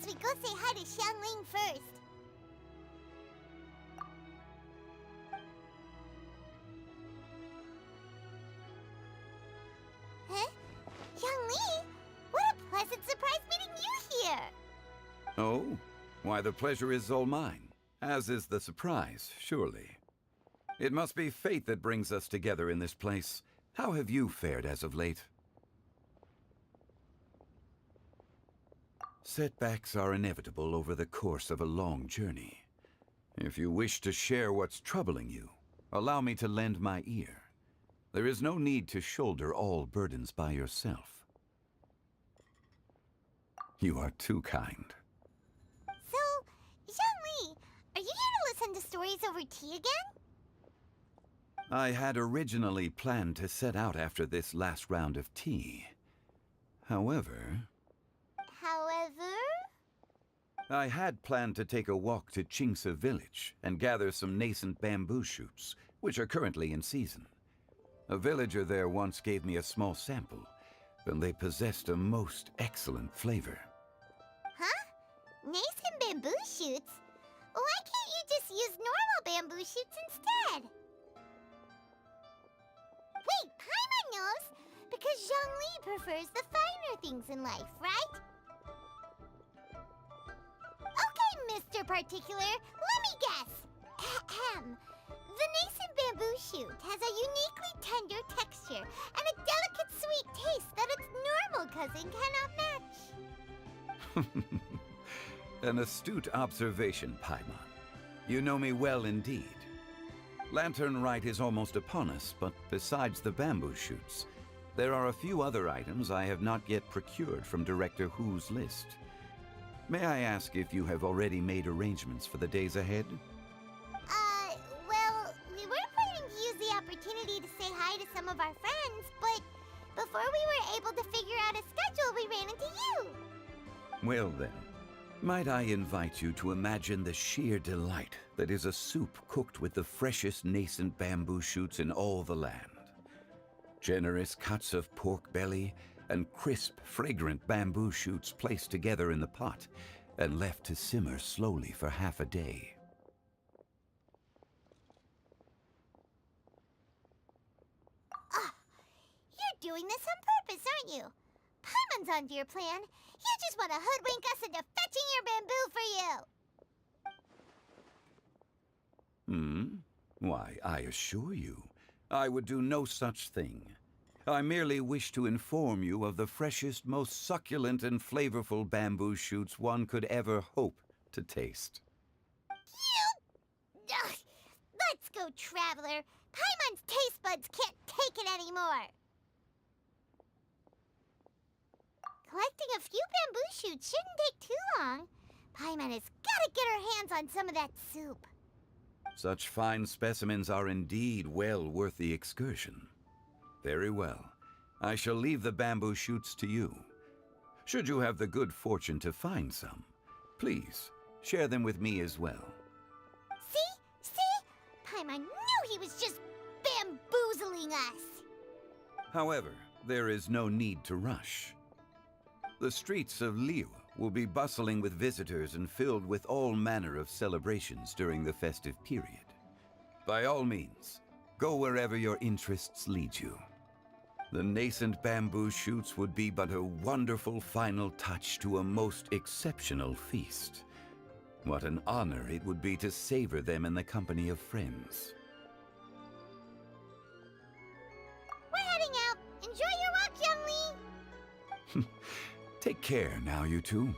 suggest we go say hi to Xiangling first. Huh? Xiangling? What a pleasant surprise meeting you here! Oh? Why, the pleasure is all mine, as is the surprise, surely. It must be fate that brings us together in this place. How have you fared as of late? Setbacks are inevitable over the course of a long journey. If you wish to share what's troubling you, allow me to lend my ear. There is no need to shoulder all burdens by yourself. You are too kind. So, Xiangli, are you here to listen to stories over tea again? I had originally planned to set out after this last round of tea. However, I had planned to take a walk to Qingse village and gather some nascent bamboo shoots, which are currently in season. A villager there once gave me a small sample, and they possessed a most excellent flavor. Huh? Nascent bamboo shoots? Why can't you just use normal bamboo shoots instead? Wait, Paimon knows! Because Zhongli prefers the finer things in life, right? Okay, Mr. Particular, let me guess. Ahem. The nascent bamboo shoot has a uniquely tender texture and a delicate sweet taste that its normal cousin cannot match. An astute observation, Paimon. You know me well indeed. Lantern Rite is almost upon us, but besides the bamboo shoots, there are a few other items I have not yet procured from Director Hu's list. May I ask if you have already made arrangements for the days ahead? Well, we were planning to use the opportunity to say hi to some of our friends, but before we were able to figure out a schedule, we ran into you. Well then, might I invite you to imagine the sheer delight that is a soup cooked with the freshest nascent bamboo shoots in all the land. Generous cuts of pork belly and crisp, fragrant bamboo shoots placed together in the pot and left to simmer slowly for half a day. You're doing this on purpose, aren't you? Paimon's onto your plan. You just want to hoodwink us into fetching your bamboo for you. Why, I assure you, I would do no such thing. I merely wish to inform you of the freshest, most succulent and flavorful bamboo shoots one could ever hope to taste. Ugh. Let's go, Traveler. Paimon's taste buds can't take it anymore. Collecting a few bamboo shoots shouldn't take too long. Paimon has got to get her hands on some of that soup. Such fine specimens are indeed well worth the excursion. Very well. I shall leave the bamboo shoots to you. Should you have the good fortune to find some, please share them with me as well. See? Paimon knew he was just bamboozling us. However, there is no need to rush. The streets of Liu will be bustling with visitors and filled with all manner of celebrations during the festive period. By all means, go wherever your interests lead you. The nascent bamboo shoots would be but a wonderful final touch to a most exceptional feast. What an honor it would be to savor them in the company of friends. We're heading out. Enjoy your walk, Youngly. Take care now, you two.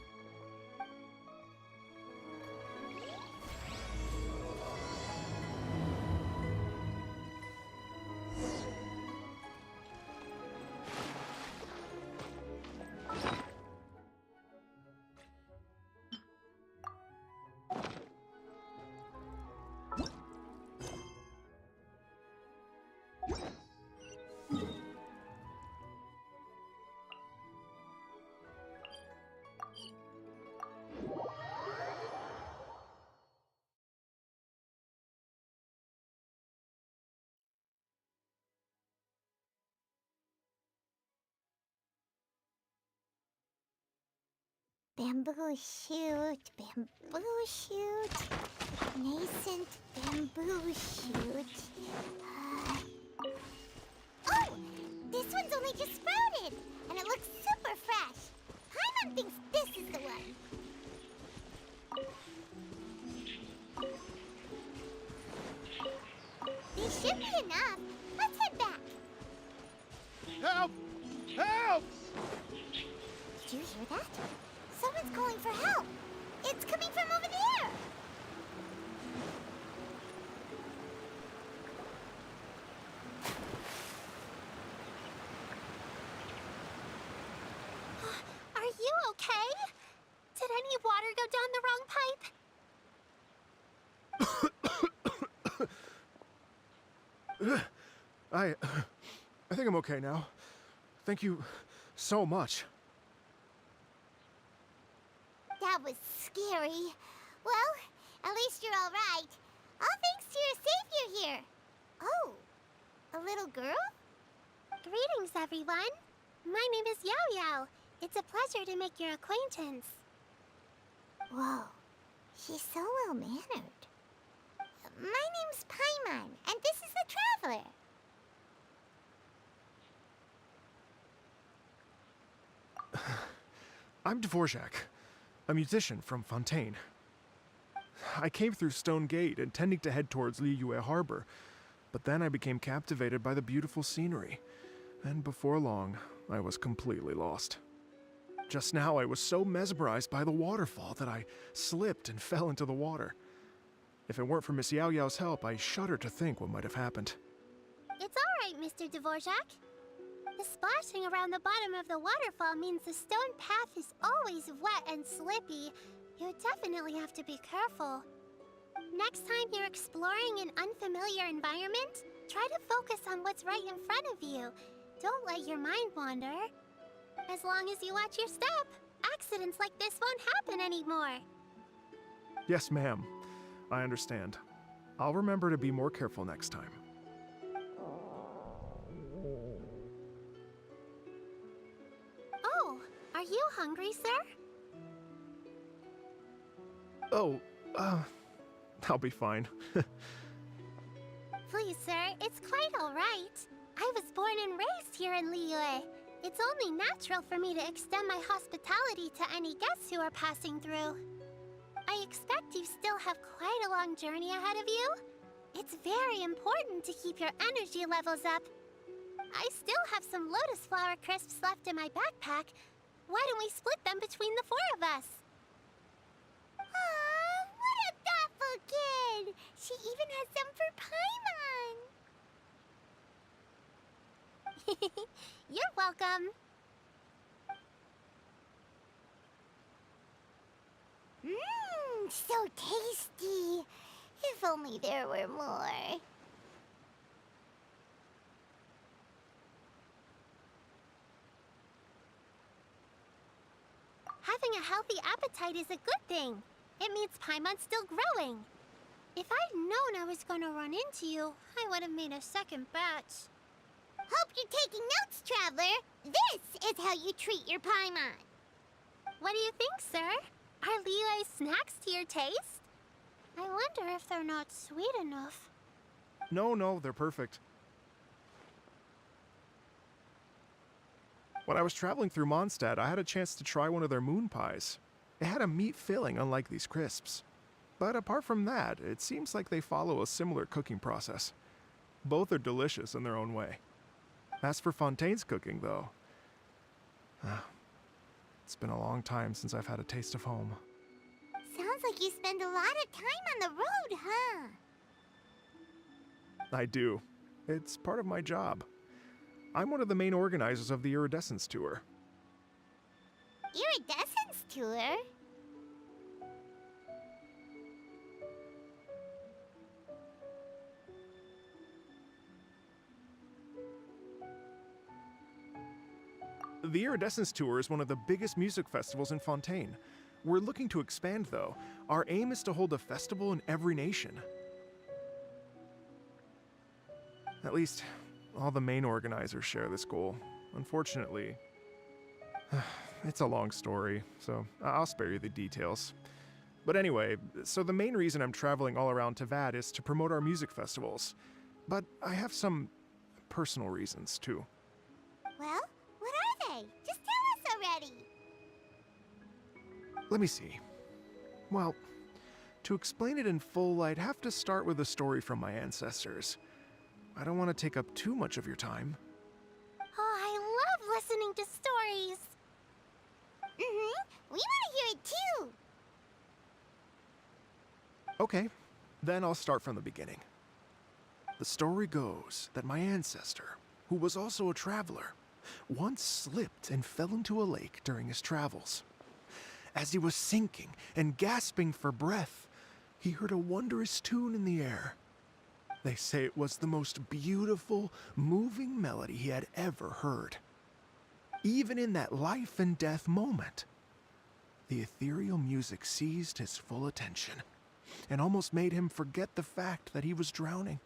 bamboo shoot, bamboo shoot, nascent bamboo shoot. Oh! This one's only just sprouted, and it looks super fresh. Paimon thinks this is the one. These should be enough. Let's head back. Help! Help! Did you hear that? Someone's calling for help. It's coming from over there. Are you okay? Did any water go down the wrong pipe? I think I'm okay now. Thank you so much. That was scary. Well, at least you're all right. All thanks to your savior here. Oh, a little girl? Greetings, everyone. My name is Yao Yao. It's a pleasure to make your acquaintance. Whoa, she's so well-mannered. My name's Paimon, and this is the Traveler. I'm Dvorak, a musician from Fontaine. I came through Stone Gate intending to head towards Liyue Harbor, but then I became captivated by the beautiful scenery, and before long, I was completely lost. Just now, I was so mesmerized by the waterfall that I slipped and fell into the water. If it weren't for Miss Yao Yao's help, I shudder to think what might have happened. It's all right, Mr. Dvorak. The splashing around the bottom of the waterfall means the stone path is always wet and slippy. You definitely have to be careful. Next time you're exploring an unfamiliar environment, try to focus on what's right in front of you. Don't let your mind wander. As long as you watch your step, accidents like this won't happen anymore. Yes, ma'am. I understand. I'll remember to be more careful next time. Oh, are you hungry, sir? Oh, I'll be fine. Please, sir, it's quite all right. I was born and raised here in Liyue. It's only natural for me to extend my hospitality to any guests who are passing through. I expect you still have quite a long journey ahead of you. It's very important to keep your energy levels up. I still have some lotus flower crisps left in my backpack. Why don't we split them between the four of us? Aw, what a thoughtful kid! She even has some for Paimon! You're welcome. Mmm, so tasty. If only there were more. Having a healthy appetite is a good thing. It means Paimon's still growing. If I'd known I was gonna run into you, I would have made a second batch. Hope you're taking notes, Traveler. This is how you treat your Paimon. What do you think, sir? Are Liyue snacks to your taste? I wonder if they're not sweet enough. No, they're perfect. When I was traveling through Mondstadt, I had a chance to try one of their moon pies. It had a meat filling, unlike these crisps. But apart from that, it seems like they follow a similar cooking process. Both are delicious in their own way. As for Fontaine's cooking, though, it's been a long time since I've had a taste of home. Sounds like you spend a lot of time on the road, huh? I do. It's part of my job. I'm one of the main organizers of the Iridescence Tour. Iridescence Tour? The Iridescence Tour is one of the biggest music festivals in Fontaine. We're looking to expand, though. Our aim is to hold a festival in every nation. At least, all the main organizers share this goal. Unfortunately, It's a long story, so I'll spare you the details. But anyway, so the main reason I'm traveling all around Tavad is to promote our music festivals. But I have some personal reasons, too. Well, what are they? Just tell us already. Let me see. Well, to explain it in full, I'd have to start with a story from my ancestors. I don't want to take up too much of your time. Oh, I love listening to stories. We want to hear it too. Okay, then I'll start from the beginning. The story goes that my ancestor, who was also a traveler, once slipped and fell into a lake during his travels. As he was sinking and gasping for breath, he heard a wondrous tune in the air. They say it was the most beautiful, moving melody he had ever heard. Even in that life and death moment, the ethereal music seized his full attention and almost made him forget the fact that he was drowning.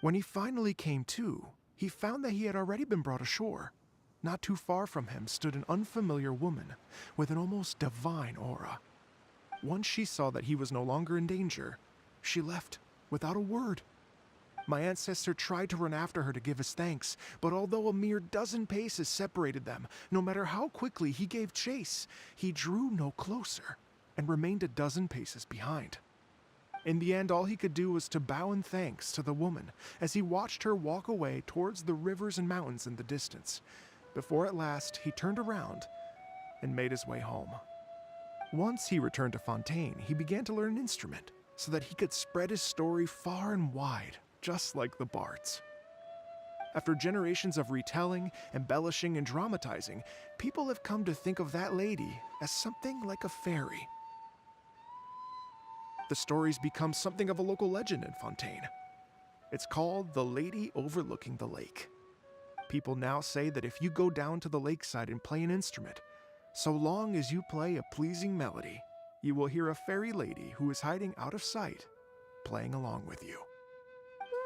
When he finally came to, he found that he had already been brought ashore. Not too far from him stood an unfamiliar woman with an almost divine aura. Once she saw that he was no longer in danger, she left without a word. My ancestor tried to run after her to give his thanks, but although a mere dozen paces separated them, no matter how quickly he gave chase, he drew no closer and remained a dozen paces behind. In the end, all he could do was to bow in thanks to the woman as he watched her walk away towards the rivers and mountains in the distance, before at last he turned around and made his way home. Once he returned to Fontaine, he began to learn an instrument so that he could spread his story far and wide, just like the bards. After generations of retelling, embellishing, and dramatizing, people have come to think of that lady as something like a fairy. The story's become something of a local legend in Fontaine. It's called the Lady Overlooking the Lake. People now say that if you go down to the lakeside and play an instrument, so long as you play a pleasing melody, you will hear a fairy lady who is hiding out of sight, playing along with you.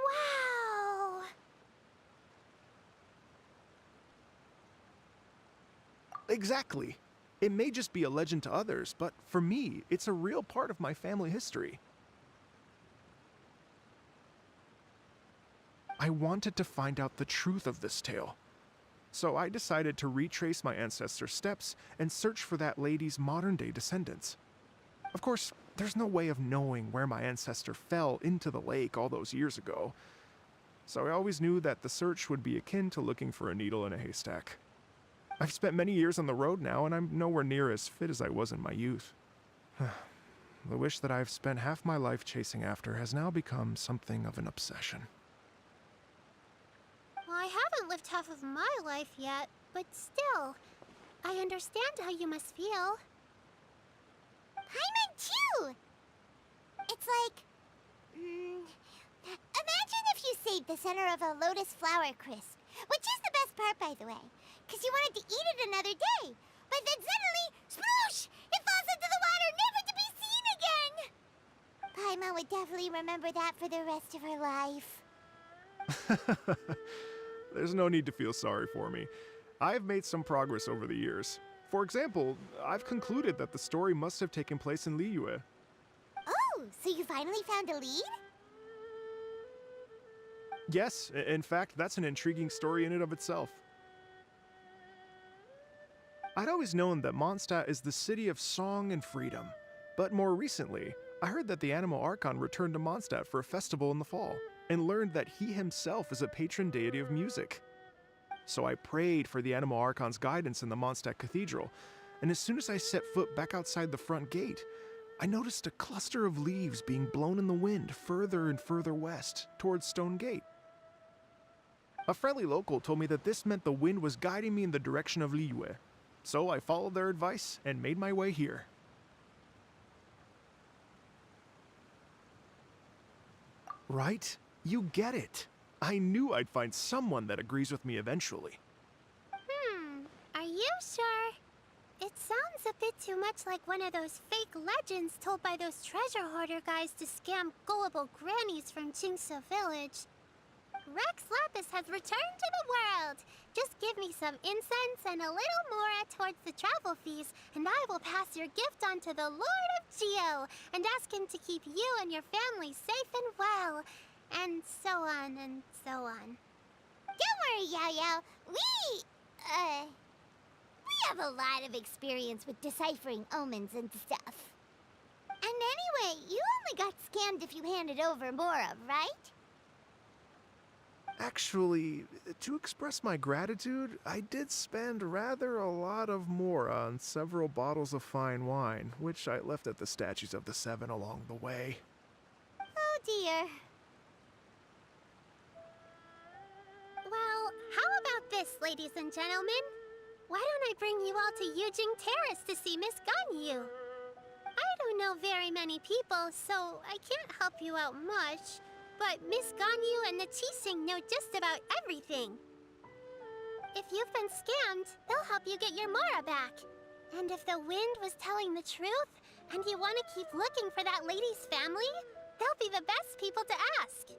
Wow! Exactly. It may just be a legend to others, but for me, it's a real part of my family history. I wanted to find out the truth of this tale, so I decided to retrace my ancestors' steps and search for that lady's modern-day descendants. Of course, there's no way of knowing where my ancestor fell into the lake all those years ago, so I always knew that the search would be akin to looking for a needle in a haystack. I've spent many years on the road now, and I'm nowhere near as fit as I was in my youth. The wish that I've spent half my life chasing after has now become something of an obsession. Well, I haven't lived half of my life yet, but still, I understand how you must feel. Paimon too! It's like... imagine if you saved the center of a lotus flower crisp, which is the best part, by the way, because you wanted to eat it another day. But then suddenly, sploosh! It falls into the water, never to be seen again! Paimon would definitely remember that for the rest of her life. There's no need to feel sorry for me. I've made some progress over the years. For example, I've concluded that the story must have taken place in Liyue. Oh, so you finally found a lead? Yes, in fact, that's an intriguing story in and of itself. I'd always known that Mondstadt is the city of song and freedom, but more recently, I heard that the Animal Archon returned to Mondstadt for a festival in the fall, and learned that he himself is a patron deity of music. So I prayed for the Animal Archon's guidance in the Mondstadt Cathedral, and as soon as I set foot back outside the front gate, I noticed a cluster of leaves being blown in the wind further and further west, towards Stone Gate. A friendly local told me that this meant the wind was guiding me in the direction of Liyue, so I followed their advice and made my way here. Right? You get it. I knew I'd find someone that agrees with me eventually. Are you sure? It sounds a bit too much like one of those fake legends told by those treasure hoarder guys to scam gullible grannies from Chingsa Village. Rex Lapis has returned to the world. Just give me some incense and a little mora towards the travel fees, and I will pass your gift on to the Lord of Geo and ask him to keep you and your family safe and well. And so on and so on. Don't worry, Yao Yao. We have a lot of experience with deciphering omens and stuff. And anyway, you only got scammed if you handed over Mora, right? Actually, to express my gratitude, I did spend rather a lot of mora on several bottles of fine wine, which I left at the statues of the Seven along the way. Oh dear. Well, how about this, ladies and gentlemen? Why don't I bring you all to Yujing Terrace to see Miss Ganyu? I don't know very many people, so I can't help you out much. But Miss Ganyu and the Qixing know just about everything. If you've been scammed, they'll help you get your Mora back. And if the wind was telling the truth, and you want to keep looking for that lady's family, they'll be the best people to ask.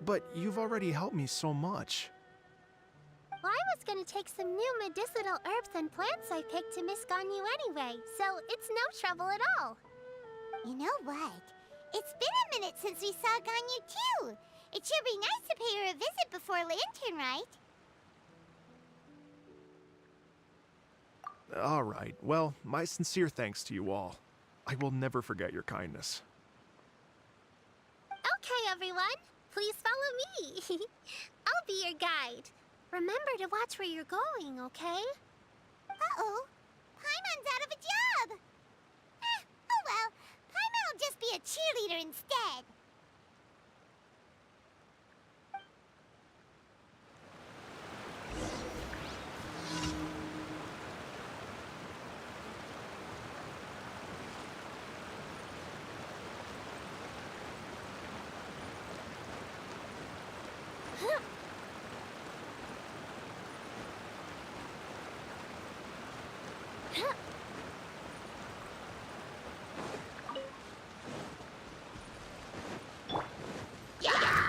But you've already helped me so much. Well, I was gonna take some new medicinal herbs and plants I picked to Miss Ganyu anyway, so it's no trouble at all. You know what? It's been a minute since we saw Ganyu too. It should be nice to pay her a visit before Lantern, right? All right. Well, my sincere thanks to you all. I will never forget your kindness. Okay, everyone. Please follow me. I'll be your guide. Remember to watch where you're going, okay? Uh-oh. Paimon's out of a job. Oh well. Paimon will just be a cheerleader instead.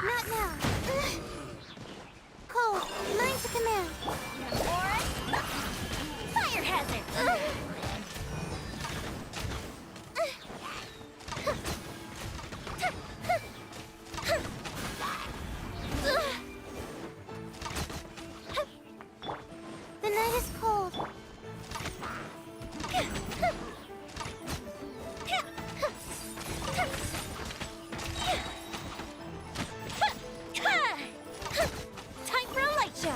Not now. Cold, learn to command. Fire hazard. The night is cold. Time for a light show.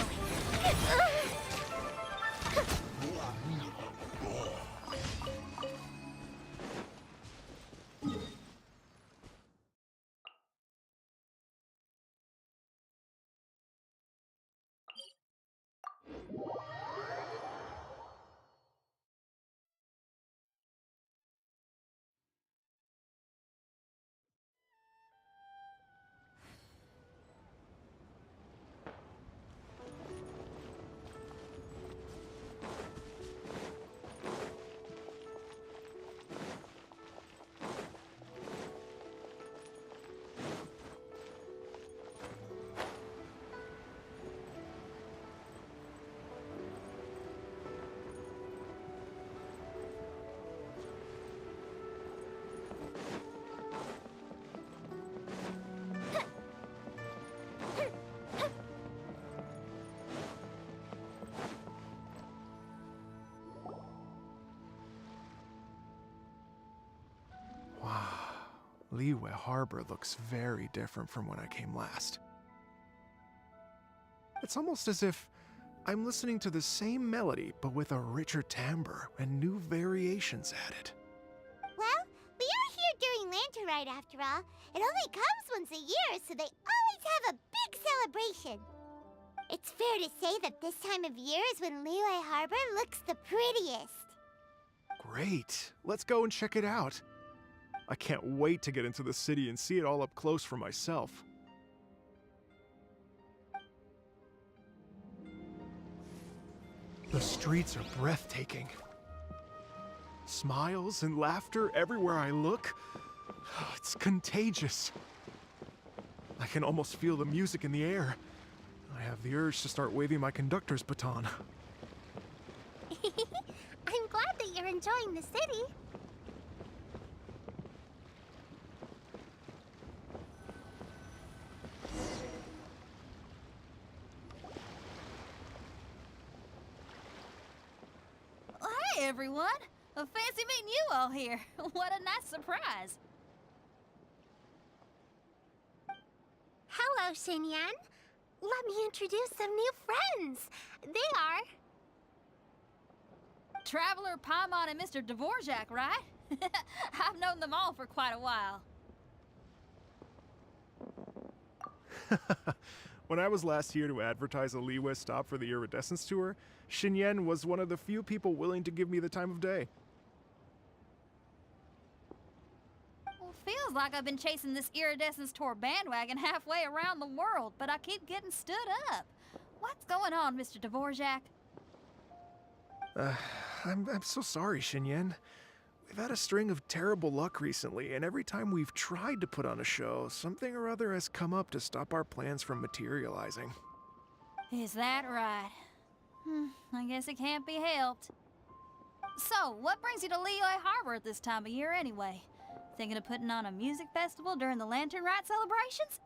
Liyue Harbor looks very different from when I came last. It's almost as if I'm listening to the same melody, but with a richer timbre and new variations added. Well, we are here during Lantern Rite after all. It only comes once a year, so they always have a big celebration. It's fair to say that this time of year is when Liyue Harbor looks the prettiest. Great. Let's go and check it out. I can't wait to get into the city and see it all up close for myself. The streets are breathtaking. Smiles and laughter everywhere I look. It's contagious. I can almost feel the music in the air. I have the urge to start waving my conductor's baton. I'm glad that you're enjoying the city. Hey, everyone. Fancy meeting you all here. What a nice surprise. Hello, Xinyan. Let me introduce some new friends. They are... Traveler, Paimon, and Mr. Dvorak, right? I've known them all for quite a while. When I was last here to advertise a Liyue stop for the Iridescence Tour, Xinyan was one of the few people willing to give me the time of day. Well, feels like I've been chasing this Iridescence Tour bandwagon halfway around the world, but I keep getting stood up. What's going on, Mr. Dvorak? I'm so sorry, Xinyan. We've had a string of terrible luck recently, and every time we've tried to put on a show, something or other has come up to stop our plans from materializing. Is that right? I guess it can't be helped. So, what brings you to Liyue Harbor at this time of year anyway? Thinking of putting on a music festival during the Lantern Rite celebrations?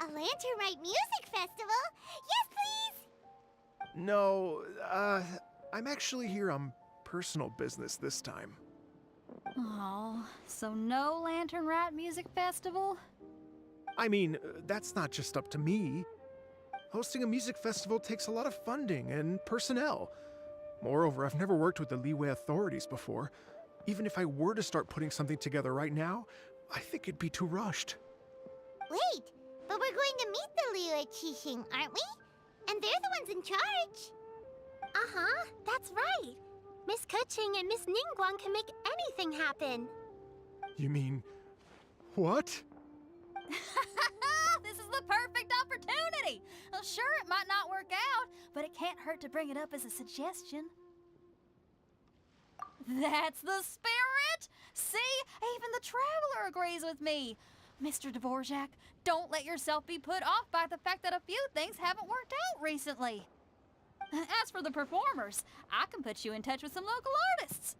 A Lantern Rite Music Festival? Yes, please! No, I'm actually here on personal business this time. Oh, so no Lantern Rite Music Festival? I mean, that's not just up to me. Hosting a music festival takes a lot of funding and personnel. Moreover, I've never worked with the Liyue authorities before. Even if I were to start putting something together right now, I think it'd be too rushed. Wait, but we're going to meet the Liyue Qixing, aren't we? And they're the ones in charge. Uh-huh, that's right. Miss Keqing and Miss Ningguang can make anything happen. You mean... what? This is the perfect opportunity! Well, sure, it might not work out, but it can't hurt to bring it up as a suggestion. That's the spirit! See? Even the Traveler agrees with me. Mr. Dvorak, don't let yourself be put off by the fact that a few things haven't worked out recently. As for the performers, I can put you in touch with some local artists.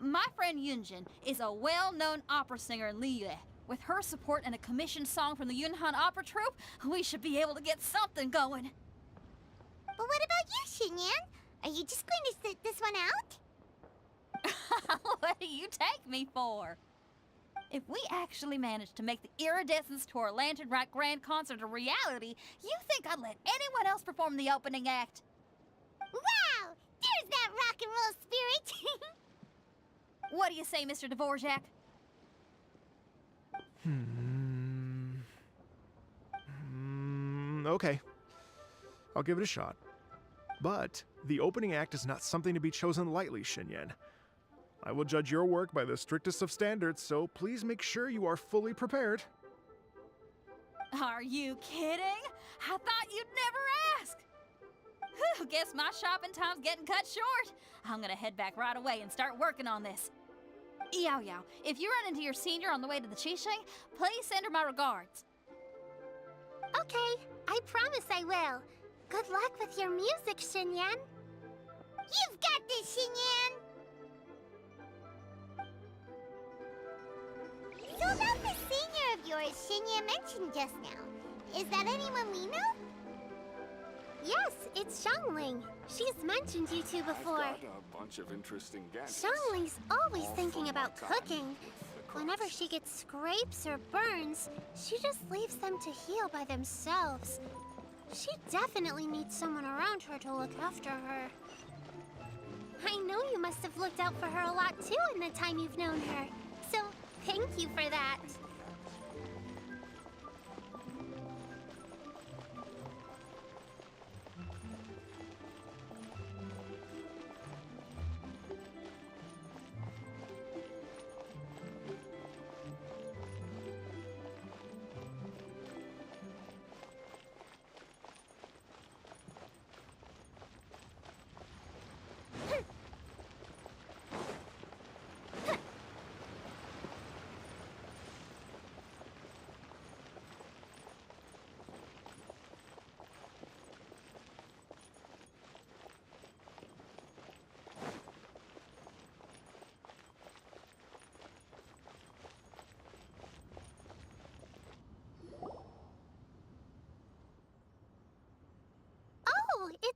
My friend Yunjin is a well-known opera singer in Liyue. With her support and a commissioned song from the Yunhan Opera Troupe, we should be able to get something going. But what about you, Xinyan? Are you just going to sit this one out? What do you take me for? If we actually managed to make the Iridescence Tour Lantern Rite Grand Concert a reality, you think I'd let anyone else perform the opening act? Wow! There's that rock and roll spirit! What do you say, Mr. Dvorak? Okay. I'll give it a shot. But the opening act is not something to be chosen lightly, Xinyan. I will judge your work by the strictest of standards, so please make sure you are fully prepared. Are you kidding? I thought you'd never ask. Whew, guess my shopping time's getting cut short. I'm gonna head back right away and start working on this. Yao Yao, if you run into your senior on the way to the Qixing, please send her my regards. Okay, I promise I will. Good luck with your music, Xinyan. You've got this, Xinyan! So about the senior of yours Xinyan mentioned just now, is that anyone we know? Yes, it's Xiangling. She's mentioned you two before. I've got a bunch of interesting gadgets. Xiangling's always All thinking from about my time cooking. with the Whenever cooks. she gets scrapes or burns, she just leaves them to heal by themselves. She definitely needs someone around her to look after her. I know you must have looked out for her a lot too in the time you've known her. So, thank you for that.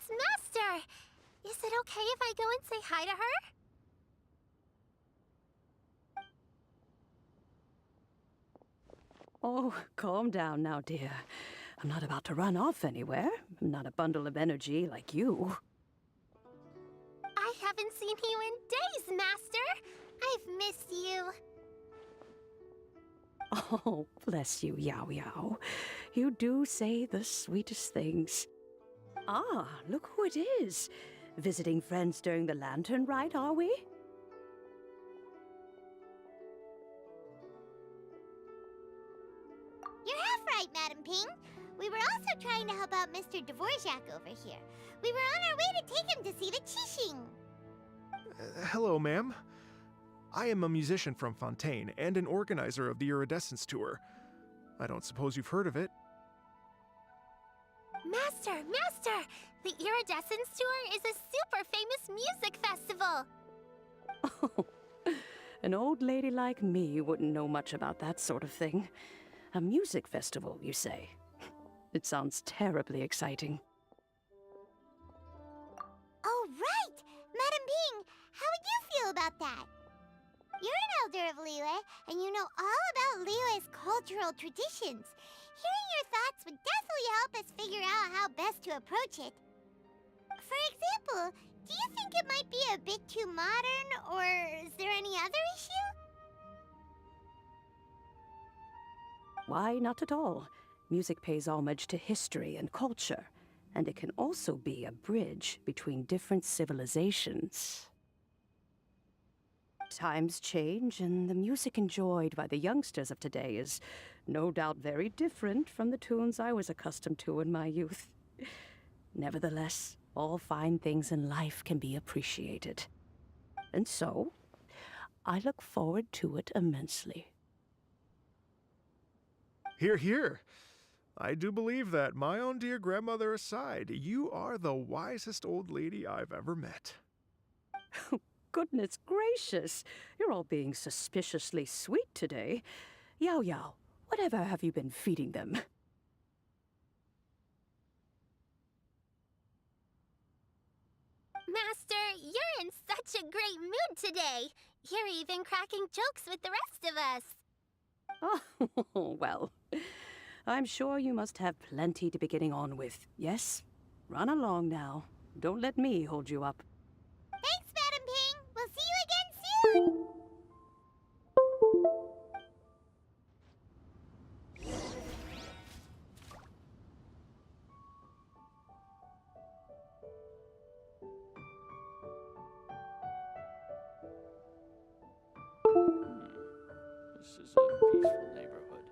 It's Master! Is it okay if I go and say hi to her? Oh, calm down now, dear. I'm not about to run off anywhere. I'm not a bundle of energy like you. I haven't seen you in days, Master! I've missed you. Oh, bless you, Yao Yao. You do say the sweetest things. Ah, look who it is. Visiting friends during the lantern rite, are we? You're half right, Madam Ping. We were also trying to help out Mr. Dvorak over here. We were on our way to take him to see the Qixing. Hello, ma'am. I am a musician from Fontaine and an organizer of the Iridescence Tour. I don't suppose you've heard of it. Master! The Iridescence Tour is a super famous music festival! Oh, an old lady like me wouldn't know much about that sort of thing. A music festival, you say? It sounds terribly exciting. Oh, right! Madam Ping, how would you feel about that? You're an elder of Liyue, and you know all about Liyue's cultural traditions. Hearing your thoughts would definitely help us figure out how best to approach it. For example, do you think it might be a bit too modern, or is there any other issue? Why, not at all. Music pays homage to history and culture, and it can also be a bridge between different civilizations. Times change, and the music enjoyed by the youngsters of today is no doubt very different from the tunes I was accustomed to in my youth. Nevertheless, all fine things in life can be appreciated. And so, I look forward to it immensely. Hear, hear. I do believe that, my own dear grandmother aside, you are the wisest old lady I've ever met. Goodness gracious, you're all being suspiciously sweet today. Yao Yao, whatever have you been feeding them? Master, you're in such a great mood today. You're even cracking jokes with the rest of us. Oh, well, I'm sure you must have plenty to be getting on with, yes? Run along now. Don't let me hold you up. Thanks, Madam Ping. We'll see you again soon. This is a peaceful neighborhood.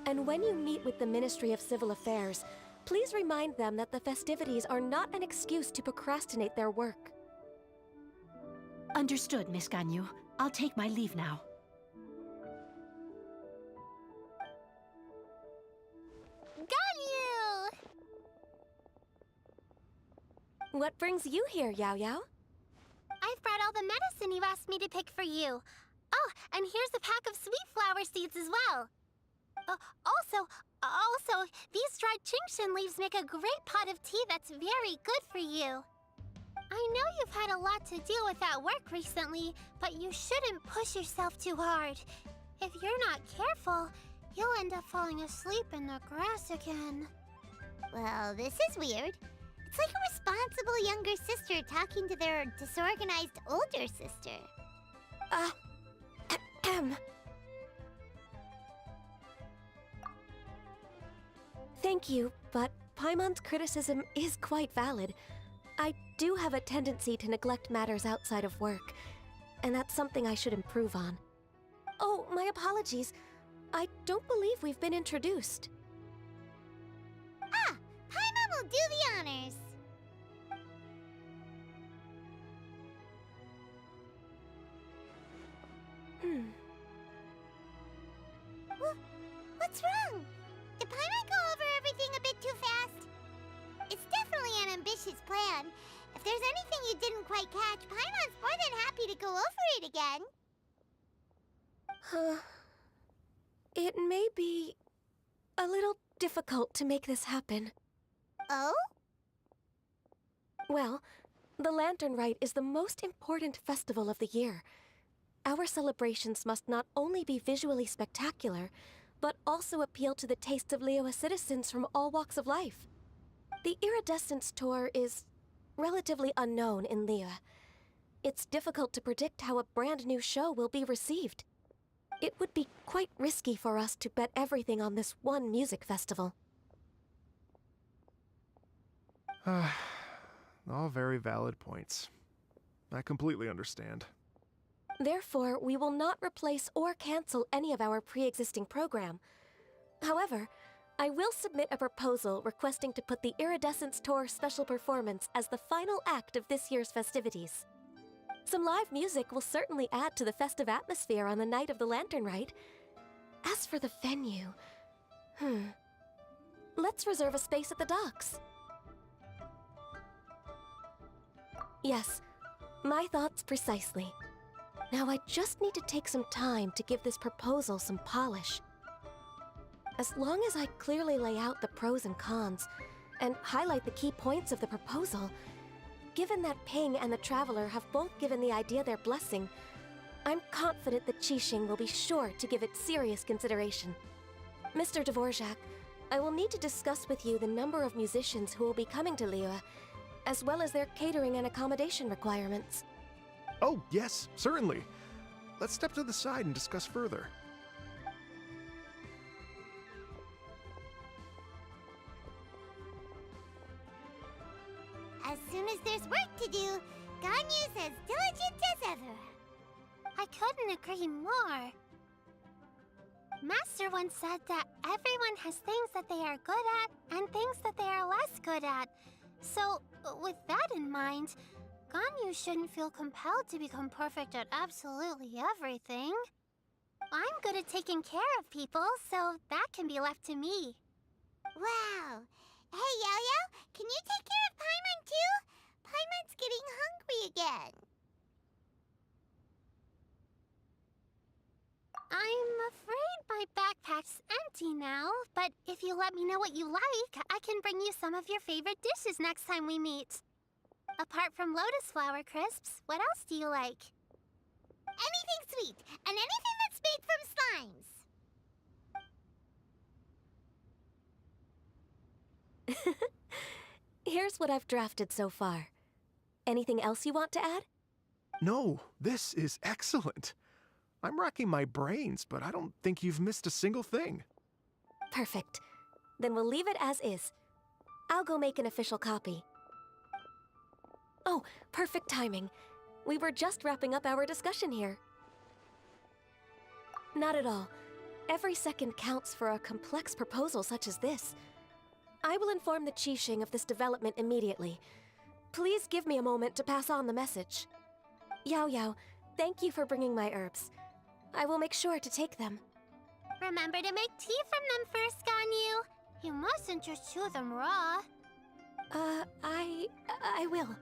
And when you meet with the Ministry of Civil Affairs, please remind them that the festivities are not an excuse to procrastinate their work. Understood, Miss Ganyu. I'll take my leave now. Ganyu! What brings you here, Yao Yao? I've brought all the medicine you asked me to pick for you. Oh, and here's a pack of sweet flower seeds as well. Also, these dried Qingshan leaves make a great pot of tea that's very good for you. I know you've had a lot to deal with at work recently, but you shouldn't push yourself too hard. If you're not careful, you'll end up falling asleep in the grass again. Well, this is weird. It's like a responsible younger sister talking to their disorganized older sister. Thank you, but Paimon's criticism is quite valid. I do have a tendency to neglect matters outside of work, and that's something I should improve on. Oh, my apologies. I don't believe we've been introduced. Ah, Paimon will do the honors. What's wrong? Did Paimon go over everything a bit too fast? It's definitely an ambitious plan. If there's anything you didn't quite catch, Paimon's more than happy to go over it again. It may be a little difficult to make this happen. Oh? Well, the Lantern Rite is the most important festival of the year. Our celebrations must not only be visually spectacular, but also appeal to the tastes of Liyue citizens from all walks of life. The Iridescence Tour is relatively unknown in Liyue. It's difficult to predict how a brand new show will be received. It would be quite risky for us to bet everything on this one music festival. All very valid points. I completely understand. Therefore, we will not replace or cancel any of our pre-existing program. However, I will submit a proposal requesting to put the Iridescence Tour special performance as the final act of this year's festivities. Some live music will certainly add to the festive atmosphere on the night of the Lantern Rite. As for the venue, let's reserve a space at the docks. Yes, my thoughts precisely. Now I just need to take some time to give this proposal some polish. As long as I clearly lay out the pros and cons, and highlight the key points of the proposal, given that Ping and the Traveler have both given the idea their blessing, I'm confident that Qixing will be sure to give it serious consideration. Mr. Dvorak, I will need to discuss with you the number of musicians who will be coming to Liyue, as well as their catering and accommodation requirements. Oh, yes, certainly. Let's step to the side and discuss further. As soon as there's work to do, Ganyu's as diligent as ever. I couldn't agree more. Master once said that everyone has things that they are good at and things that they are less good at. So, with that in mind, Ganyu shouldn't feel compelled to become perfect at absolutely everything. I'm good at taking care of people, so that can be left to me. Wow. Hey, Yo-Yo, can you take care of Paimon too? Paimon's getting hungry again. I'm afraid my backpack's empty now, but if you let me know what you like, I can bring you some of your favorite dishes next time we meet. Apart from lotus flower crisps, what else do you like? Anything sweet, and anything that's made from slimes. Here's what I've drafted so far. Anything else you want to add? No, this is excellent. I'm racking my brains, but I don't think you've missed a single thing. Perfect. Then we'll leave it as is. I'll go make an official copy. Oh, perfect timing. We were just wrapping up our discussion here. Not at all. Every second counts for a complex proposal such as this. I will inform the Qixing of this development immediately. Please give me a moment to pass on the message. Yao Yao, thank you for bringing my herbs. I will make sure to take them. Remember to make tea from them first, Ganyu. You mustn't just chew them raw. I will.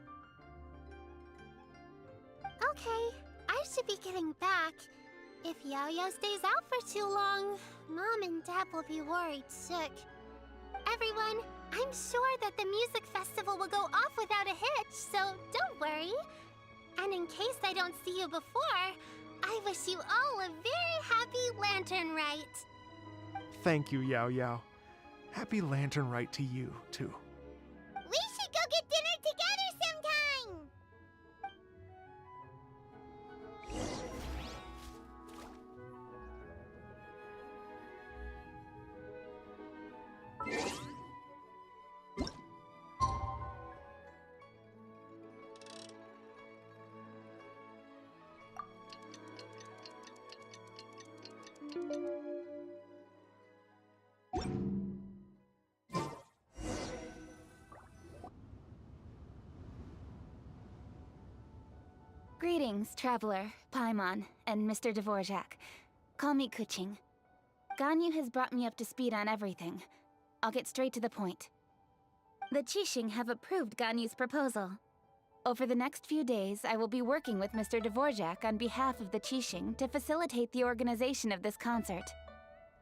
Okay, I should be getting back. If Yao-Yao stays out for too long, Mom and Dad will be worried sick. Everyone, I'm sure that the music festival will go off without a hitch, so don't worry. And in case I don't see you before, I wish you all a very happy Lantern Rite. Thank you, Yao Yao. Happy Lantern Rite to you, too. We should go get dinner together sometime! Greetings, Traveler, Paimon, and Mr. Dvorak. Call me Kuching. Ganyu has brought me up to speed on everything. I'll get straight to the point. The Qixing have approved Ganyu's proposal. Over the next few days, I will be working with Mr. Dvorak on behalf of the Qixing to facilitate the organization of this concert.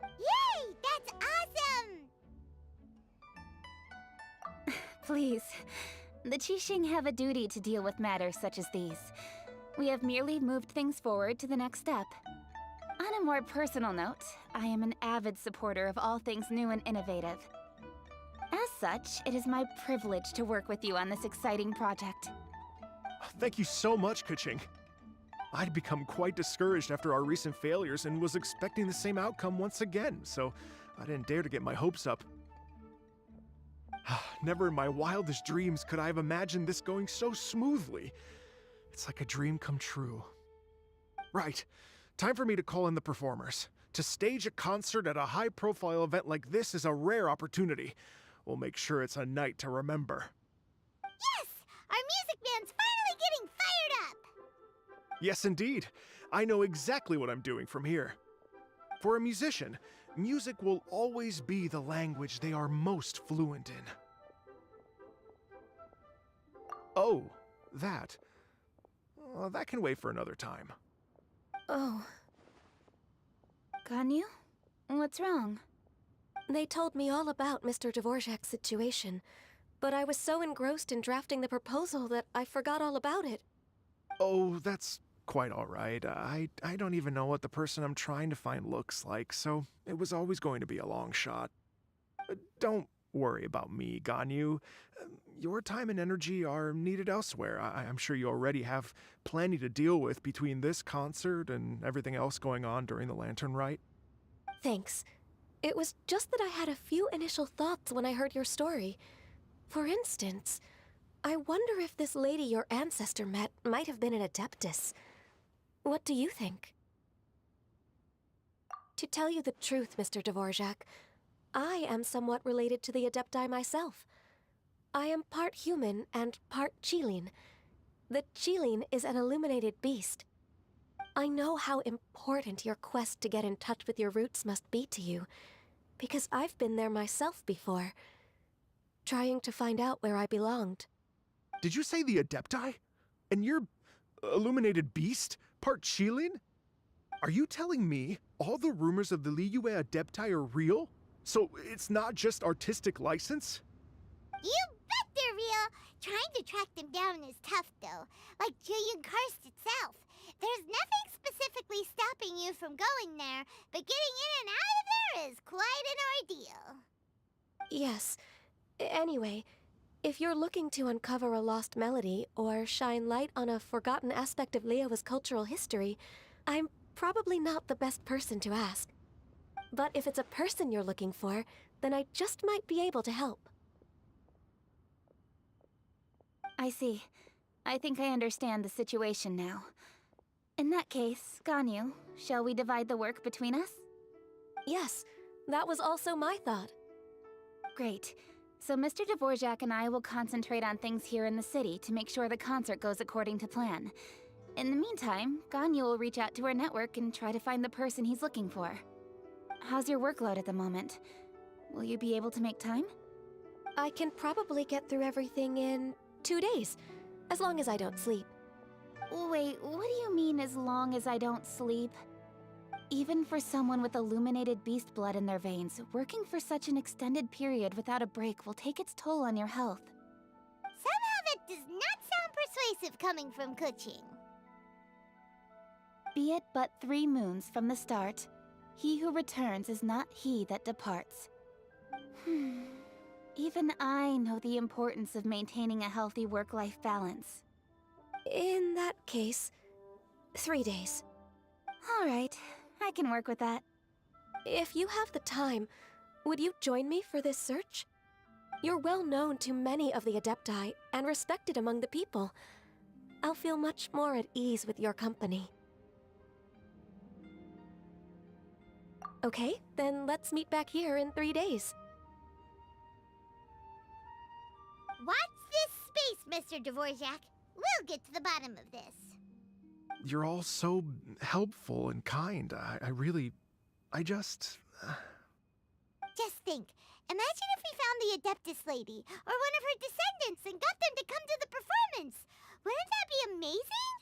Yay! That's awesome! Please. The Qixing have a duty to deal with matters such as these. We have merely moved things forward to the next step. On a more personal note, I am an avid supporter of all things new and innovative. As such, it is my privilege to work with you on this exciting project. Thank you so much, Kuching. I'd become quite discouraged after our recent failures and was expecting the same outcome once again, so I didn't dare to get my hopes up. Never in my wildest dreams could I have imagined this going so smoothly. It's like a dream come true. Right. Time for me to call in the performers. To stage a concert at a high-profile event like this is a rare opportunity. We'll make sure it's a night to remember. Yes! Our music band's finally getting fired up! Yes, indeed. I know exactly what I'm doing from here. For a musician, music will always be the language they are most fluent in. Oh, that. That can wait for another time. Oh, Ganyu? What's wrong? they told me all about Mr. Dvorak's situation, but I was so engrossed in drafting the proposal that I forgot all about it. Oh, that's quite all right. I don't even know what the person I'm trying to find looks like, so it was always going to be a long shot. Don't worry about me, Ganyu. Your time and energy are needed elsewhere. I'm sure you already have plenty to deal with between this concert and everything else going on during the Lantern Rite. Thanks. It was just that I had a few initial thoughts when I heard your story. For instance, I wonder if this lady your ancestor met might have been an Adeptus. What do you think? To tell you the truth, Mr. Dvorak, I am somewhat related to the Adepti myself. I am part human and part Qilin. The Qilin is an illuminated beast. I know how important your quest to get in touch with your roots must be to you, because I've been there myself before, trying to find out where I belonged. Did you say the Adepti? And you're illuminated beast? Part Qilin? Are you telling me all the rumors of the Liyue Adepti are real? So it's not just artistic license? You bet they're real! Trying to track them down is tough, though. Like Julian Karst itself. There's nothing specifically stopping you from going there, but getting in and out of there is quite an ordeal. Yes. Anyway, if you're looking to uncover a lost melody or shine light on a forgotten aspect of Liyue's cultural history, I'm probably not the best person to ask. But if it's a person you're looking for, then I just might be able to help. I see. I think I understand the situation now. In that case, Ganyu, shall we divide the work between us? Yes, that was also my thought. Great. So Mr. Dvorak and I will concentrate on things here in the city to make sure the concert goes according to plan. In the meantime, Ganyu will reach out to her network and try to find the person he's looking for. How's your workload at the moment? Will you be able to make time? I can probably get through everything in 2 days, as long as I don't sleep. Wait, what do you mean as long as I don't sleep? Even for someone with illuminated beast blood in their veins, working for such an extended period without a break will take its toll on your health. Somehow that does not sound persuasive coming from Kuching. Be it but 3 moons from the start, he who returns is not he that departs. Even I know the importance of maintaining a healthy work-life balance. In that case, 3 days. All right, I can work with that. If you have the time, would you join me for this search? You're well known to many of the Adepti and respected among the people. I'll feel much more at ease with your company. Okay, then let's meet back here in 3 days. Watch this space, Mr. Dvorak. We'll get to the bottom of this. You're all so helpful and kind. I just... Just think. Imagine if we found the Adeptus lady, or one of her descendants, and got them to come to the performance. Wouldn't that be amazing?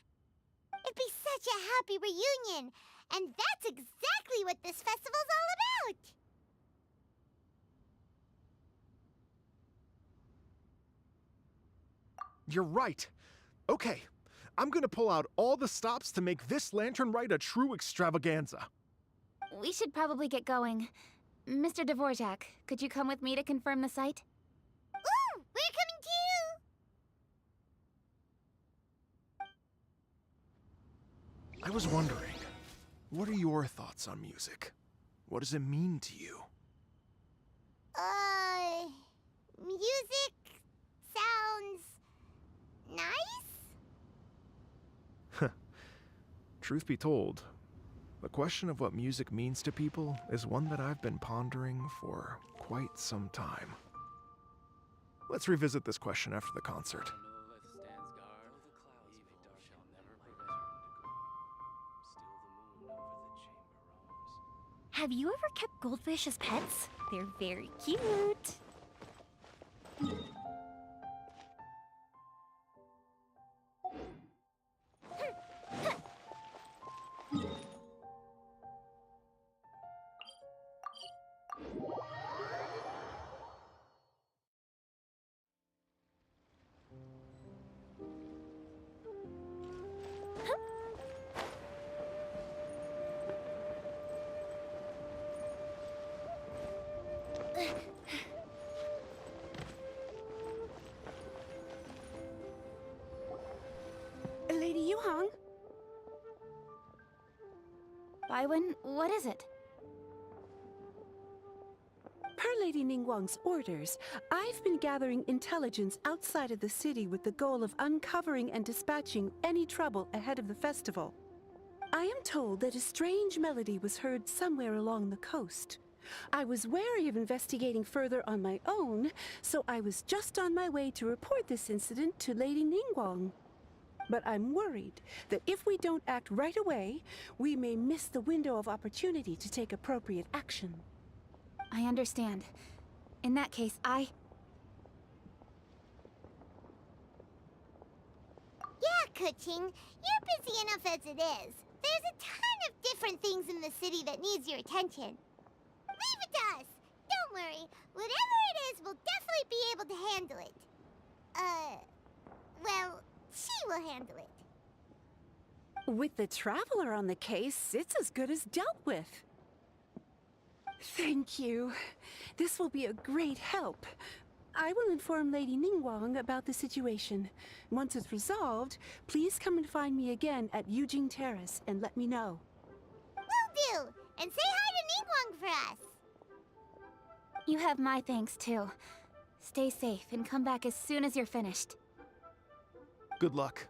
It'd be such a happy reunion. And that's exactly what this festival's all about. You're right. Okay, I'm gonna pull out all the stops to make this lantern ride a true extravaganza. We should probably get going. Mr. Dvorak, could you come with me to confirm the site? Ooh, we're coming too! I was wondering, what are your thoughts on music? What does it mean to you? Music sounds nice? Truth be told, the question of what music means to people is one that I've been pondering for quite some time. Let's revisit this question after the concert. Have you ever kept goldfish as pets? They're very cute. Lady Yuhang? Baiwen, what is it? Per Lady Ningguang's orders, I've been gathering intelligence outside of the city with the goal of uncovering and dispatching any trouble ahead of the festival. I am told that a strange melody was heard somewhere along the coast. I was wary of investigating further on my own, so I was just on my way to report this incident to Lady Ningguang. But I'm worried that if we don't act right away, we may miss the window of opportunity to take appropriate action. I understand. In that case, Yeah, Kuching, you're busy enough as it is. There's a ton of different things in the city that needs your attention. Leave it to us. Don't worry. Whatever it is, we'll definitely be able to handle it. Well, she will handle it. With the Traveler on the case, it's as good as dealt with. Thank you. This will be a great help. I will inform Lady Ningguang about the situation. Once it's resolved, please come and find me again at Yujing Terrace and let me know. Will do. And say hi to Ningguang for us. you have my thanks too. Stay safe and come back as soon as you're finished. Good luck.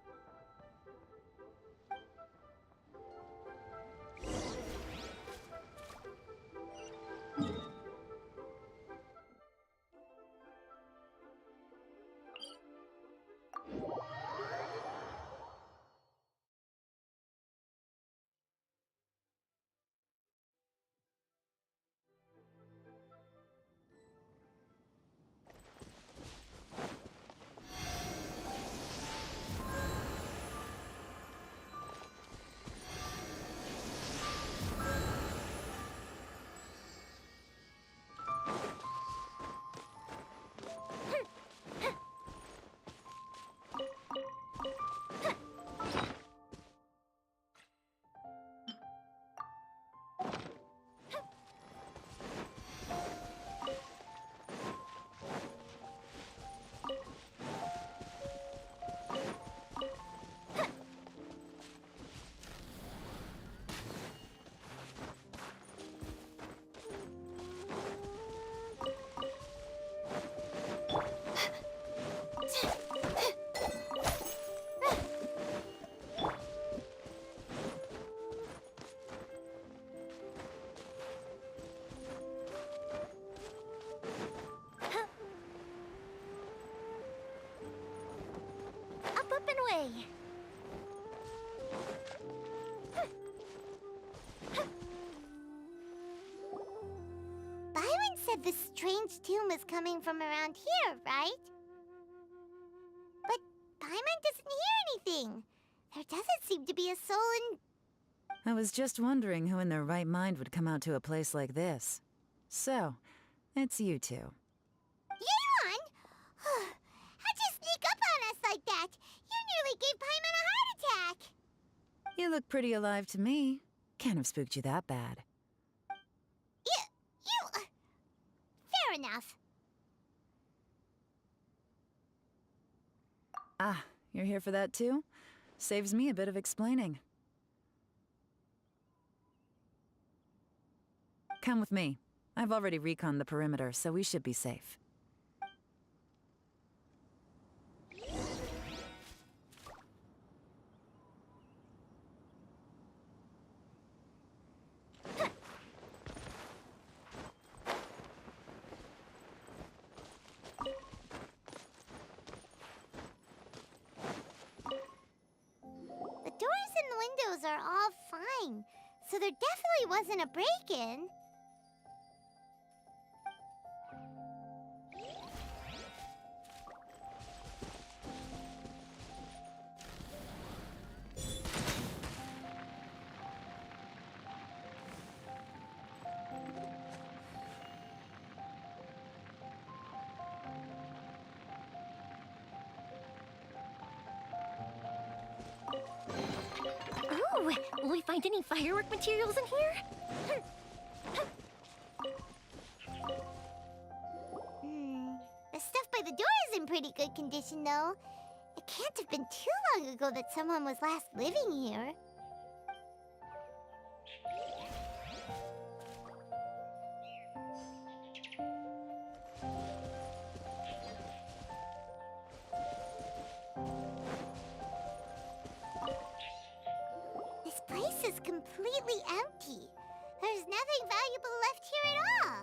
Up and away. this strange tune was coming from around here, right? But Paimon doesn't hear anything. There doesn't seem to be a soul in... I was just wondering who in their right mind would come out to a place like this. So, it's you two. Yeon! How'd you sneak up on us like that? You nearly gave Paimon a heart attack! You look pretty alive to me. Can't have spooked you that bad. Fair enough. Ah, you're here for that too? Saves me a bit of explaining. Come with me. I've already reconned the perimeter, so we should be safe. The doors and the windows are all fine, so there definitely wasn't a break-in. Oh, will we find any firework materials in here? The stuff by the door is in pretty good condition, though. It can't have been too long ago that someone was last living here. This place is completely empty. There's nothing valuable left here at all.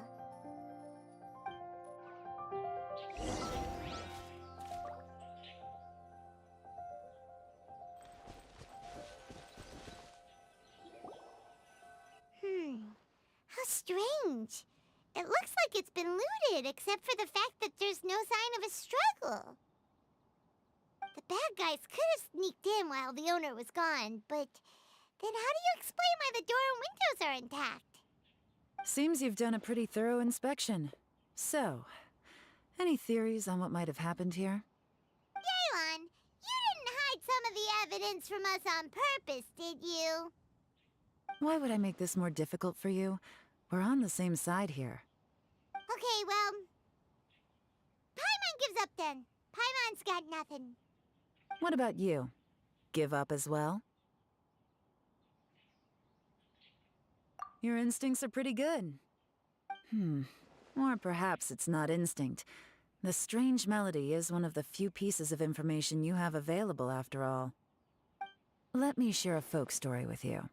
How strange. It looks like it's been looted, except for the fact that there's no sign of a struggle. The bad guys could have sneaked in while the owner was gone, but then how do you explain why the door and windows are intact? Seems you've done a pretty thorough inspection. So, any theories on what might have happened here? Yeon, you didn't hide some of the evidence from us on purpose, did you? Why would I make this more difficult for you? We're on the same side here. Okay, well... Paimon gives up then. Paimon's got nothing. What about you? Give up as well? Your instincts are pretty good. Or perhaps it's not instinct. The strange melody is one of the few pieces of information you have available, after all. Let me share a folk story with you.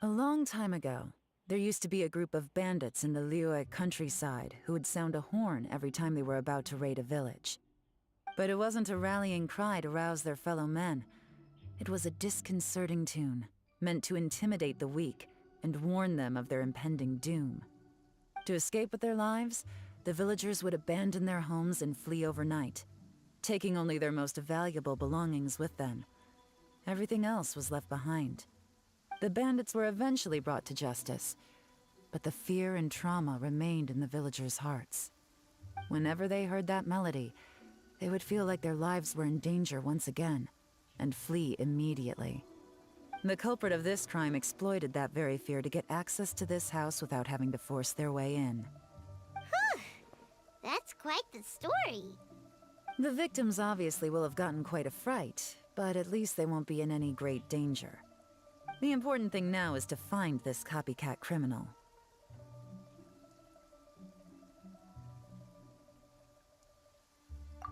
A long time ago, there used to be a group of bandits in the Liyue countryside who would sound a horn every time they were about to raid a village. But it wasn't a rallying cry to rouse their fellow men. It was a disconcerting tune, meant to intimidate the weak and warn them of their impending doom. To escape with their lives, the villagers would abandon their homes and flee overnight, taking only their most valuable belongings with them. Everything else was left behind. The bandits were eventually brought to justice, but the fear and trauma remained in the villagers' hearts. Whenever they heard that melody, they would feel like their lives were in danger once again, and flee immediately. The culprit of this crime exploited that very fear to get access to this house without having to force their way in. That's quite the story. The victims obviously will have gotten quite a fright, but at least they won't be in any great danger. The important thing now is to find this copycat criminal.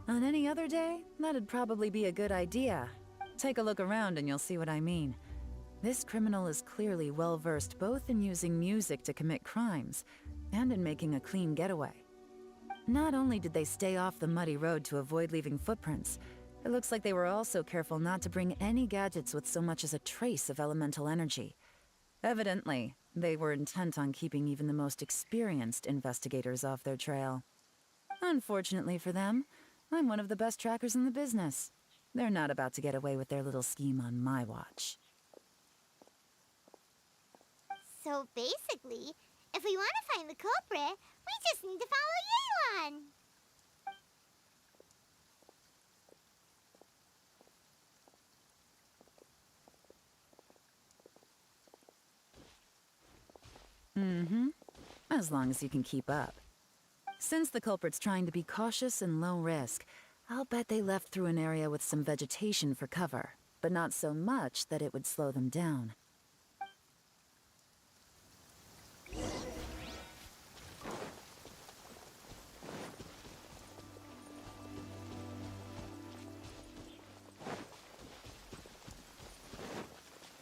On any other day, that'd probably be a good idea. Take a look around and you'll see what I mean. This criminal is clearly well-versed both in using music to commit crimes and in making a clean getaway. Not only did they stay off the muddy road to avoid leaving footprints, it looks like they were also careful not to bring any gadgets with so much as a trace of elemental energy. Evidently, They were intent on keeping even the most experienced investigators off their trail. Unfortunately for them, I'm one of the best trackers in the business. They're not about to get away with their little scheme on my watch. So basically, if we want to find the culprit, we just need to follow Yelan. Mm-hmm. As long as you can keep up. Since the culprit's trying to be cautious and low risk, I'll bet they left through an area with some vegetation for cover, but not so much that it would slow them down.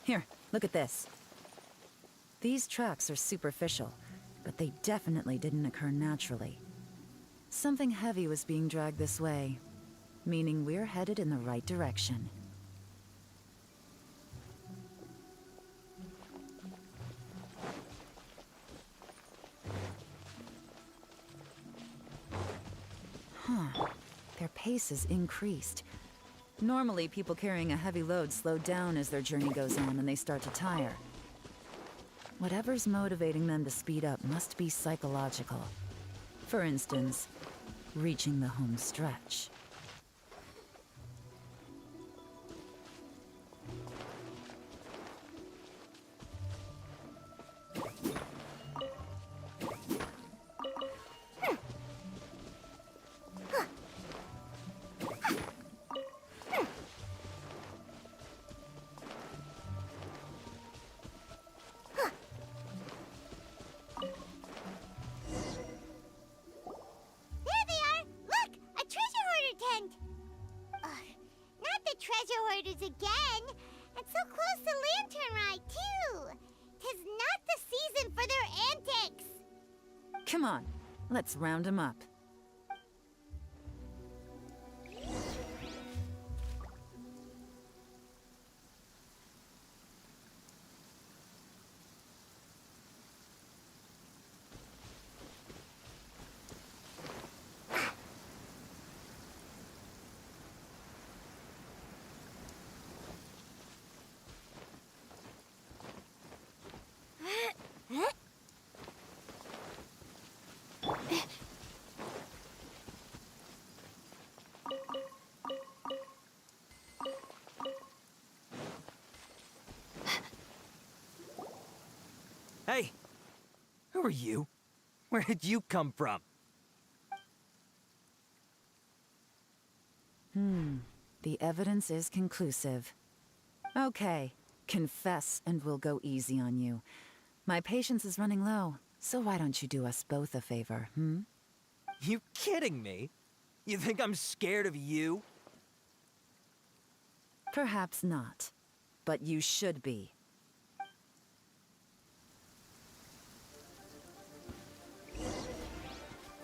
Here, look at this. These tracks are superficial, but they definitely didn't occur naturally. Something heavy was being dragged this way, meaning we're headed in the right direction. Huh. Their pace is increased. Normally, people carrying a heavy load slow down as their journey goes on and they start to tire. Whatever's motivating them to speed up must be psychological. For instance, reaching the home stretch. There they are! Look! A treasure hoarder tent! Ugh, not the treasure hoarders again! And so close to Lantern Ride, too! 'Tis not the season for their antics! Come on, let's round them up. Hey! Who are you? Where did you come from? The evidence is conclusive. Okay, confess and we'll go easy on you. My patience is running low, so why don't you do us both a favor, You kidding me? You think I'm scared of you? Perhaps not, but you should be.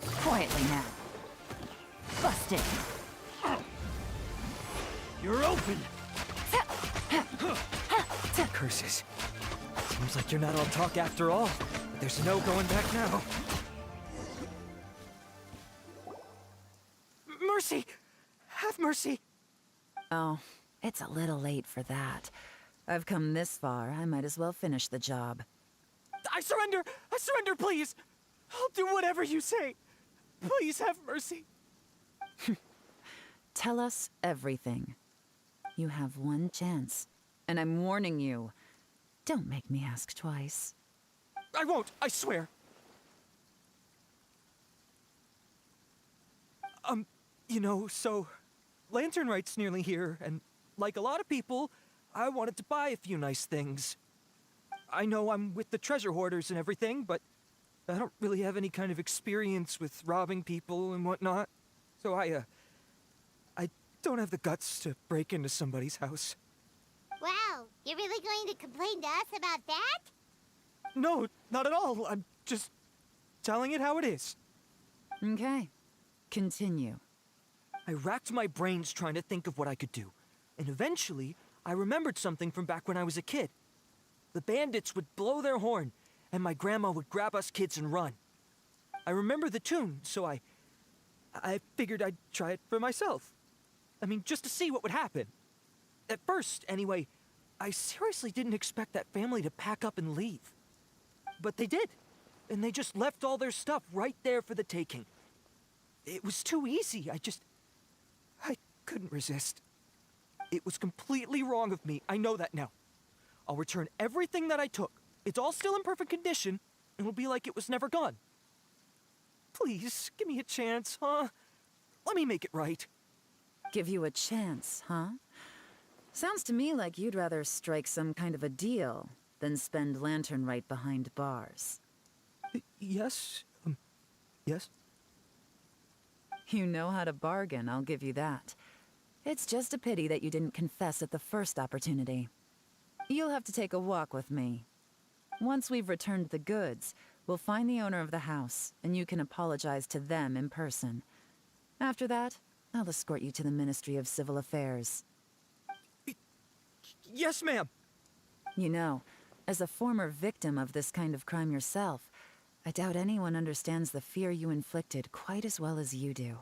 Quietly now. Busted. You're open! Curses. Seems like you're not all talk after all. But there's no going back now. Mercy! Have mercy! Oh, it's a little late for that. I've come this far, I might as well finish the job. I surrender! I surrender, please! I'll do whatever you say. Please have mercy. Tell us everything. You have one chance, and I'm warning you. Don't make me ask twice. I won't, I swear. You know, so Lantern Right's nearly here, and like a lot of people, I wanted to buy a few nice things. I know I'm with the treasure hoarders and everything, but I don't really have any kind of experience with robbing people and whatnot. So I don't have the guts to break into somebody's house. Wow, you're really going to complain to us about that? No, not at all. I'm just telling it how it is. Okay, continue. I racked my brains trying to think of what I could do, and eventually I remembered something from back when I was a kid. The bandits would blow their horn, and my grandma would grab us kids and run. I remember the tune, so I figured I'd try it for myself. I mean, just to see what would happen. At first, anyway, I seriously didn't expect that family to pack up and leave. But they did, and they just left all their stuff right there for the taking. It was too easy. I couldn't resist. It was completely wrong of me. I know that now. I'll return everything that I took. It's all still in perfect condition, and it'll be like it was never gone. Please, give me a chance, huh? Let me make it right. Give you a chance, huh? Sounds to me like you'd rather strike some kind of a deal than spend Lantern Rite behind bars. Yes? Yes? You know how to bargain, I'll give you that. It's just a pity that you didn't confess at the first opportunity. You'll have to take a walk with me. Once we've returned the goods, we'll find the owner of the house, and you can apologize to them in person. After that, I'll escort you to the Ministry of Civil Affairs. Yes, ma'am! You know, as a former victim of this kind of crime yourself, I doubt anyone understands the fear you inflicted quite as well as you do.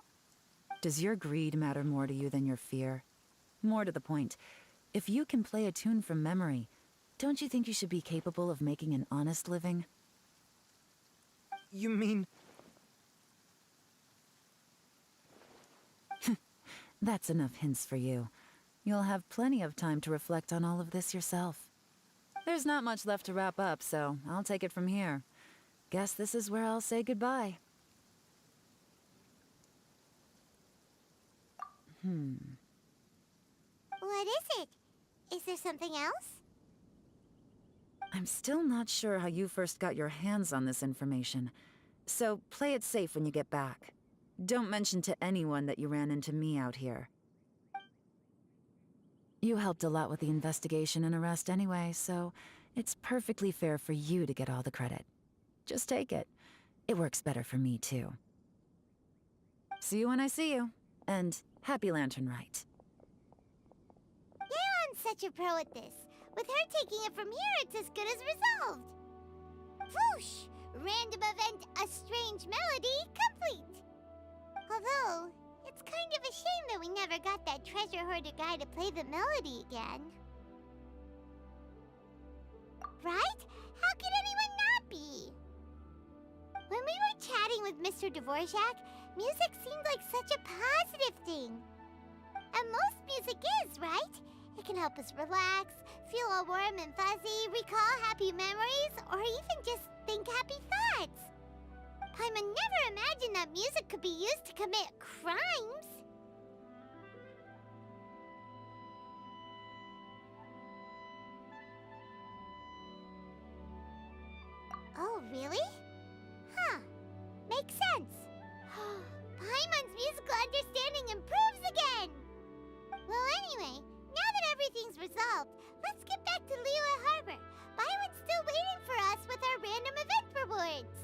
Does your greed matter more to you than your fear? More to the point, if you can play a tune from memory, don't you think you should be capable of making an honest living? You mean... That's enough hints for you. You'll have plenty of time to reflect on all of this yourself. There's not much left to wrap up, so I'll take it from here. Guess this is where I'll say goodbye. What is it? Is there something else? I'm still not sure how you first got your hands on this information, so play it safe when you get back. Don't mention to anyone that you ran into me out here. You helped a lot with the investigation and arrest anyway, so it's perfectly fair for you to get all the credit. Just take it. It works better for me, too. See you when I see you, and happy Lantern Rite. Yeon's such a pro at this. With her taking it from here, it's as good as resolved. Whoosh! Random event, a strange melody, complete. Although, it's kind of a shame that we never got that treasure hoarder guy to play the melody again. Right? How could anyone not be? When we were chatting with Mr. Dvorak, music seemed like such a positive thing. And most music is, right? It can help us relax, feel all warm and fuzzy, recall happy memories, or even just think happy thoughts. Paimon never imagined that music could be used to commit crimes. Oh, really? Huh. Makes sense. Paimon's musical understanding improves again! Well, anyway, now that everything's resolved, let's get back to Liyue Harbor. Byron's still waiting for us with our random event rewards.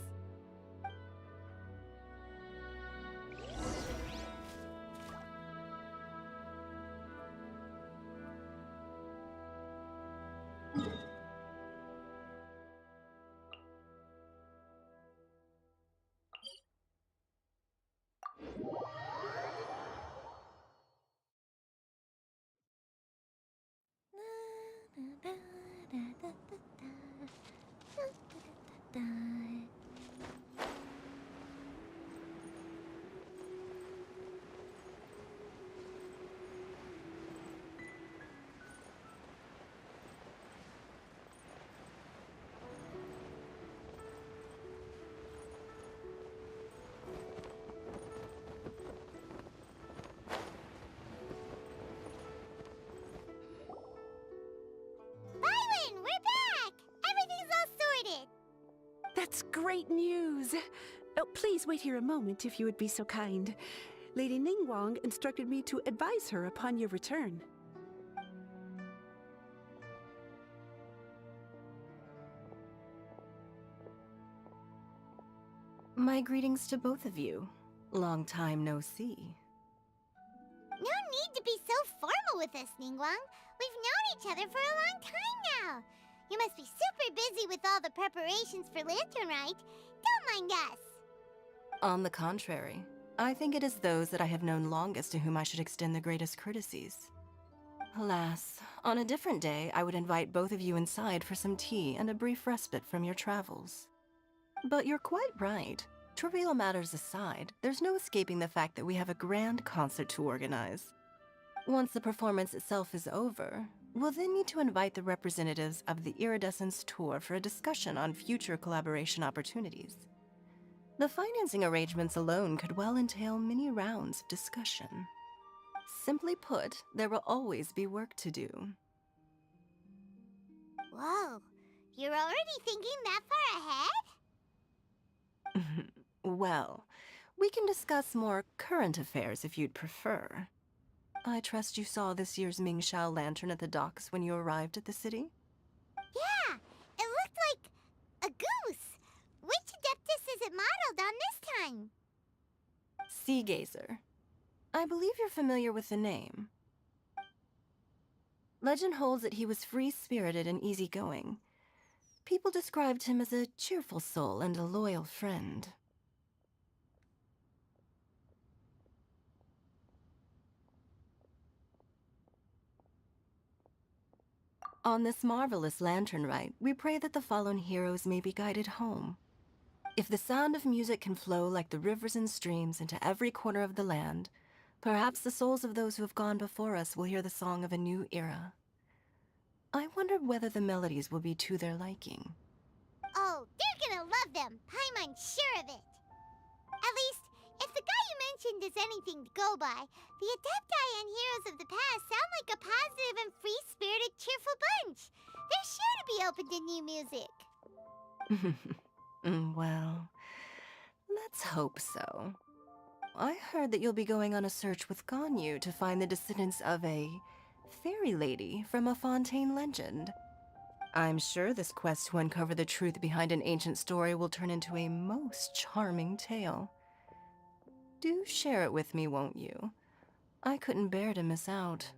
Byron, we're back! Everything's all sorted! That's great news. Oh, please wait here a moment if you would be so kind. Lady Ningguang instructed me to advise her upon your return. My greetings to both of you. Long time no see. No need to be so formal with us, Ningguang. We've known each other for a long time now. You must be super busy with all the preparations for Lantern Rite. Don't mind us. On the contrary, I think it is those that I have known longest to whom I should extend the greatest courtesies. Alas, on a different day, I would invite both of you inside for some tea and a brief respite from your travels. But you're quite right. Trivial matters aside, there's no escaping the fact that we have a grand concert to organize. Once the performance itself is over, we'll then need to invite the representatives of the Iridescence Tour for a discussion on future collaboration opportunities. The financing arrangements alone could well entail many rounds of discussion. Simply put, there will always be work to do. Whoa, you're already thinking that far ahead? Well, we can discuss more current affairs if you'd prefer. I trust you saw this year's Mingxiao lantern at the docks when you arrived at the city? Yeah, it looked like a goose. Which Adeptus is it modeled on this time? Sea Gazer. I believe you're familiar with the name. Legend holds that he was free-spirited and easygoing. People described him as a cheerful soul and a loyal friend. On this marvelous lantern rite, we pray that the fallen heroes may be guided home. If the sound of music can flow like the rivers and streams into every corner of the land, perhaps the souls of those who have gone before us will hear the song of a new era. I wonder whether the melodies will be to their liking. Oh, they're gonna love them. I'm sure of it. At least, if the guy you mentioned is anything to go by, the Adepti and heroes of the past sound like a positive and free-spirited, cheerful bunch. They're sure to be open to new music. Well, let's hope so. I heard that you'll be going on a search with Ganyu to find the descendants of a fairy lady from a Fontaine legend. I'm sure this quest to uncover the truth behind an ancient story will turn into a most charming tale. Do share it with me, won't you? I couldn't bear to miss out.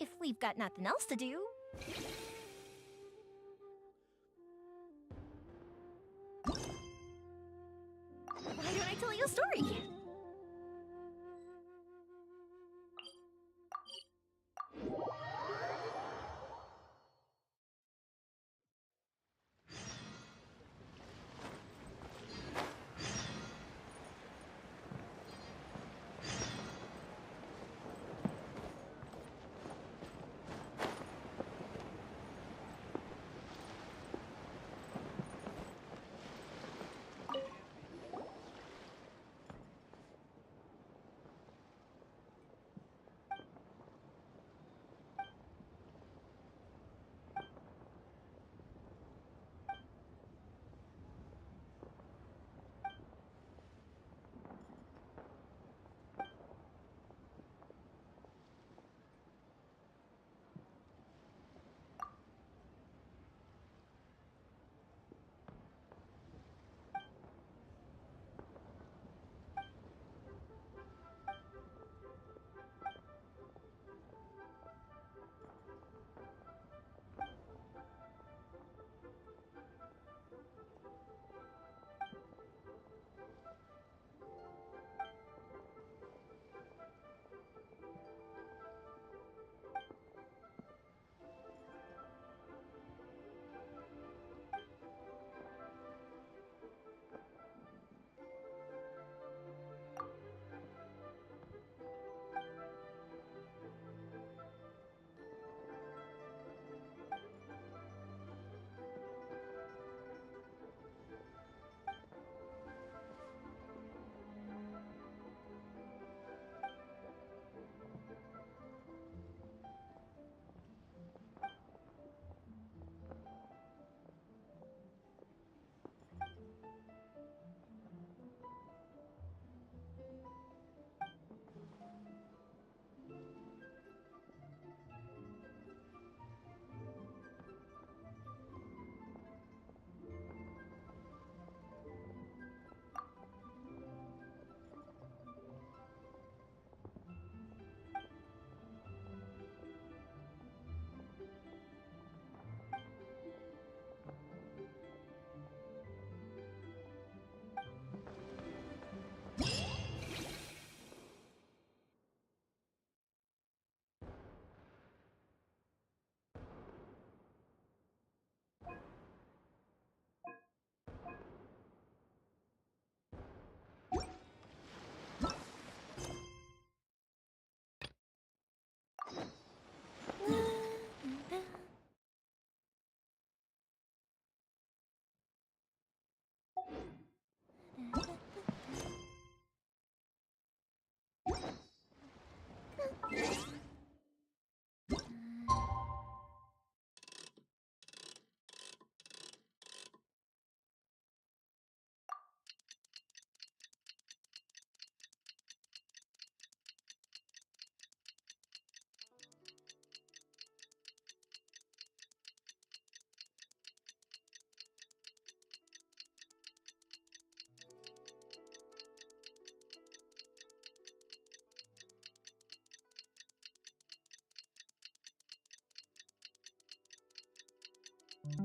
If we've got nothing else to do. Why don't I tell you a story? Looks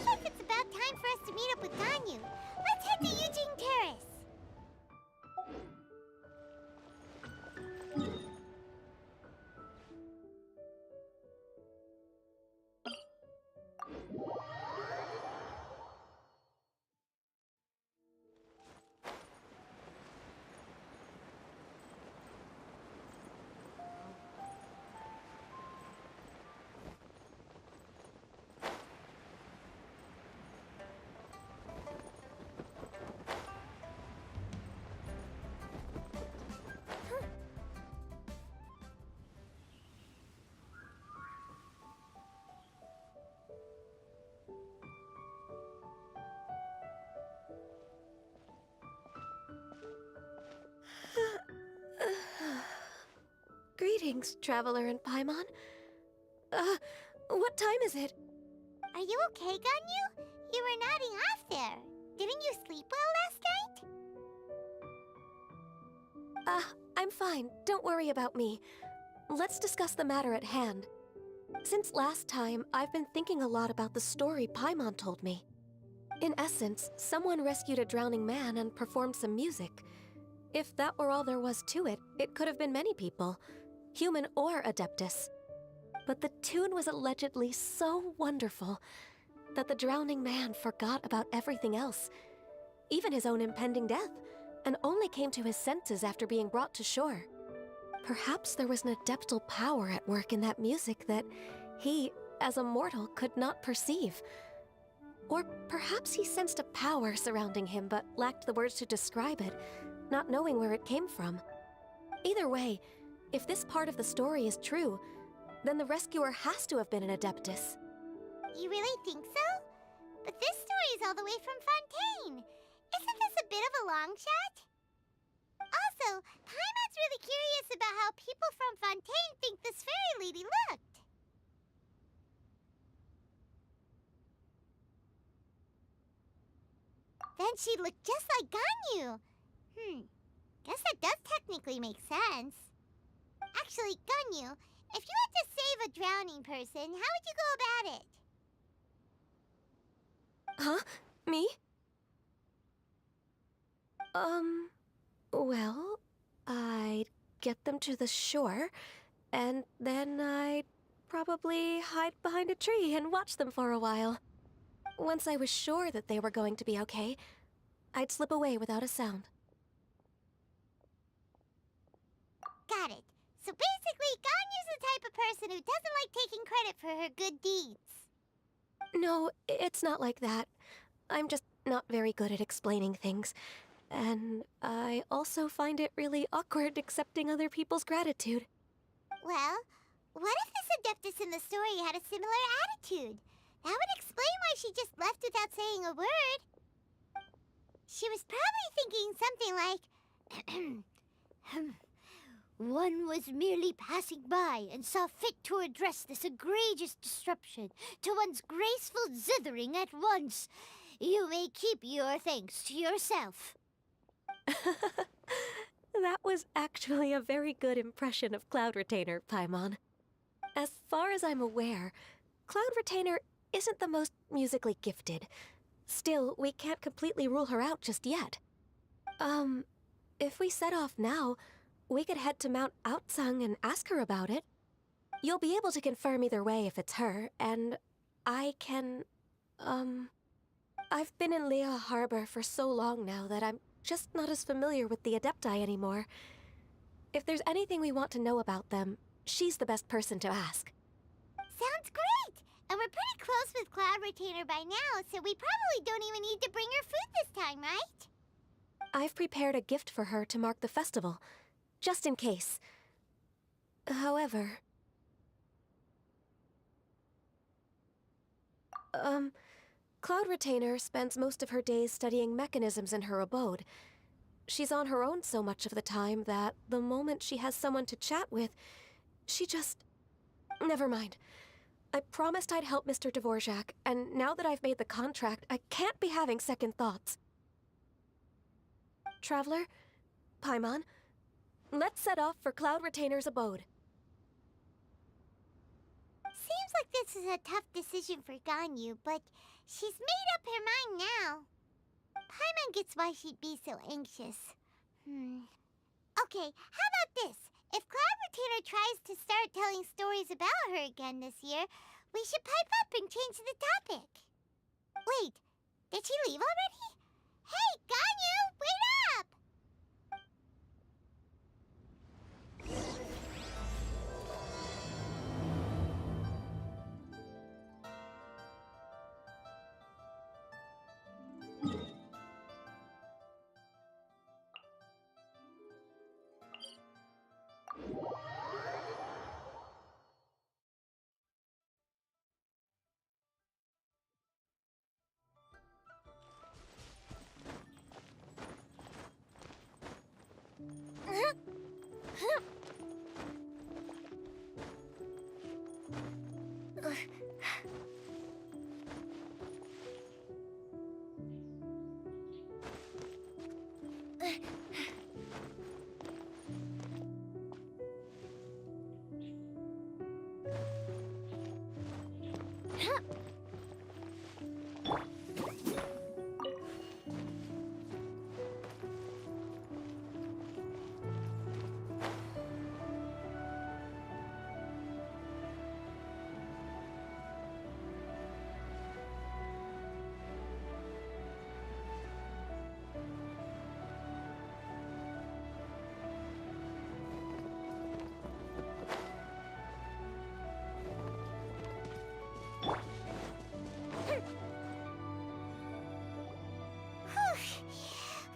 like it's about time for us to meet up with Ganyu. Let's head to Eugene Terrace. Greetings, Traveler and Paimon. What time is it? Are you okay, Ganyu? You were nodding off there. Didn't you sleep well last night? I'm fine. Don't worry about me. Let's discuss the matter at hand. Since last time, I've been thinking a lot about the story Paimon told me. In essence, someone rescued a drowning man and performed some music. If that were all there was to it, it could have been many people, human or Adeptus. But the tune was allegedly so wonderful that the drowning man forgot about everything else, even his own impending death, and only came to his senses after being brought to shore. Perhaps there was an adeptal power at work in that music that he, as a mortal, could not perceive. Or perhaps he sensed a power surrounding him but lacked the words to describe it, not knowing where it came from. Either way, if this part of the story is true, then the rescuer has to have been an Adeptus. You really think so? But this story is all the way from Fontaine. Isn't this a bit of a long shot? Also, Paimon's really curious about how people from Fontaine think this fairy lady looked. Then she looked just like Ganyu. Guess that does technically make sense. Actually, Ganyu, if you had to save a drowning person, how would you go about it? Huh? Me? Well, I'd get them to the shore, and then I'd probably hide behind a tree and watch them for a while. Once I was sure that they were going to be okay, I'd slip away without a sound. Got it. So basically, Ganyu's the type of person who doesn't like taking credit for her good deeds. No, it's not like that. I'm just not very good at explaining things. And I also find it really awkward accepting other people's gratitude. Well, what if this Adeptus in the story had a similar attitude? That would explain why she just left without saying a word. She was probably thinking something like, one was merely passing by and saw fit to address this egregious disruption to one's graceful zithering at once. You may keep your thanks to yourself. That was actually a very good impression of Cloud Retainer, Paimon. As far as I'm aware, Cloud Retainer isn't the most musically gifted. Still, we can't completely rule her out just yet. If we set off now, we could head to Mount Outsung and ask her about it. You'll be able to confirm either way if it's her, and I can, I've been in Liyue Harbor for so long now that I'm just not as familiar with the Adepti anymore. If there's anything we want to know about them, she's the best person to ask. Sounds great! And we're pretty close with Cloud Retainer by now, so we probably don't even need to bring her food this time, right? I've prepared a gift for her to mark the festival, just in case. However... Cloud Retainer spends most of her days studying mechanisms in her abode. She's on her own so much of the time that the moment she has someone to chat with, she just... Never mind. I promised I'd help Mr. Dvorak, and now that I've made the contract, I can't be having second thoughts. Traveler, Paimon, let's set off for Cloud Retainer's abode. Seems like this is a tough decision for Ganyu, but she's made up her mind now. Paimon gets why she'd be so anxious. Okay, how about this? If Cloud Retainer tries to start telling stories about her again this year, we should pipe up and change the topic. Wait, did she leave already? Hey, Ganyu, wait up!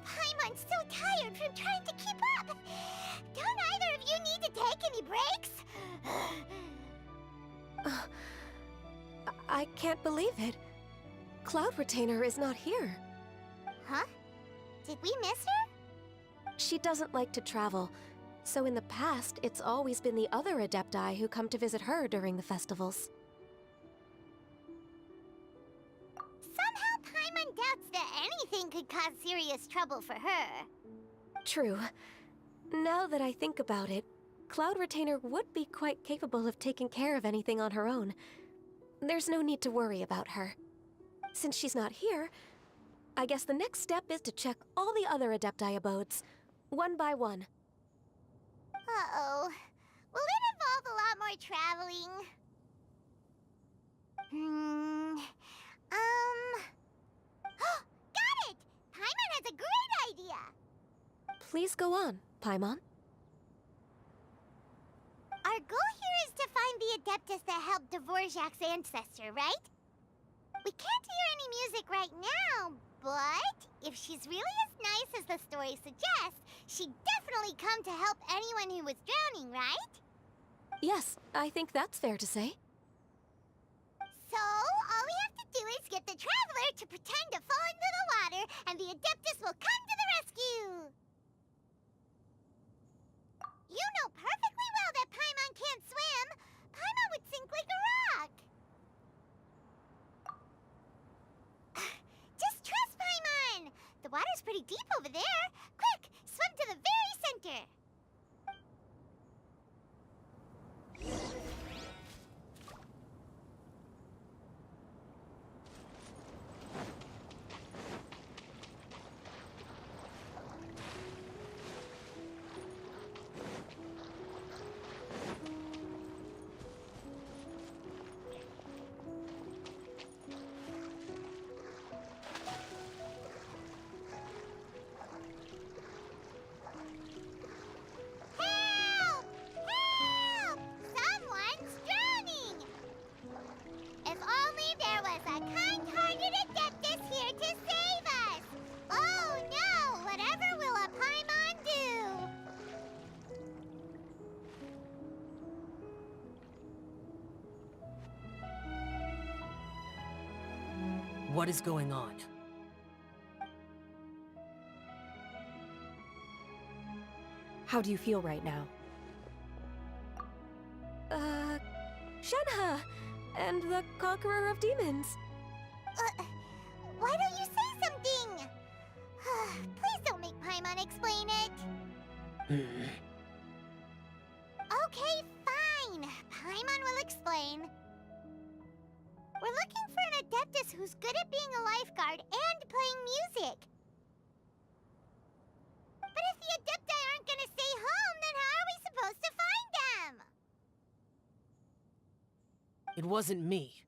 Paimon's so tired from trying to keep up. Don't either of you need to take any breaks? I can't believe it. Cloud Retainer is not here. Huh? Did we miss her? She doesn't like to travel, so in the past, it's always been the other Adepti who come to visit her during the festivals. Somehow Paimon doubts that anything could cause serious trouble for her. True. Now that I think about it, Cloud Retainer would be quite capable of taking care of anything on her own. There's no need to worry about her. Since she's not here, I guess the next step is to check all the other Adepti abodes, one by one. Uh-oh. Will it involve a lot more traveling? Got it! Paimon has a great idea! Please go on, Paimon. Our goal here is to find the Adeptus that helped Dvorak's ancestor, right? We can't hear any music right now, but if she's really as nice as the story suggests, she'd definitely come to help anyone who was drowning, right? Yes, I think that's fair to say. So, all we have to do is get the Traveler to pretend to fall into the water, and the Adeptus will come to the rescue! You know perfectly well that Paimon can't swim! Paimon would sink like a rock! Just trust Paimon! The water's pretty deep over there! Quick, swim to the very center! Help! Help! Someone's drowning! If only there was a kind-hearted Adeptus here to save us! Oh no! Whatever will a Paimon do? What is going on? How do you feel right now? Shenhe! And the Conqueror of Demons. Why don't you say something? Please don't make Paimon explain it. Okay, fine. Paimon will explain. We're looking for an Adeptus who's good at being a lifeguard and playing music. But if the Adepti aren't gonna stay home, then how are we supposed to find them? It wasn't me.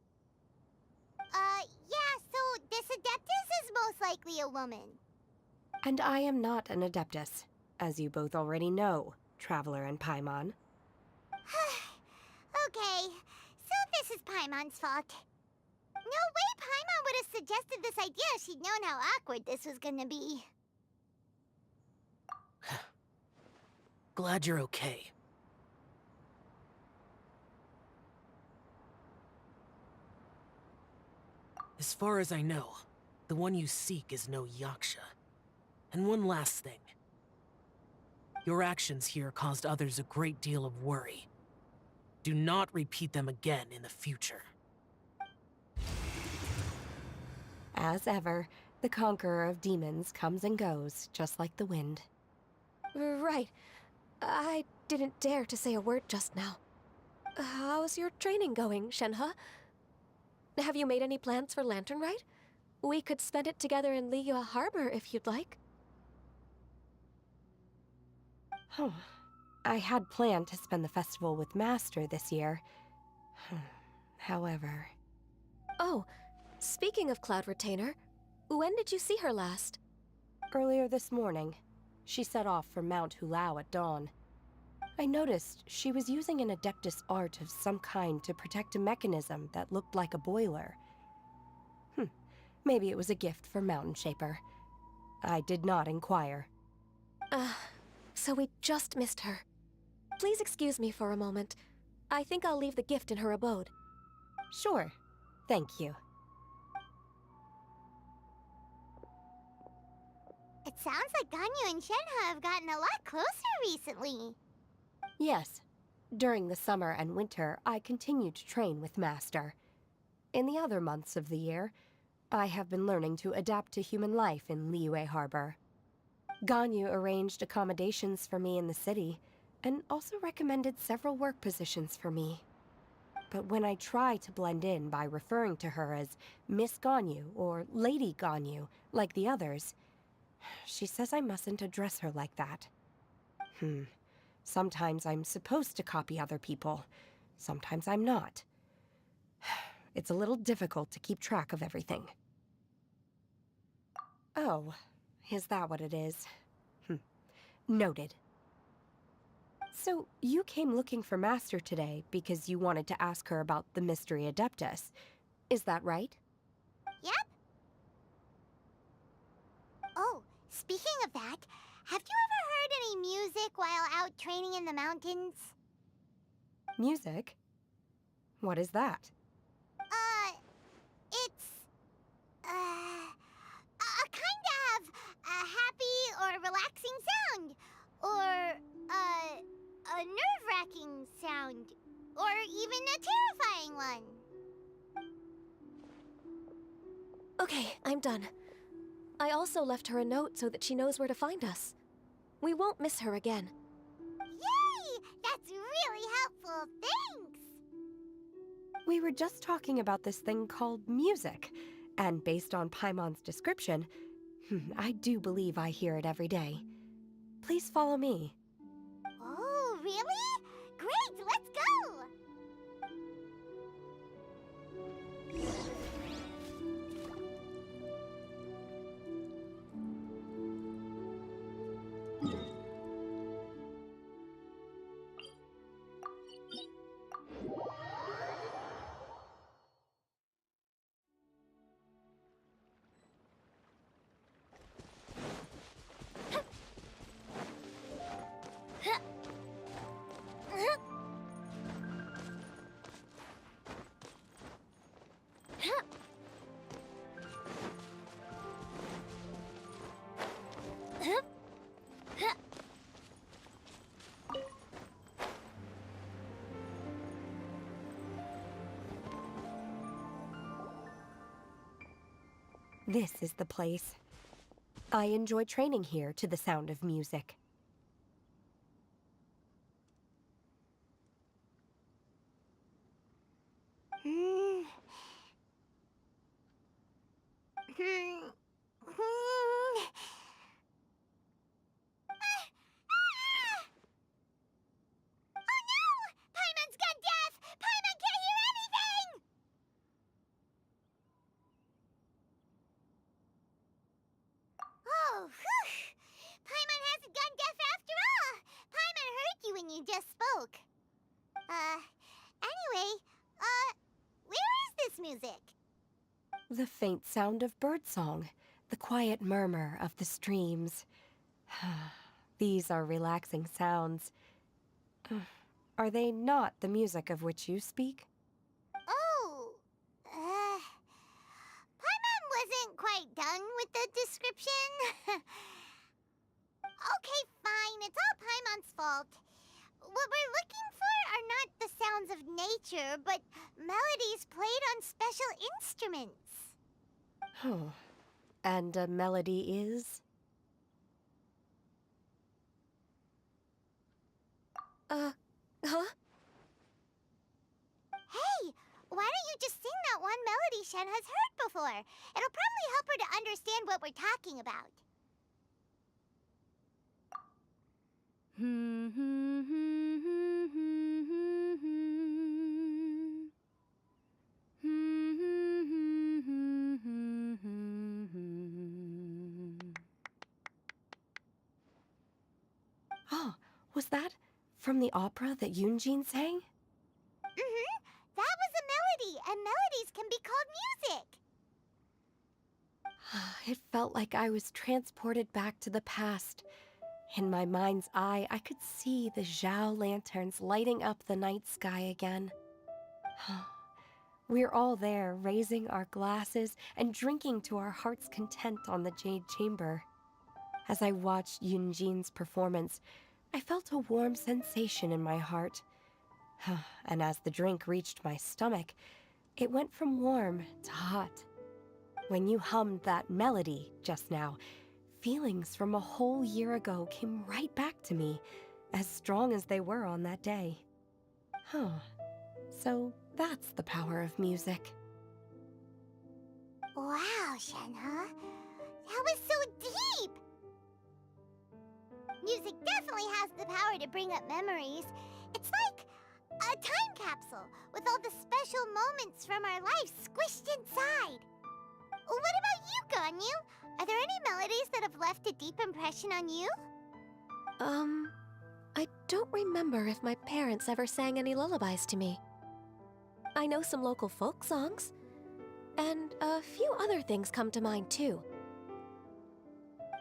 Yeah, so this Adeptus is most likely a woman. And I am not an Adeptus, as you both already know, Traveler and Paimon. Okay, so this is Paimon's fault. No way Paimon would have suggested this idea if she'd known how awkward this was gonna be. Glad you're okay. As far as I know, the one you seek is no Yaksha. And one last thing. Your actions here caused others a great deal of worry. Do not repeat them again in the future. As ever, the Conqueror of Demons comes and goes, just like the wind. Right. I didn't dare to say a word just now. How's your training going, Shenhe? Have you made any plans for Lantern Rite? We could spend it together in Liyue Harbor if you'd like. I had planned to spend the festival with Master this year. However... Oh, speaking of Cloud Retainer, when did you see her last? Earlier this morning. She set off for Mount Hulao at dawn. I noticed she was using an Adeptus art of some kind to protect a mechanism that looked like a boiler. Maybe it was a gift for Mountain Shaper. I did not inquire. So we just missed her. Please excuse me for a moment. I think I'll leave the gift in her abode. Sure. Thank you. It sounds like Ganyu and Shenhe have gotten a lot closer recently. Yes. During the summer and winter, I continue to train with Master. In the other months of the year, I have been learning to adapt to human life in Liyue Harbor. Ganyu arranged accommodations for me in the city, and also recommended several work positions for me. But when I try to blend in by referring to her as Miss Ganyu or Lady Ganyu, like the others, she says I mustn't address her like that. Sometimes I'm supposed to copy other people. Sometimes I'm not. It's a little difficult to keep track of everything. Oh, is that what it is? Noted. So, you came looking for Master today because you wanted to ask her about the Mystery Adeptus. Is that right? Yep. Oh, speaking of that, have you ever heard any music while out training in the mountains? Music? What is that? It's... a kind of a happy or relaxing sound. Or, a nerve-wracking sound. Or even a terrifying one. Okay, I'm done. I also left her a note so that she knows where to find us. We won't miss her again. Yay! That's really helpful, thanks! We were just talking about this thing called music, and based on Paimon's description, I do believe I hear it every day. Please follow me. Oh, really? Great, let's go! This is the place. I enjoy training here to the sound of music. Oh no! Paimon's gone deaf! Paimon can't hear anything! Oh, whew! Paimon hasn't gone deaf after all! Paimon heard you when you just spoke. Anyway, where is this music? The faint sound of birdsong, the quiet murmur of the streams. These are relaxing sounds. Are they not the music of which you speak? Oh, Paimon wasn't quite done with the description. Okay, fine, it's all Paimon's fault. What we're looking for are not the sounds of nature, but melodies played on special instruments. Oh, and a melody is? Huh? Hey, why don't you just sing that one melody Shen has heard before? It'll probably help her to understand what we're talking about. Oh, was that from the opera that Yunjin sang? That was a melody, and melodies can be called music. It felt like I was transported back to the past. In my mind's eye, I could see the Zhao lanterns lighting up the night sky again. We're all there, raising our glasses and drinking to our heart's content on the Jade Chamber. As I watched Yunjin's performance, I felt a warm sensation in my heart. And as the drink reached my stomach, it went from warm to hot. When you hummed that melody just now, feelings from a whole year ago came right back to me, as strong as they were on that day. So that's the power of music. Wow, Shenhe. That was so deep! Music definitely has the power to bring up memories. It's like a time capsule with all the special moments from our lives squished inside. What about you, Ganyu? Are there any melodies that have left a deep impression on you? I don't remember if my parents ever sang any lullabies to me. I know some local folk songs, and a few other things come to mind too.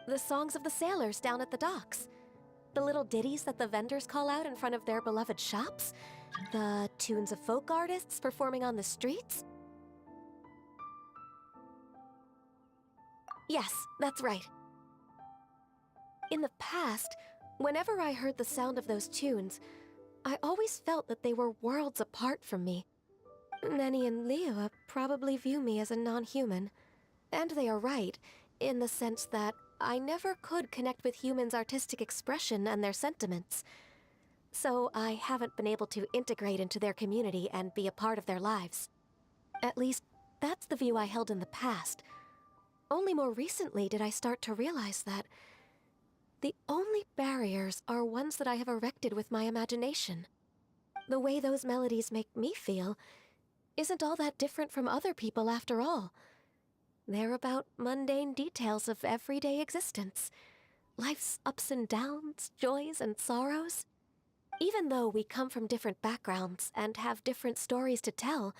The songs of the sailors down at the docks, the little ditties that the vendors call out in front of their beloved shops, the tunes of folk artists performing on the streets. Yes, that's right. In the past, whenever I heard the sound of those tunes, I always felt that they were worlds apart from me. Nenny and Liyue probably view me as a non-human. And they are right, in the sense that I never could connect with humans' artistic expression and their sentiments. So I haven't been able to integrate into their community and be a part of their lives. At least, that's the view I held in the past. Only more recently did I start to realize that the only barriers are ones that I have erected with my imagination. The way those melodies make me feel isn't all that different from other people after all. They're about mundane details of everyday existence, life's ups and downs, joys and sorrows. Even though we come from different backgrounds and have different stories to tell,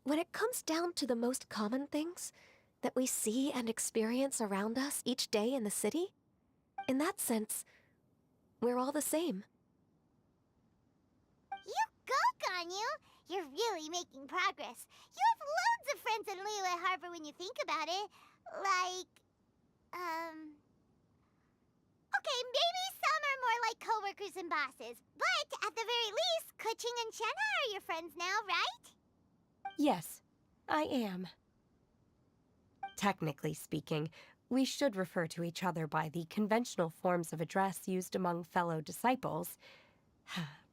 when it comes down to the most common things that we see and experience around us each day in the city, in that sense, we're all the same. You go, Ganyu! You're really making progress. You have loads of friends in Liyue Harbor when you think about it. Like, okay, maybe some are more like coworkers and bosses. But at the very least, Keqing and Shenhe are your friends now, right? Yes, I am. Technically speaking, we should refer to each other by the conventional forms of address used among fellow disciples.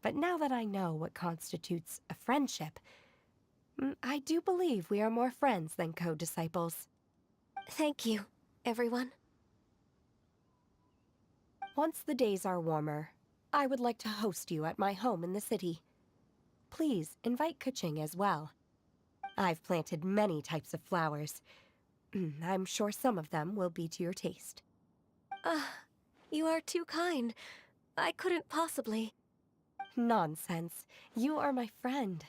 But now that I know what constitutes a friendship, I do believe we are more friends than co-disciples. Thank you, everyone. Once the days are warmer, I would like to host you at my home in the city. Please invite Kuching as well. I've planted many types of flowers. I'm sure some of them will be to your taste. You are too kind. I couldn't possibly. Nonsense. You are my friend.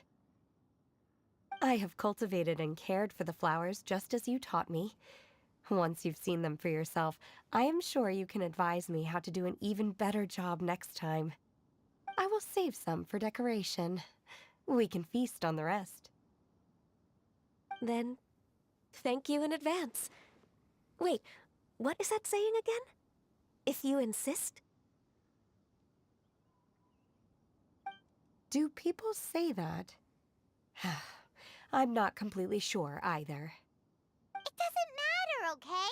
I have cultivated and cared for the flowers just as you taught me. Once you've seen them for yourself, I am sure you can advise me how to do an even better job next time. I will save some for decoration. We can feast on the rest. Then, thank you in advance. Wait, what is that saying again? If you insist? Do people say that? I'm not completely sure either. It doesn't matter, okay?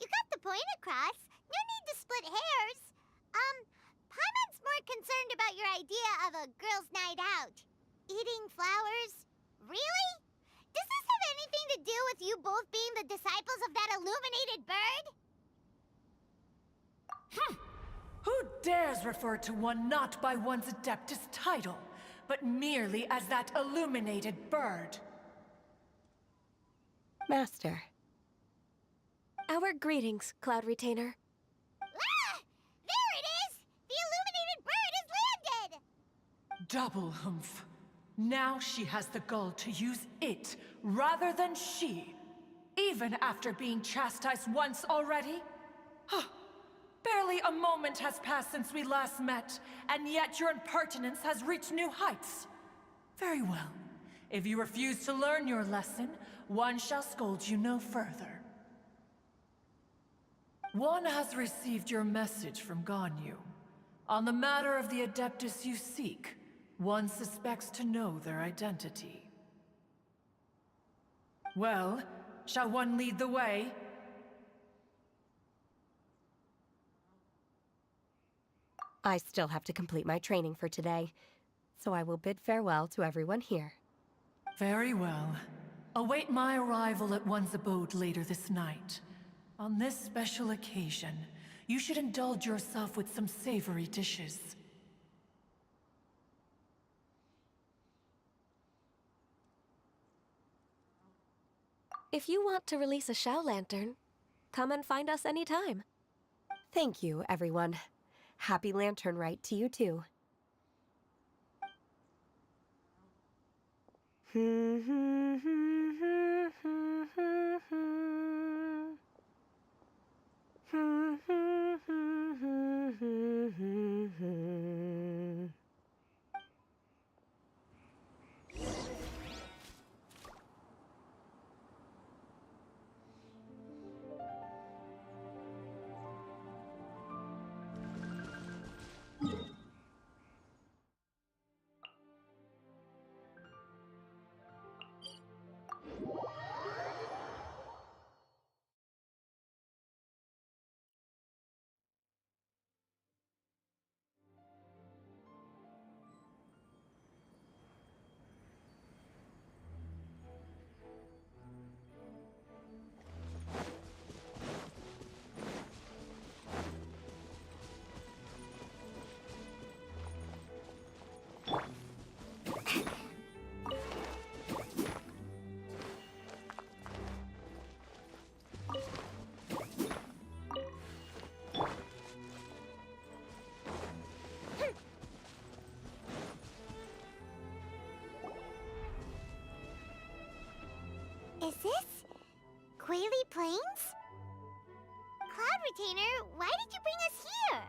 You got the point across. No need to split hairs. Paimon's more concerned about your idea of a girls' night out. Eating flowers? Really? Does this have anything to do with you both being the disciples of that illuminated bird? Who dares refer to one not by one's Adeptus title, but merely as that illuminated bird? Master. Our greetings, Cloud Retainer. Ah! There it is! The illuminated bird has landed! Double humph. Now she has the gall to use it rather than she, even after being chastised once already? Barely a moment has passed since we last met, and yet your impertinence has reached new heights. Very well. If you refuse to learn your lesson, one shall scold you no further. One has received your message from Ganyu. On the matter of the Adeptus you seek, one suspects to know their identity. Well, shall one lead the way? I still have to complete my training for today, so I will bid farewell to everyone here. Very well. Await my arrival at one's abode later this night. On this special occasion, you should indulge yourself with some savory dishes. If you want to release a Shao Lantern, come and find us anytime. Thank you, everyone. Happy Lantern Rite to you too. Is this Quaily Plains? Cloud Retainer, why did you bring us here?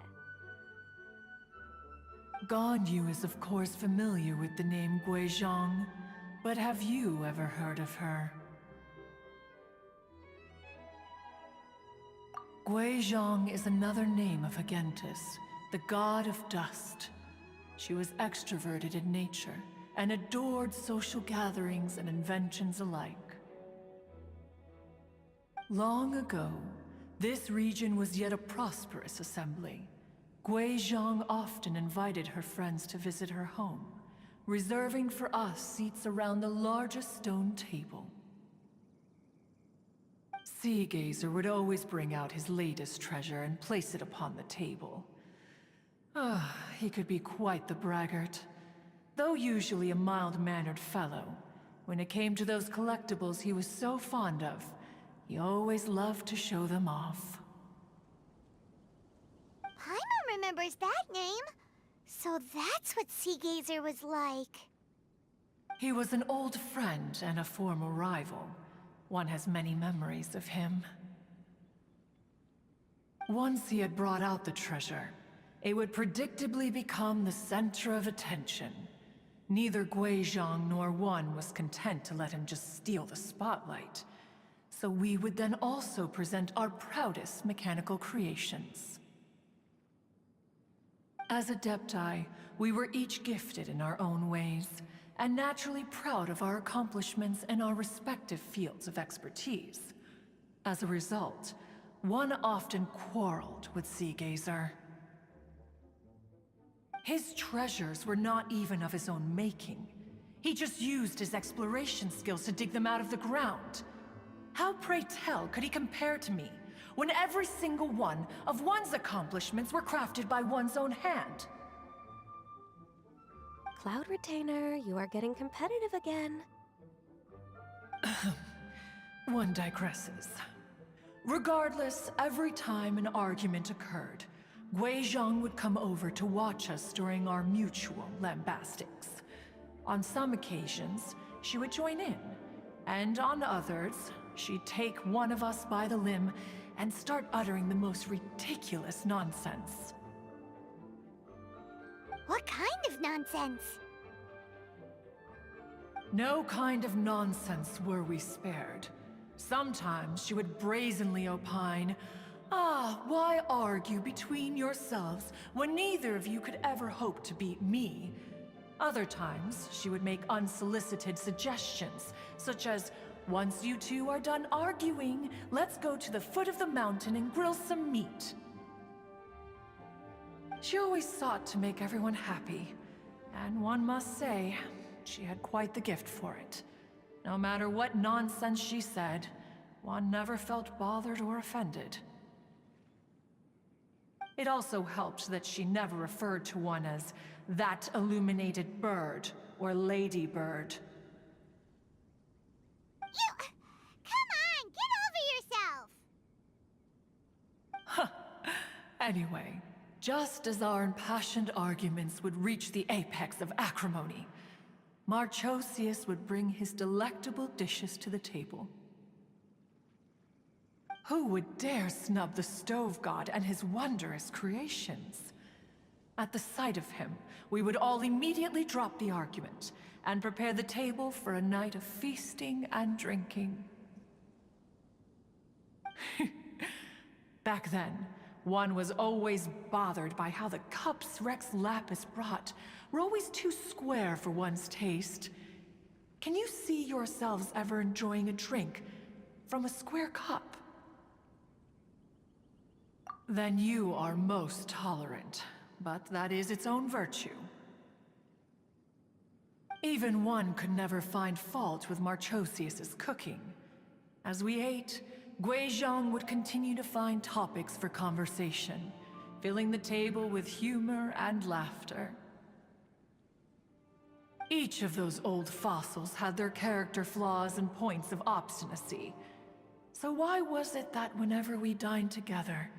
Ganyu is of course familiar with the name Guizhong, but have you ever heard of her? Guizhong is another name of Agentis, the god of dust. She was extroverted in nature and adored social gatherings and inventions alike. Long ago, this region was yet a prosperous assembly. Gui Zhang often invited her friends to visit her home, reserving for us seats around the largest stone table. Sea Gazer would always bring out his latest treasure and place it upon the table. He could be quite the braggart. Though usually a mild-mannered fellow, when it came to those collectibles he was so fond of, he always loved to show them off. Paimon remembers that name. So that's what Sea Gazer was like. He was an old friend and a former rival. One has many memories of him. Once he had brought out the treasure, it would predictably become the center of attention. Neither Gui Zhang nor One was content to let him just steal the spotlight. So we would then also present our proudest mechanical creations. As Adepti, we were each gifted in our own ways, and naturally proud of our accomplishments in our respective fields of expertise. As a result, One often quarreled with Sea Gazer. His treasures were not even of his own making. He just used his exploration skills to dig them out of the ground. How, pray tell, could he compare to me, when every single one of One's accomplishments were crafted by one's own hand? Cloud Retainer, you are getting competitive again. One digresses. Regardless, every time an argument occurred, Gui Zhang would come over to watch us during our mutual lambastics. On some occasions, she would join in, and on others, she'd take one of us by the limb and start uttering the most ridiculous nonsense. What kind of nonsense? No kind of nonsense were we spared. Sometimes she would brazenly opine, why argue between yourselves when neither of you could ever hope to beat me? Other times, she would make unsolicited suggestions, such as, once you two are done arguing, let's go to the foot of the mountain and grill some meat. She always sought to make everyone happy, and one must say, she had quite the gift for it. No matter what nonsense she said, One never felt bothered or offended. It also helped that she never referred to One as that illuminated bird or lady bird. Come on, get over yourself! Anyway, just as our impassioned arguments would reach the apex of acrimony, Marchosius would bring his delectable dishes to the table. Who would dare snub the stove god and his wondrous creations? At the sight of him, we would all immediately drop the argument and prepare the table for a night of feasting and drinking. Back then, One was always bothered by how the cups Rex Lapis brought were always too square for one's taste. Can you see yourselves ever enjoying a drink from a square cup? Then you are most tolerant, but that is its own virtue. Even One could never find fault with Marchosius's cooking. As we ate, Gui Zhang would continue to find topics for conversation, filling the table with humor and laughter. Each of those old fossils had their character flaws and points of obstinacy. So why was it that whenever we dined together,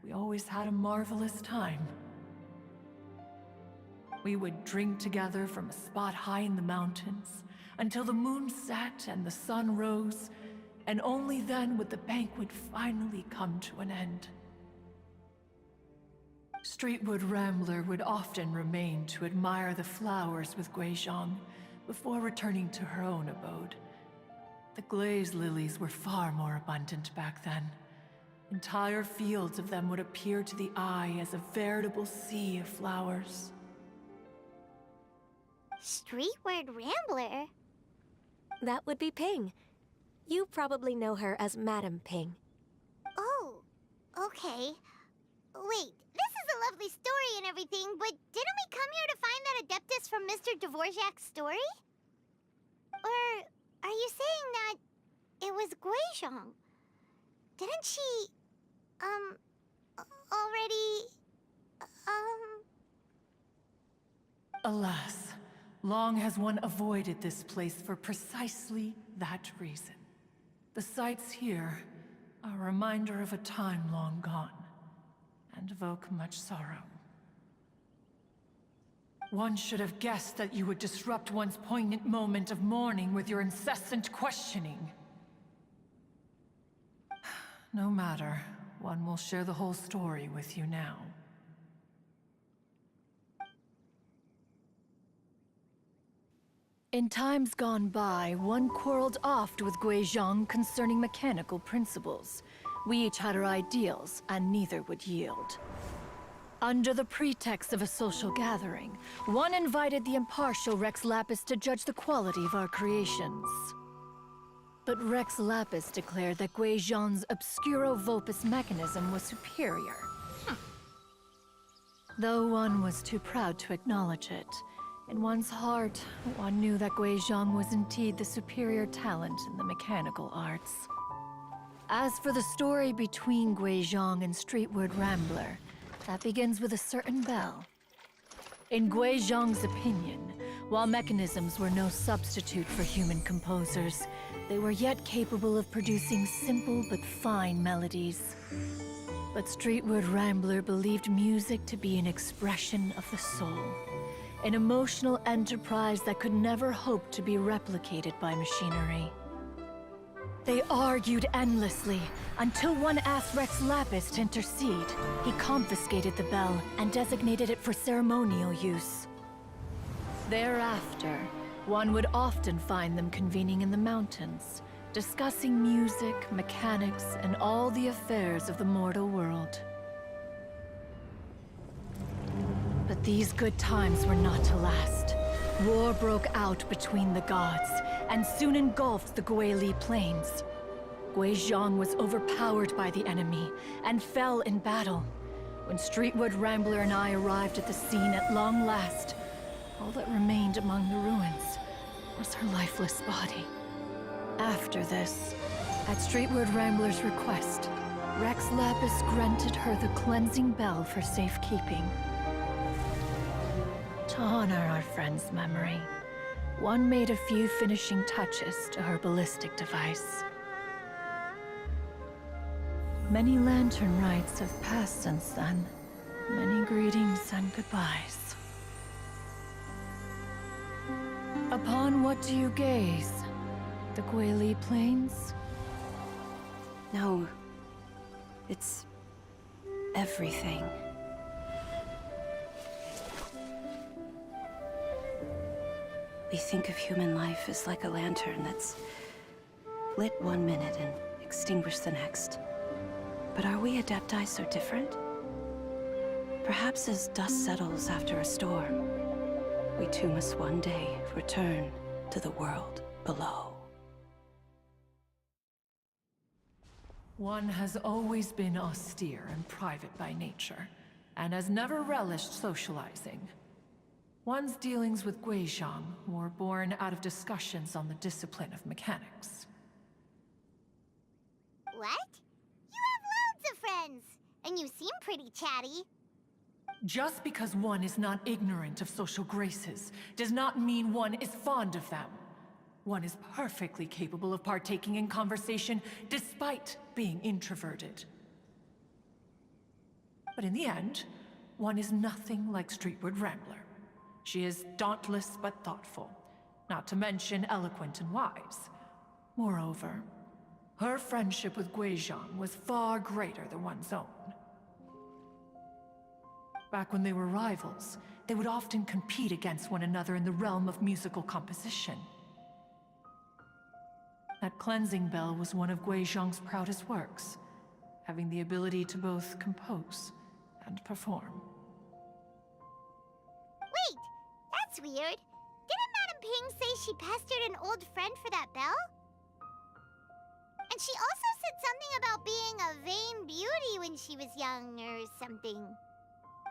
we always had a marvelous time? We would drink together from a spot high in the mountains, until the moon set and the sun rose, and only then would the banquet finally come to an end. Streetwood Rambler would often remain to admire the flowers with Gui Zhang before returning to her own abode. The glaze lilies were far more abundant back then. Entire fields of them would appear to the eye as a veritable sea of flowers. Streetward Rambler? That would be Ping. You probably know her as Madam Ping. Oh, okay. Wait, this is a lovely story and everything, but didn't we come here to find that Adeptus from Mr. Dvorak's story? Or are you saying that it was Guizhong? Didn't she, already, Alas, long has one avoided this place for precisely that reason. The sights here are a reminder of a time long gone, and evoke much sorrow. One should have guessed that you would disrupt one's poignant moment of mourning with your incessant questioning. No matter, one will share the whole story with you now. In times gone by, one quarreled oft with Guizhong concerning mechanical principles. We each had our ideals, and neither would yield. Under the pretext of a social gathering, one invited the impartial Rex Lapis to judge the quality of our creations. But Rex Lapis declared that Guizhong's Obscuro Vulpus mechanism was superior. Though one was too proud to acknowledge it, in one's heart, one knew that Guizhong was indeed the superior talent in the mechanical arts. As for the story between Guizhong and Streetward Rambler, that begins with a certain bell. In Guizhong's opinion, while mechanisms were no substitute for human composers, they were yet capable of producing simple but fine melodies. But Streetward Rambler believed music to be an expression of the soul, an emotional enterprise that could never hope to be replicated by machinery. They argued endlessly, until one asked Rex Lapis to intercede. He confiscated the bell and designated it for ceremonial use. Thereafter, one would often find them convening in the mountains, discussing music, mechanics, and all the affairs of the mortal world. But these good times were not to last. War broke out between the gods, and soon engulfed the Guili Plains. Guizhong was overpowered by the enemy, and fell in battle. When Streetward Rambler and I arrived at the scene at long last, all that remained among the ruins was her lifeless body. After this, at Streetward Rambler's request, Rex Lapis granted her the cleansing bell for safekeeping. To honor our friend's memory, one made a few finishing touches to her ballistic device. Many lantern rites have passed since then. Many greetings and goodbyes. Upon what do you gaze? The Guili Plains? No. It's everything. We think of human life as like a lantern that's lit one minute and extinguished the next. But are we Adepti so different? Perhaps as dust settles after a storm, we too must one day return to the world below. One has always been austere and private by nature, and has never relished socializing. One's dealings with Guizhong were born out of discussions on the discipline of mechanics. What? You have loads of friends, and you seem pretty chatty. Just because one is not ignorant of social graces does not mean one is fond of them. One is perfectly capable of partaking in conversation despite being introverted. But in the end, one is nothing like Streetward Rambler. She is dauntless but thoughtful, not to mention eloquent and wise. Moreover, her friendship with Guizhong was far greater than one's own. Back when they were rivals, they would often compete against one another in the realm of musical composition. That cleansing bell was one of Guizhong's proudest works, having the ability to both compose and perform. Wait, that's weird. Didn't Madame Ping say she pestered an old friend for that bell? And she also said something about being a vain beauty when she was young or something.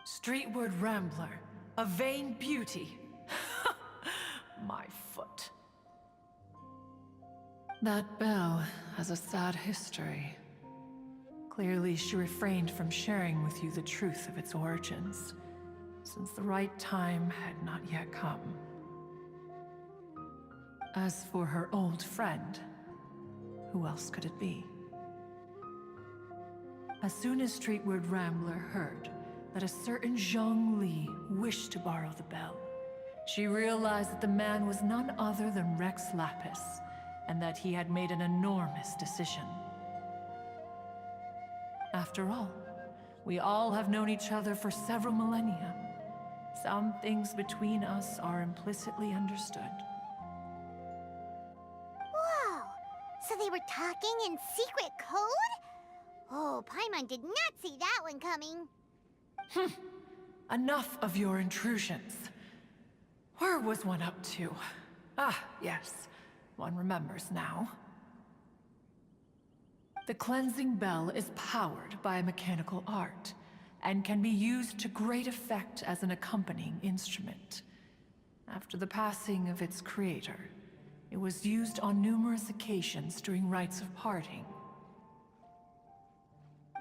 Streetward Rambler, a vain beauty. My foot. That bell has a sad history. Clearly, she refrained from sharing with you the truth of its origins, since the right time had not yet come. As for her old friend, who else could it be? As soon as Streetward Rambler heard that a certain Zhang Li wished to borrow the bell, she realized that the man was none other than Rex Lapis, and that he had made an enormous decision. After all, we all have known each other for several millennia. Some things between us are implicitly understood. Whoa! So they were talking in secret code? Oh, Paimon did not see that one coming. Enough of your intrusions. Where was one up to? Ah, yes. One remembers now. The cleansing bell is powered by a mechanical art, and can be used to great effect as an accompanying instrument. After the passing of its creator, it was used on numerous occasions during rites of parting.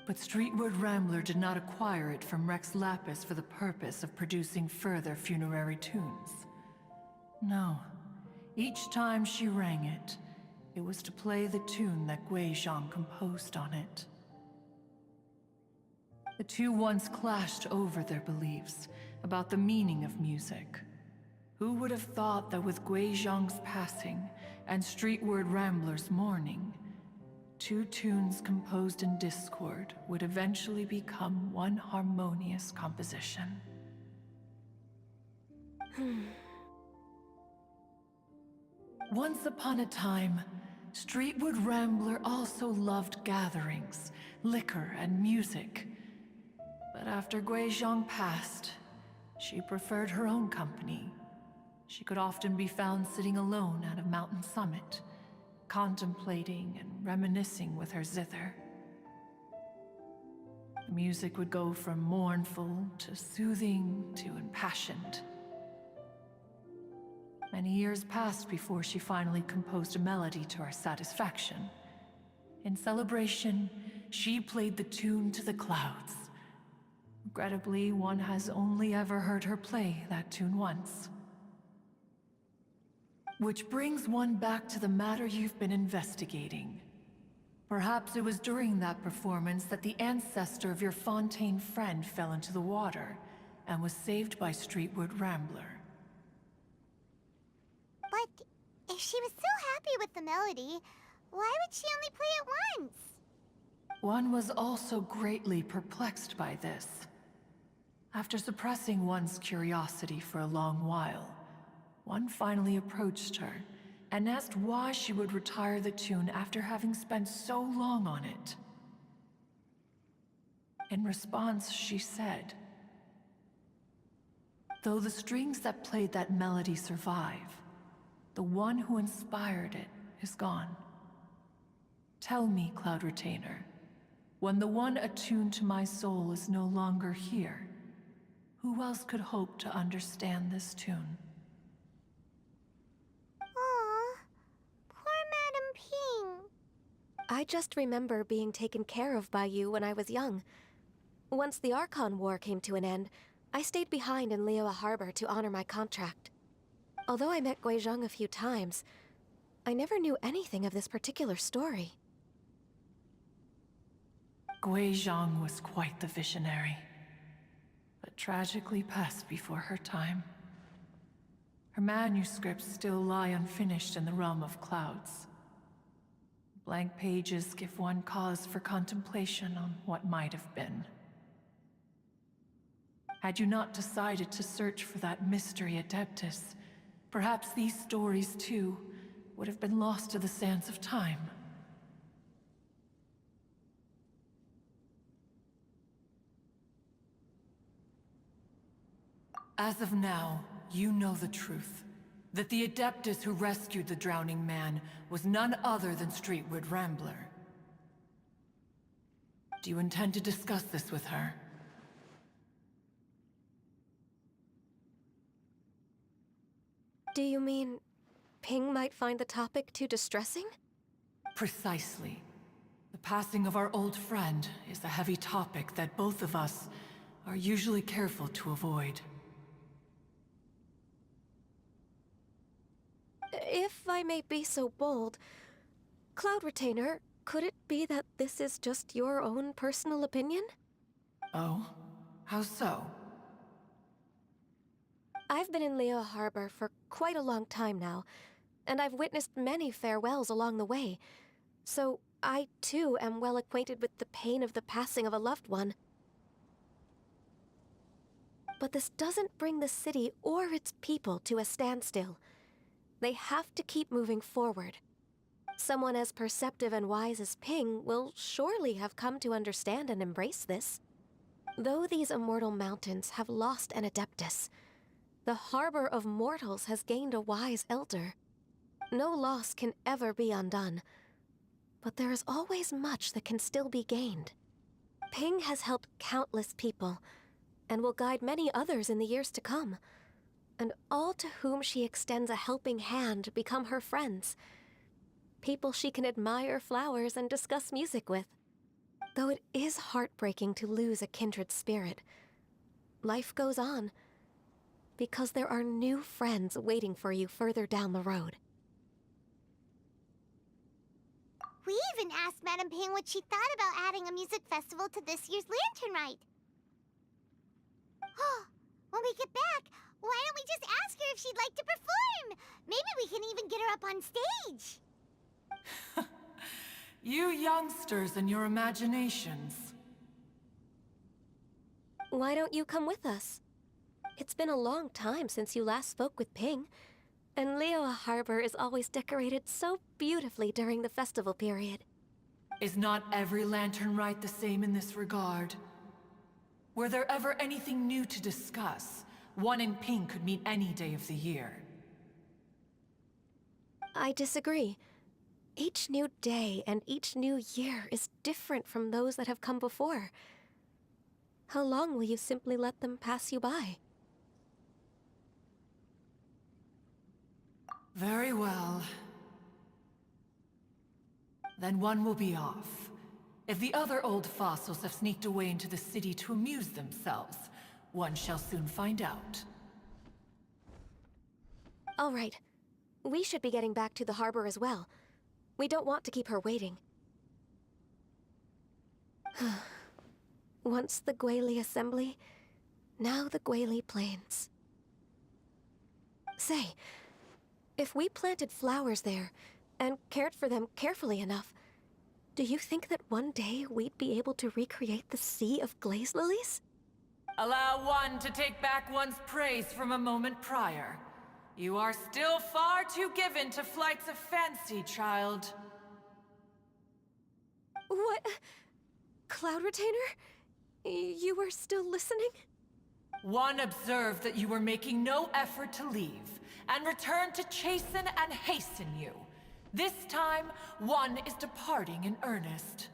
But Streetward Rambler did not acquire it from Rex Lapis for the purpose of producing further funerary tunes. No. Each time she rang it, it was to play the tune that Gui Zhang composed on it. The two once clashed over their beliefs about the meaning of music. Who would have thought that with Gui Zhang's passing and Streetward Rambler's mourning, two tunes composed in discord would eventually become one harmonious composition? Once upon a time, Streetward Rambler also loved gatherings, liquor, and music. But after Gui Zhang passed, she preferred her own company. She could often be found sitting alone at a mountain summit, contemplating and reminiscing with her zither. The music would go from mournful to soothing to impassioned. Many years passed before she finally composed a melody to her satisfaction. In celebration, she played the tune to the clouds. Regrettably, one has only ever heard her play that tune once. Which brings one back to the matter you've been investigating. Perhaps it was during that performance that the ancestor of your Fontaine friend fell into the water and was saved by Streetward Rambler. But if she was so happy with the melody, why would she only play it once? One was also greatly perplexed by this. After suppressing one's curiosity for a long while, one finally approached her and asked why she would retire the tune after having spent so long on it. In response, she said, "Though the strings that played that melody survive, the one who inspired it is gone. Tell me, Cloud Retainer, when the one attuned to my soul is no longer here, who else could hope to understand this tune?" Aw, poor Madam Ping. I just remember being taken care of by you when I was young. Once the Archon War came to an end, I stayed behind in Liyue Harbor to honor my contract. Although I met Gui Zhang a few times, I never knew anything of this particular story. Gui Zhang was quite the visionary, but tragically passed before her time. Her manuscripts still lie unfinished in the realm of clouds. Blank pages give one cause for contemplation on what might have been. Had you not decided to search for that mystery Adeptus, perhaps these stories, too, would have been lost to the sands of time. As of now, you know the truth. That the Adeptus who rescued the drowning man was none other than Streetward Rambler. Do you intend to discuss this with her? Do you mean Ping might find the topic too distressing? Precisely. The passing of our old friend is a heavy topic that both of us are usually careful to avoid. If I may be so bold, Cloud Retainer, could it be that this is just your own personal opinion? Oh? How so? I've been in Leo Harbor for quite a long time now, and I've witnessed many farewells along the way, so I too am well acquainted with the pain of the passing of a loved one. But this doesn't bring the city or its people to a standstill. They have to keep moving forward. Someone as perceptive and wise as Ping will surely have come to understand and embrace this. Though these immortal mountains have lost an Adeptus, the harbor of mortals has gained a wise elder. No loss can ever be undone, but there is always much that can still be gained. Ping has helped countless people, and will guide many others in the years to come. And all to whom she extends a helping hand become her friends. People she can admire flowers and discuss music with. Though it is heartbreaking to lose a kindred spirit, life goes on, because there are new friends waiting for you further down the road. We even asked Madame Ping what she thought about adding a music festival to this year's Lantern Rite. When we get back, why don't we just ask her if she'd like to perform? Maybe we can even get her up on stage. You youngsters and your imaginations. Why don't you come with us? It's been a long time since you last spoke with Ping, and Leo Harbor is always decorated so beautifully during the festival period. Is not every Lantern Rite the same in this regard? Were there ever anything new to discuss? One in Ping could meet any day of the year. I disagree. Each new day and each new year is different from those that have come before. How long will you simply let them pass you by? Very well. Then one will be off. If the other old fossils have sneaked away into the city to amuse themselves, one shall soon find out. All right. We should be getting back to the harbor as well. We don't want to keep her waiting. Once the Guili Assembly, now the Guili Plains. Say, if we planted flowers there, and cared for them carefully enough, do you think that one day we'd be able to recreate the sea of glaze lilies? Allow one to take back one's praise from a moment prior. You are still far too given to flights of fancy, child. What? Cloud Retainer? You were still listening? One observed that you were making no effort to leave, and returned to chasten and hasten you. This time, one is departing in earnest.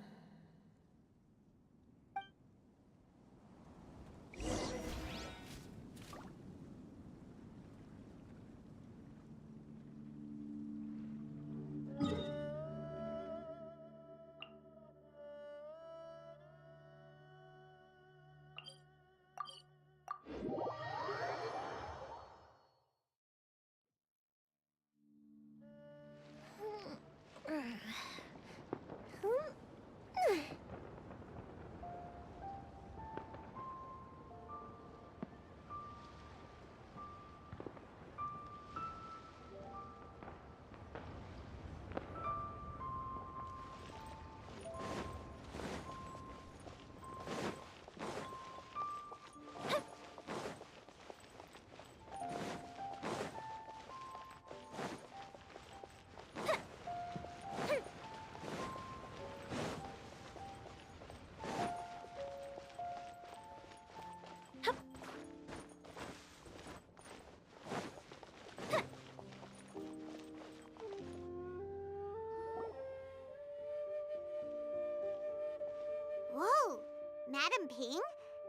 Madam Ping?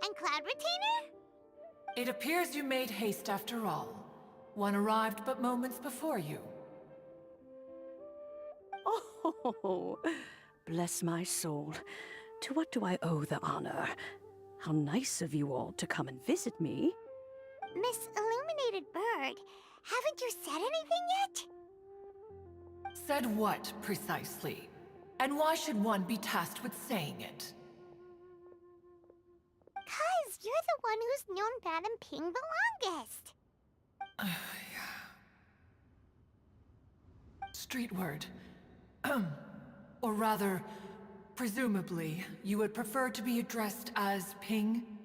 And Cloud Retainer? It appears you made haste after all. One arrived but moments before you. Oh, bless my soul. To what do I owe the honor? How nice of you all to come and visit me. Miss Illuminated Bird, haven't you said anything yet? Said what, precisely? And why should one be tasked with saying it? 'Cause you're the one who's known Madam Ping the longest. Street word. Or rather, presumably, you would prefer to be addressed as Ping?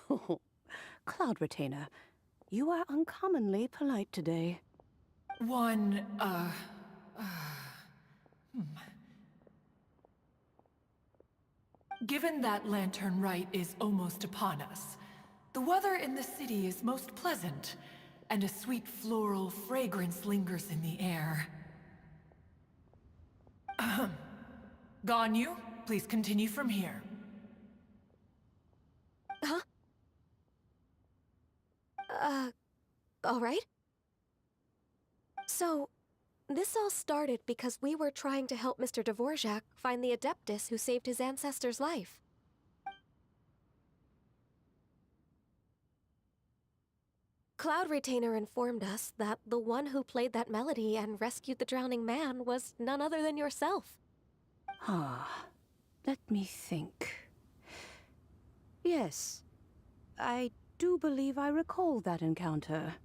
Oh, Cloud Retainer, you are uncommonly polite today. One, Given that Lantern Rite is almost upon us, the weather in the city is most pleasant, and a sweet floral fragrance lingers in the air. Ganyu, please continue from here. Huh? All right. So, this all started because we were trying to help Mr. Dvorak find the Adeptus who saved his ancestor's life. Cloud Retainer informed us that the one who played that melody and rescued the drowning man was none other than yourself. Ah, let me think. Yes, I do believe I recall that encounter.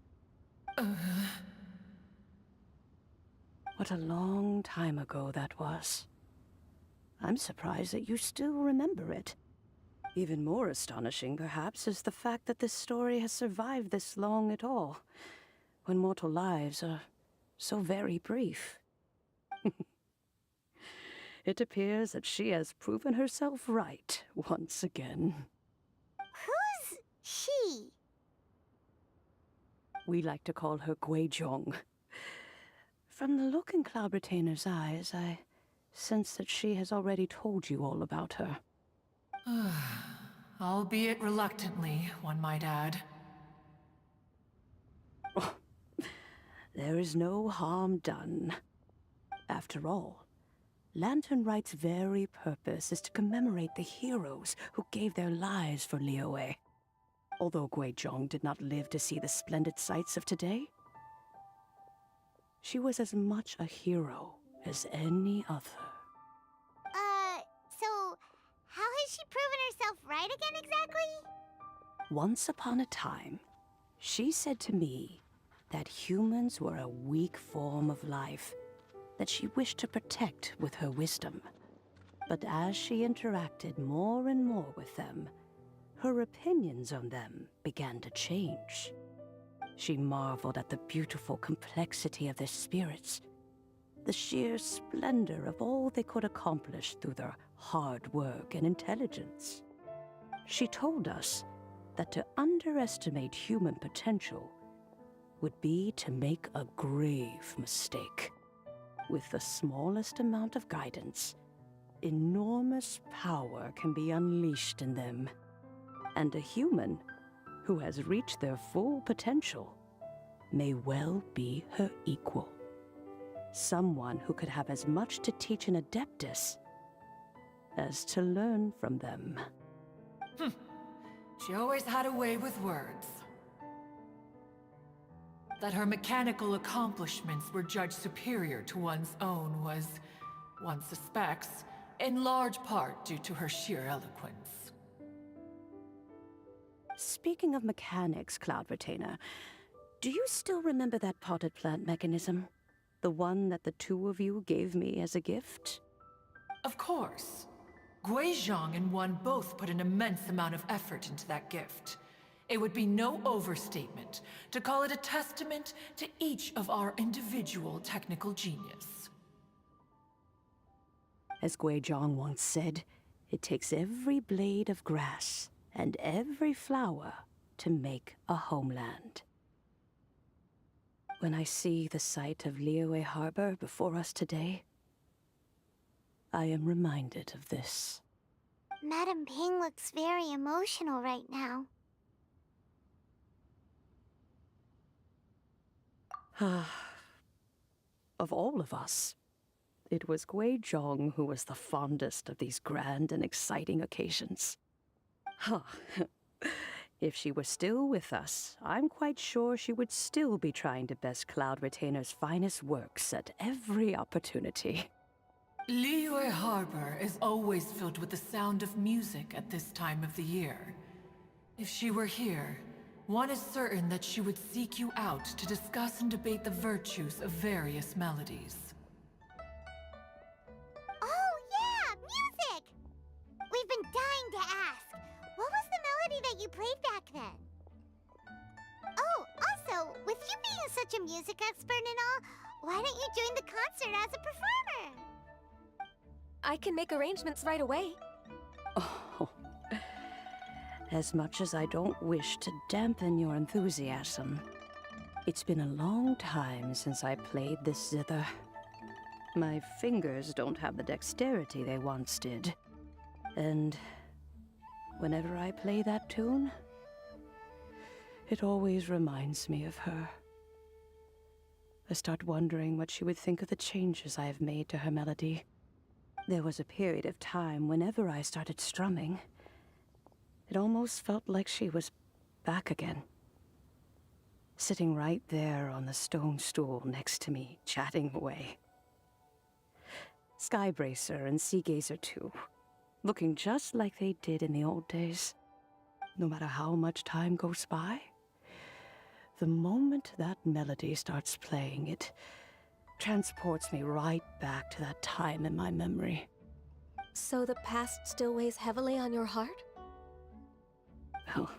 What a long time ago that was. I'm surprised that you still remember it. Even more astonishing, perhaps, is the fact that this story has survived this long at all, when mortal lives are so very brief. It appears that she has proven herself right once again. Who's she? We like to call her Guizhong. From the look in Cloud Retainer's eyes, I sense that she has already told you all about her. Albeit reluctantly, one might add. Oh, there is no harm done. After all, Lantern Rite's very purpose is to commemorate the heroes who gave their lives for Liyue. Although Guizhong did not live to see the splendid sights of today, she was as much a hero as any other. So, how has she proven herself right again exactly? Once upon a time, she said to me that humans were a weak form of life that she wished to protect with her wisdom. But as she interacted more and more with them, her opinions on them began to change. She marveled at the beautiful complexity of their spirits, the sheer splendor of all they could accomplish through their hard work and intelligence. She told us that to underestimate human potential would be to make a grave mistake. With the smallest amount of guidance, enormous power can be unleashed in them. And a human who has reached their full potential may well be her equal. Someone who could have as much to teach an Adeptus as to learn from them. She always had a way with words. That her mechanical accomplishments were judged superior to one's own was, one suspects, in large part due to her sheer eloquence. Speaking of mechanics, Cloud Retainer, do you still remember that potted plant mechanism? The one that the two of you gave me as a gift? Of course. Guizhong and one both put an immense amount of effort into that gift. It would be no overstatement to call it a testament to each of our individual technical genius. As Guizhong once said, it takes every blade of grass and every flower to make a homeland. When I see the sight of Liyue Harbor before us today, I am reminded of this. Madam Ping looks very emotional right now. Of all of us, it was Gui Zhong who was the fondest of these grand and exciting occasions. If she were still with us, I'm quite sure she would still be trying to best Cloud Retainer's finest works at every opportunity. Liyue Harbor is always filled with the sound of music at this time of the year. If she were here, one is certain that she would seek you out to discuss and debate the virtues of various melodies. Oh, yeah! Music! We've been dying to ask. What was the melody that you played back then? Oh, also, with you being such a music expert and all, why don't you join the concert as a performer? I can make arrangements right away. Oh, as much as I don't wish to dampen your enthusiasm, it's been a long time since I played this zither. My fingers don't have the dexterity they once did. And whenever I play that tune, it always reminds me of her. I start wondering what she would think of the changes I have made to her melody. There was a period of time whenever I started strumming, it almost felt like she was back again. Sitting right there on the stone stool next to me, chatting away. Skybracer and Seagazer too, looking just like they did in the old days. No matter how much time goes by, the moment that melody starts playing, it transports me right back to that time in my memory. So the past still weighs heavily on your heart? Well,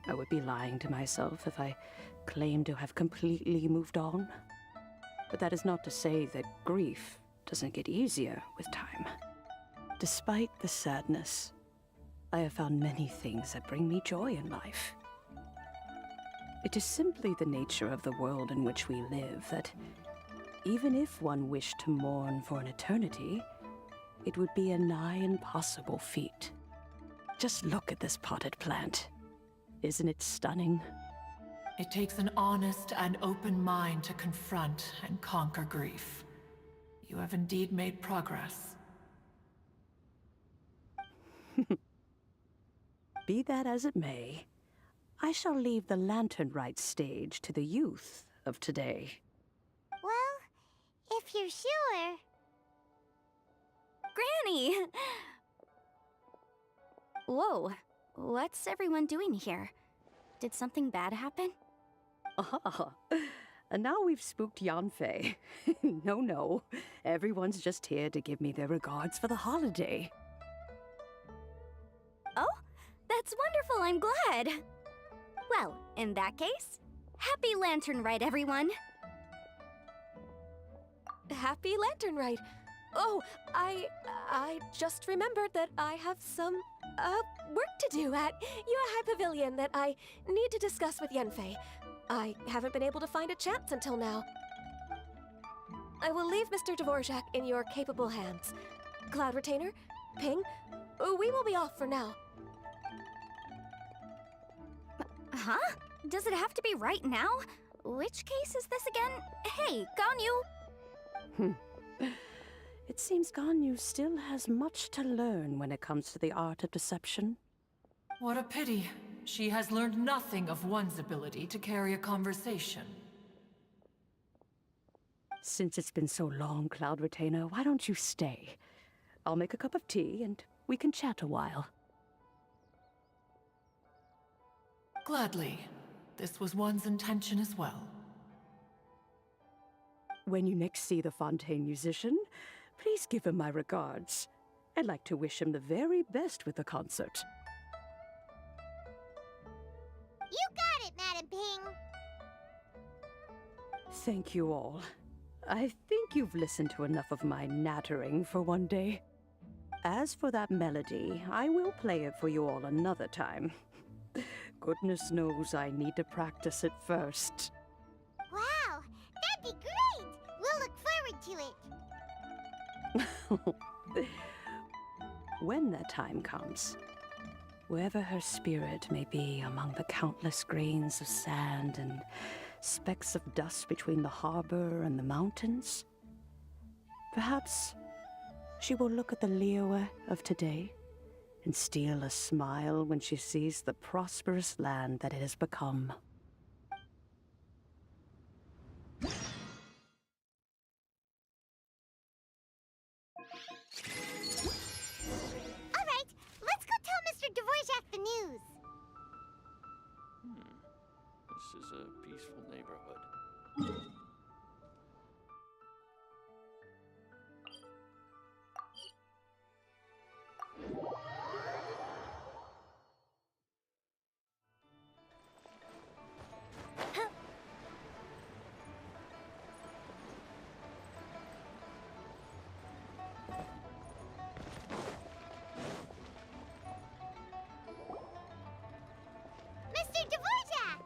I would be lying to myself if I claimed to have completely moved on. But that is not to say that grief doesn't get easier with time. Despite the sadness, I have found many things that bring me joy in life. It is simply the nature of the world in which we live that even if one wished to mourn for an eternity, it would be a nigh impossible feat. Just look at this potted plant. Isn't it stunning? It takes an honest and open mind to confront and conquer grief. You have indeed made progress. Be that as it may, I shall leave the lantern rite stage to the youth of today. Well, if you're sure. Granny! Whoa, what's everyone doing here? Did something bad happen? Ah, and now we've spooked Yanfei. No, everyone's just here to give me their regards for the holiday. Oh, that's wonderful, I'm glad. Well, in that case, happy Lantern Rite, everyone. Happy Lantern Rite. Oh, I just remembered that I have some, work to do at Yuehai Pavilion that I need to discuss with Yanfei. I haven't been able to find a chance until now. I will leave Mr. Dvorak in your capable hands. Cloud Retainer, Ping, we will be off for now. Huh? Does it have to be right now? Which case is this again? Hey, Ganyu! It seems Ganyu still has much to learn when it comes to the art of deception. What a pity. She has learned nothing of one's ability to carry a conversation. Since it's been so long, Cloud Retainer, why don't you stay? I'll make a cup of tea and we can chat a while. Gladly. This was one's intention as well. When you next see the Fontaine musician, please give him my regards. I'd like to wish him the very best with the concert. You got it, Madam Ping. Thank you all. I think you've listened to enough of my nattering for one day. As for that melody, I will play it for you all another time. Goodness knows I need to practice it first. Wow, that'd be great! We'll look forward to it. when that time comes, wherever her spirit may be among the countless grains of sand and specks of dust between the harbor and the mountains, perhaps she will look at the Liyue of today and steal a smile when she sees the prosperous land that it has become. All right, let's go tell Mr. Dvorak the news. This is a peaceful neighborhood. Mr. Dvorak!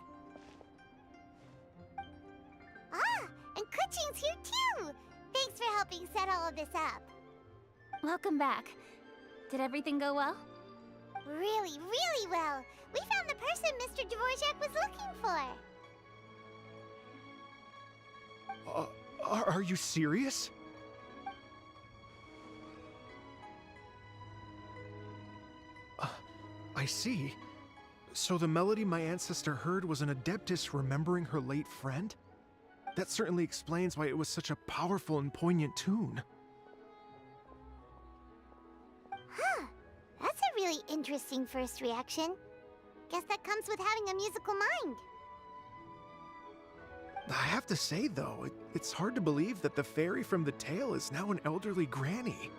Ah, and Kuchin's here too! Thanks for helping set all of this up. Welcome back. Did everything go well? Really, really well. We found the person Mr. Dvorak was looking for. Are you serious? I see. So the melody my ancestor heard was an adeptus remembering her late friend? That certainly explains why it was such a powerful and poignant tune. Huh. That's a really interesting first reaction. Guess that comes with having a musical mind. I have to say, though, it's hard to believe that the fairy from the tale is now an elderly granny.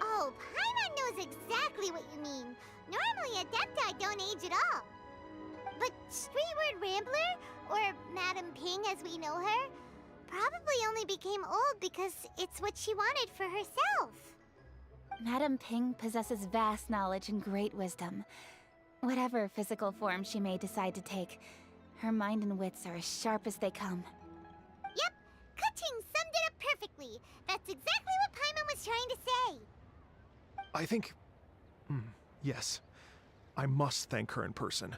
Oh, Paimon knows exactly what you mean. Normally, Adepti don't age at all. But Streetward Rambler, or Madam Ping as we know her, probably only became old because it's what she wanted for herself. Madam Ping possesses vast knowledge and great wisdom. Whatever physical form she may decide to take, her mind and wits are as sharp as they come. Yep, Kuching summed it up perfectly. That's exactly what Paimon was trying to say. I think... yes. I must thank her in person.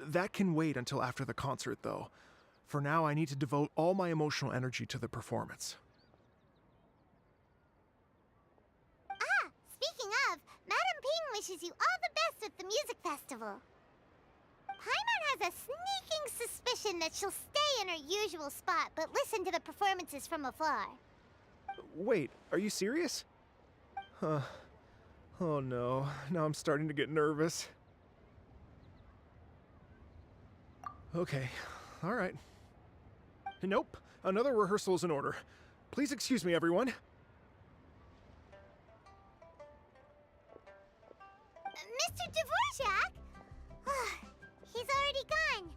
That can wait until after the concert, though. For now, I need to devote all my emotional energy to the performance. Ah, speaking of, Madam Ping wishes you all the best with the music festival. Paimon has a sneaking suspicion that she'll stay in her usual spot, but listen to the performances from afar. Wait, are you serious? Huh. Oh no, now I'm starting to get nervous. Okay, alright. Nope, another rehearsal is in order. Please excuse me, everyone. Mr. Dvorak? He's already gone.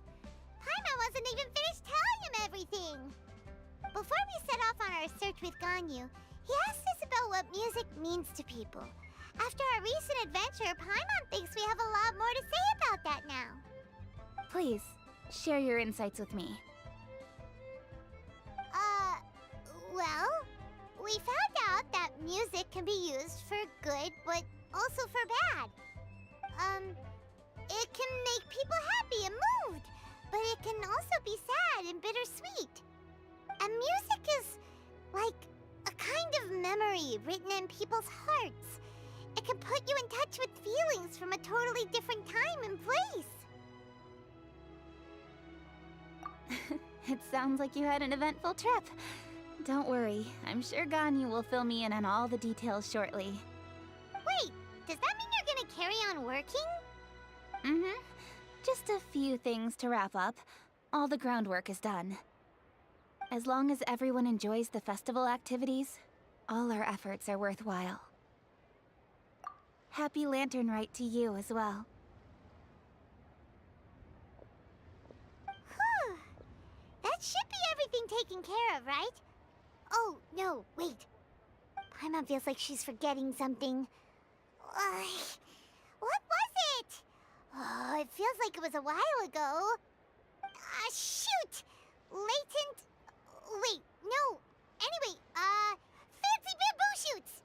Paimon wasn't even finished telling him everything. Before we set off on our search with Ganyu, he asked us about what music means to people. After our recent adventure, Paimon thinks we have a lot more to say about that now. Please, share your insights with me. Well, we found out that music can be used for good, but also for bad. It can make people happy and moved, but it can also be sad and bittersweet. And music is like a kind of memory written in people's hearts. It can put you in touch with feelings from a totally different time and place. It sounds like you had an eventful trip. Don't worry, I'm sure Ganyu will fill me in on all the details shortly. Wait, does that mean you're gonna carry on working? Mm-hmm. Just a few things to wrap up. All the groundwork is done. As long as everyone enjoys the festival activities, all our efforts are worthwhile. Happy Lantern Rite to you as well. Whew. That should be everything taken care of, right? Oh, no, wait. Paimon feels like she's forgetting something. What was it? Oh, it feels like it was a while ago. Shoot! Latent... Wait, no. Anyway, fancy bamboo shoots!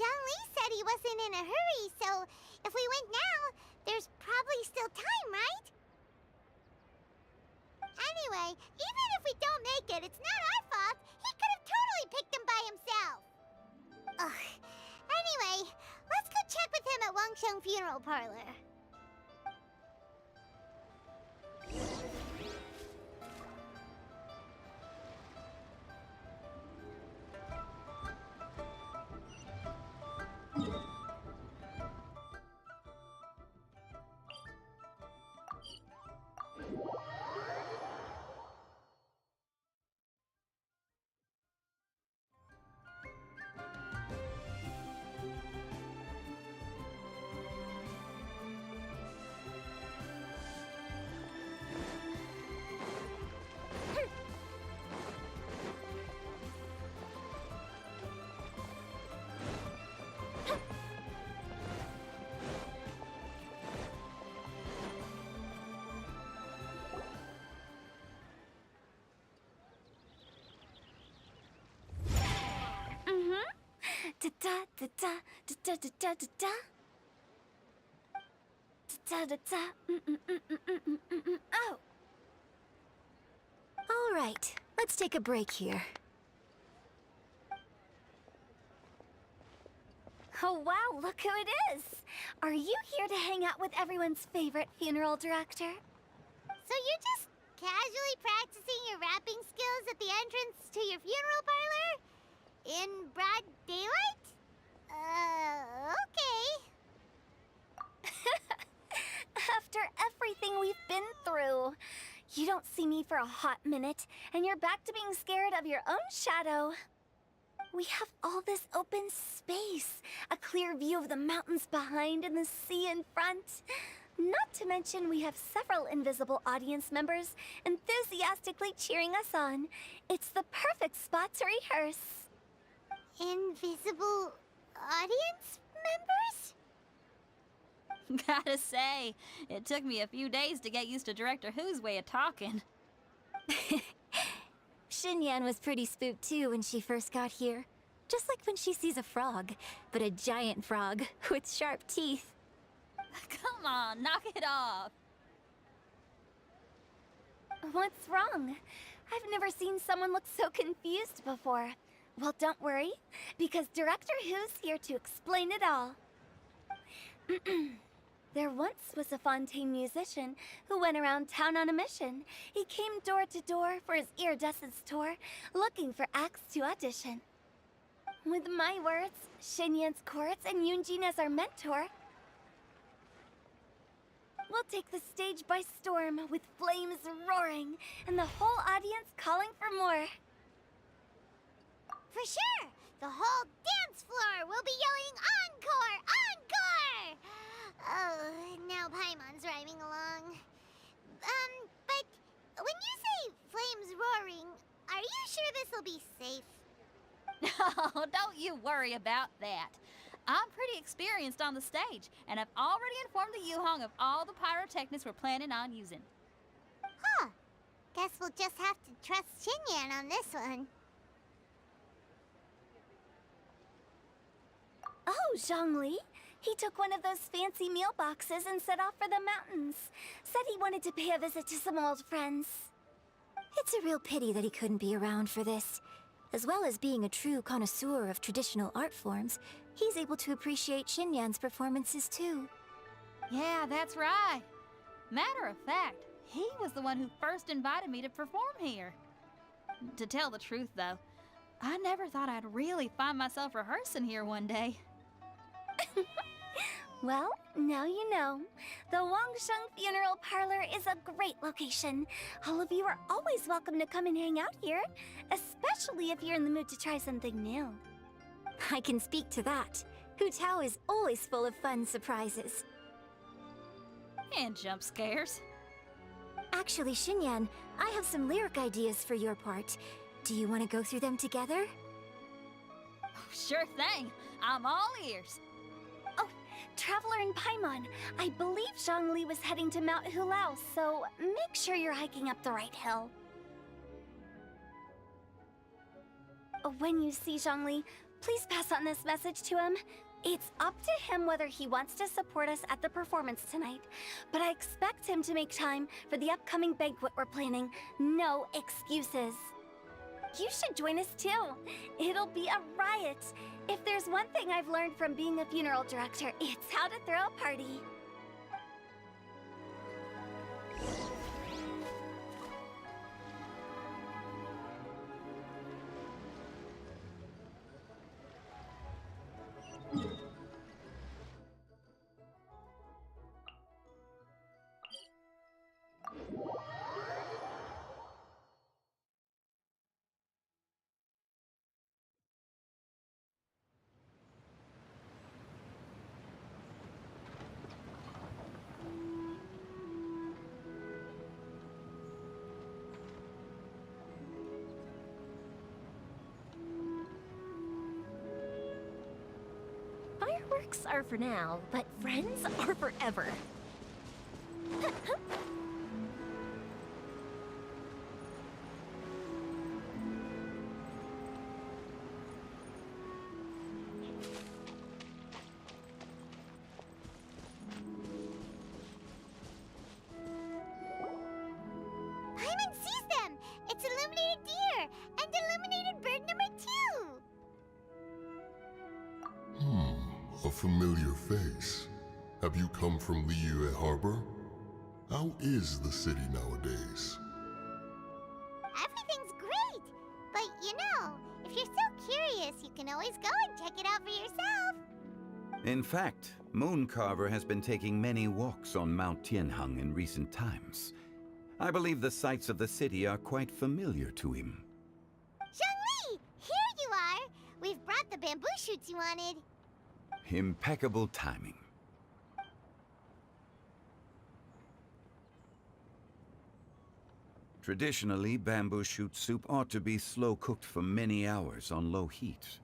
Zhongli said he wasn't in a hurry, so if we went now, there's probably still time, right? Anyway, even if we don't make it, it's not our fault. He could have totally picked him by himself. Ugh. Anyway, let's go check with him at Wangsheng Funeral Parlor. Da da da da da da da da da. Da da da. Oh. All right, let's take a break here. Oh wow, look who it is! Are you here to hang out with everyone's favorite funeral director? So you're just casually practicing your rapping skills at the entrance to your funeral parlor? In broad daylight? Okay. After everything we've been through, you don't see me for a hot minute, and you're back to being scared of your own shadow. We have all this open space, a clear view of the mountains behind and the sea in front. Not to mention we have several invisible audience members enthusiastically cheering us on. It's the perfect spot to rehearse. Invisible audience members? Gotta say, it took me a few days to get used to Director Who's way of talking. Xinyan was pretty spooked too when she first got here. Just like when she sees a frog, but a giant frog with sharp teeth. Come on, knock it off. What's wrong? I've never seen someone look so confused before. Well, don't worry, because Director Who's here to explain it all. There once was a Fontaine musician who went around town on a mission. He came door to door for his iridescence tour, looking for acts to audition. With my words, Xinyan's chorus, and Yunjin as our mentor, we'll take the stage by storm with flames roaring and the whole audience calling for more. For sure! The whole dance floor will be yelling encore! Encore! Oh, now Paimon's rhyming along. But when you say flames roaring, are you sure this'll be safe? No, don't you worry about that. I'm pretty experienced on the stage, and I've already informed the Yuhong of all the pyrotechnics we're planning on using. Huh. Guess we'll just have to trust Xinyan on this one. Oh, Zhongli. He took one of those fancy meal boxes and set off for the mountains. Said he wanted to pay a visit to some old friends. It's a real pity that he couldn't be around for this. As well as being a true connoisseur of traditional art forms, he's able to appreciate Xinyan's performances too. Yeah, that's right. Matter of fact, he was the one who first invited me to perform here. To tell the truth, though, I never thought I'd really find myself rehearsing here one day. Well, now you know. The Wangsheng Funeral Parlor is a great location. All of you are always welcome to come and hang out here, especially if you're in the mood to try something new. I can speak to that. Hu Tao is always full of fun surprises. And jump scares. Actually, Xinyan, I have some lyric ideas for your part. Do you want to go through them together? Sure thing. I'm all ears. Oh, Traveler in Paimon, I believe Zhongli was heading to Mount Hulao, so make sure you're hiking up the right hill. When you see Zhongli, Please pass on this message to him. It's up to him whether he wants to support us at the performance tonight, but I expect him to make time for the upcoming banquet we're planning. No excuses. You should join us too. It'll be a riot. If there's one thing I've learned from being a funeral director, it's how to throw a party. Fireworks are for now, but friends are forever. Paimon sees them! It's illuminated deer! And illuminated bird number 2! A familiar face. Have you come from Liyue Harbor? How is the city nowadays? Everything's great! But you know, if you're so curious, you can always go and check it out for yourself. In fact, Mooncarver has been taking many walks on Mount Tianheng in recent times. I believe the sights of the city are quite familiar to him. Zhongli! Here you are! We've brought the bamboo shoots you wanted. Impeccable timing. Traditionally, bamboo shoot soup ought to be slow-cooked for many hours on low heat.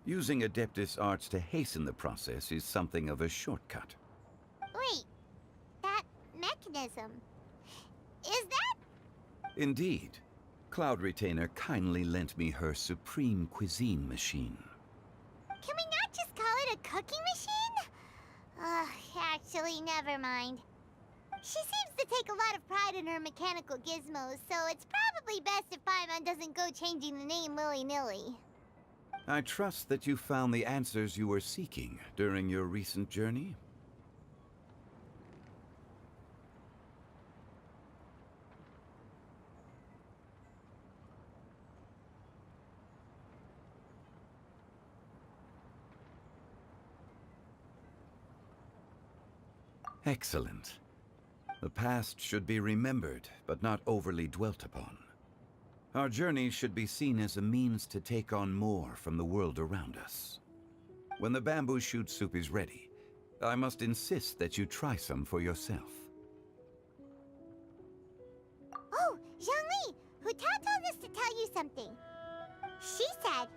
Using Adeptus arts to hasten the process is something of a shortcut. Wait, that mechanism... is that... Indeed. Cloud Retainer kindly lent me her supreme cuisine machine. Can we not just call it a cooking machine? Actually, never mind. She seems to take a lot of pride in her mechanical gizmos, so it's probably best if Paimon doesn't go changing the name willy-nilly. I trust that you found the answers you were seeking during your recent journey. Excellent. The past should be remembered, but not overly dwelt upon. Our journey should be seen as a means to take on more from the world around us. When the bamboo shoot soup is ready, I must insist that you try some for yourself. Oh, Zhongli! Hutao told us to tell you something. She said,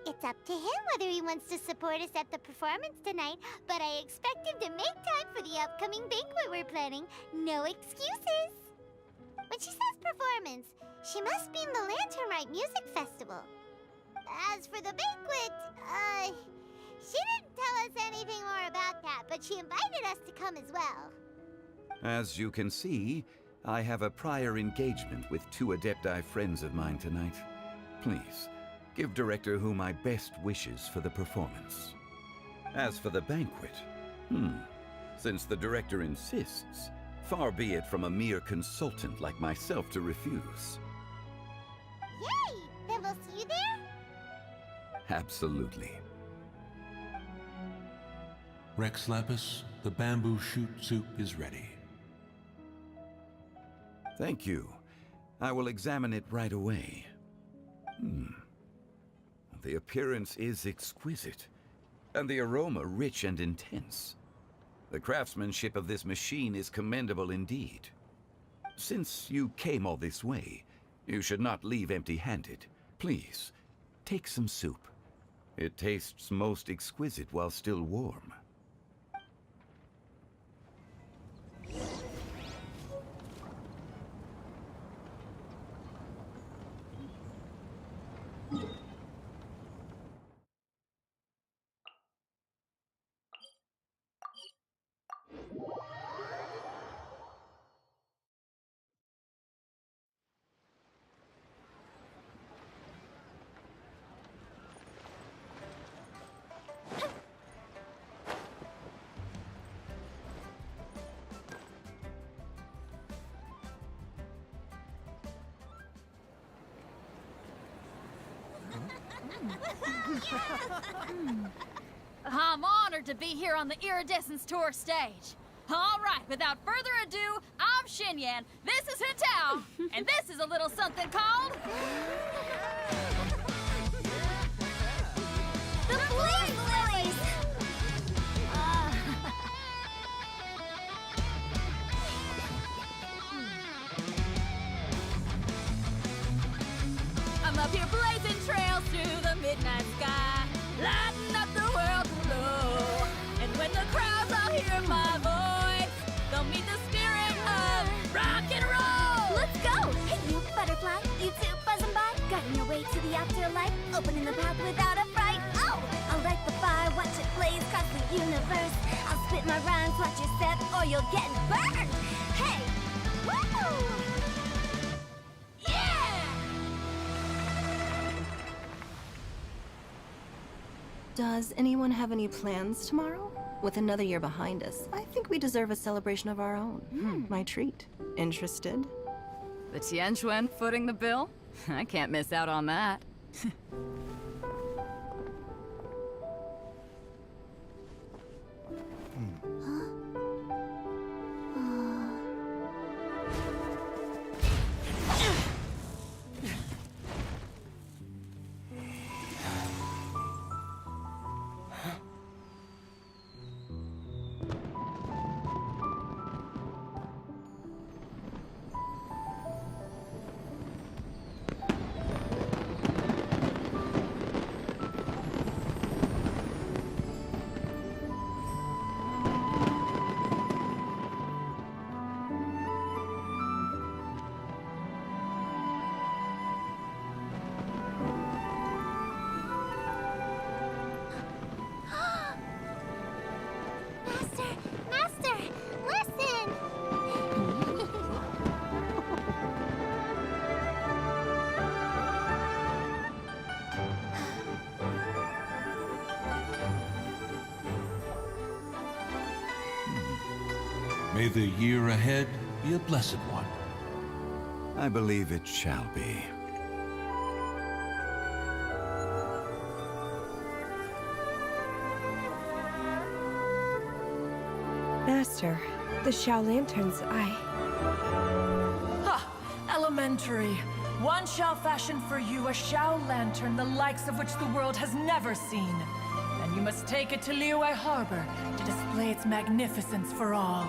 it's up to him whether he wants to support us at the performance tonight, but I expect him to make time for the upcoming banquet we're planning. No excuses! When she says performance, she must mean the Lantern Rite Music Festival. As for the banquet, she didn't tell us anything more about that, but she invited us to come as well. As you can see, I have a prior engagement with 2 Adepti friends of mine tonight. Please, give Director Hu my best wishes for the performance. As for the banquet, since the Director insists, far be it from a mere consultant like myself to refuse. Yay! Then we'll see you there? Absolutely. Rex Lapis, the bamboo shoot soup is ready. Thank you. I will examine it right away. The appearance is exquisite, and the aroma rich and intense. The craftsmanship of this machine is commendable indeed. Since you came all this way, you should not leave empty-handed. Please, take some soup. It tastes most exquisite while still warm. I'm honored to be here on the Iridescence Tour stage. All right, without further ado, I'm Xinyan, this is Hetao, and this is a little something called... The Blaze Lilies! I'm up here blazing trails through the midnight sky, lighting up the world below. And when the crowds all hear my voice, they'll meet the spirit of rock and roll. Let's go! Hey, you butterfly, you two buzzing by, guiding your way to the afterlife, opening the path without a fright. Oh, I'll light the fire, watch it blaze across the universe. I'll spit my rhymes, watch your step, or you'll get burned. Hey, woo! Yeah! Does anyone have any plans tomorrow? With another year behind us, I think we deserve a celebration of our own. My treat. Interested? The Tianquan footing the bill? I can't miss out on that. Master, listen! May the year ahead be a blessed one. I believe it shall be. Master, the Xiao Lanterns, Ha! Elementary. One shall fashion for you a Xiao Lantern the likes of which the world has never seen. And you must take it to Liyue Harbor to display its magnificence for all.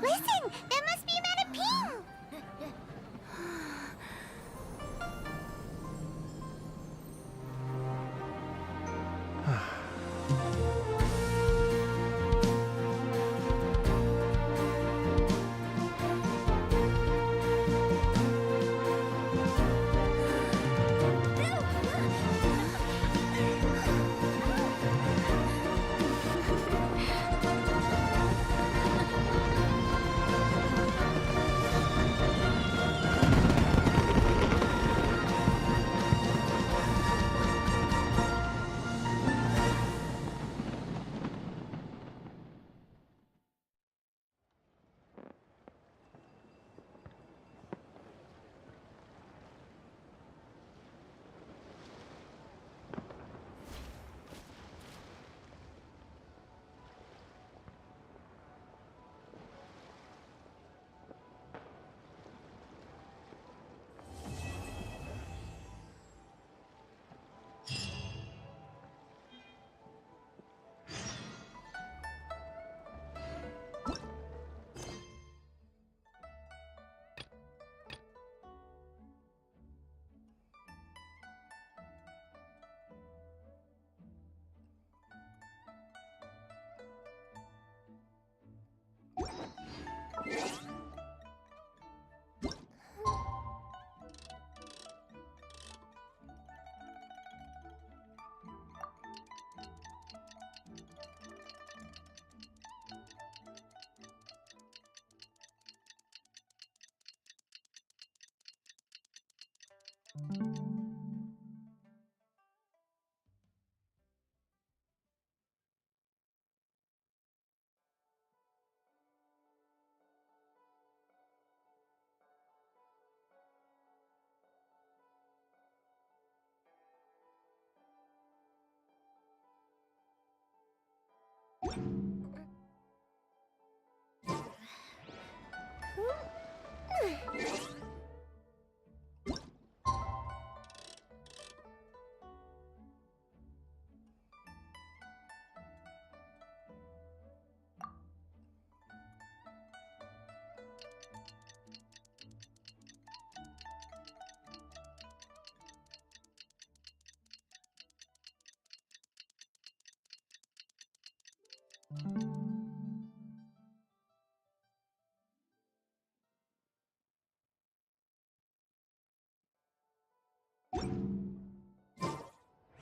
Listen! That must be Madame Ping!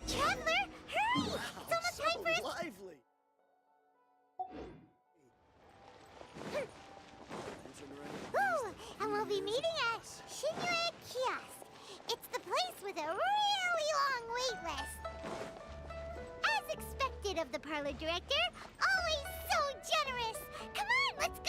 Traveler, hurry! It's almost time for us. Lively! Ooh, and we'll be meeting at Shinyue Kiosk. It's the place with a really long wait list. As expected of the parlor director, always so generous. Come on, let's go!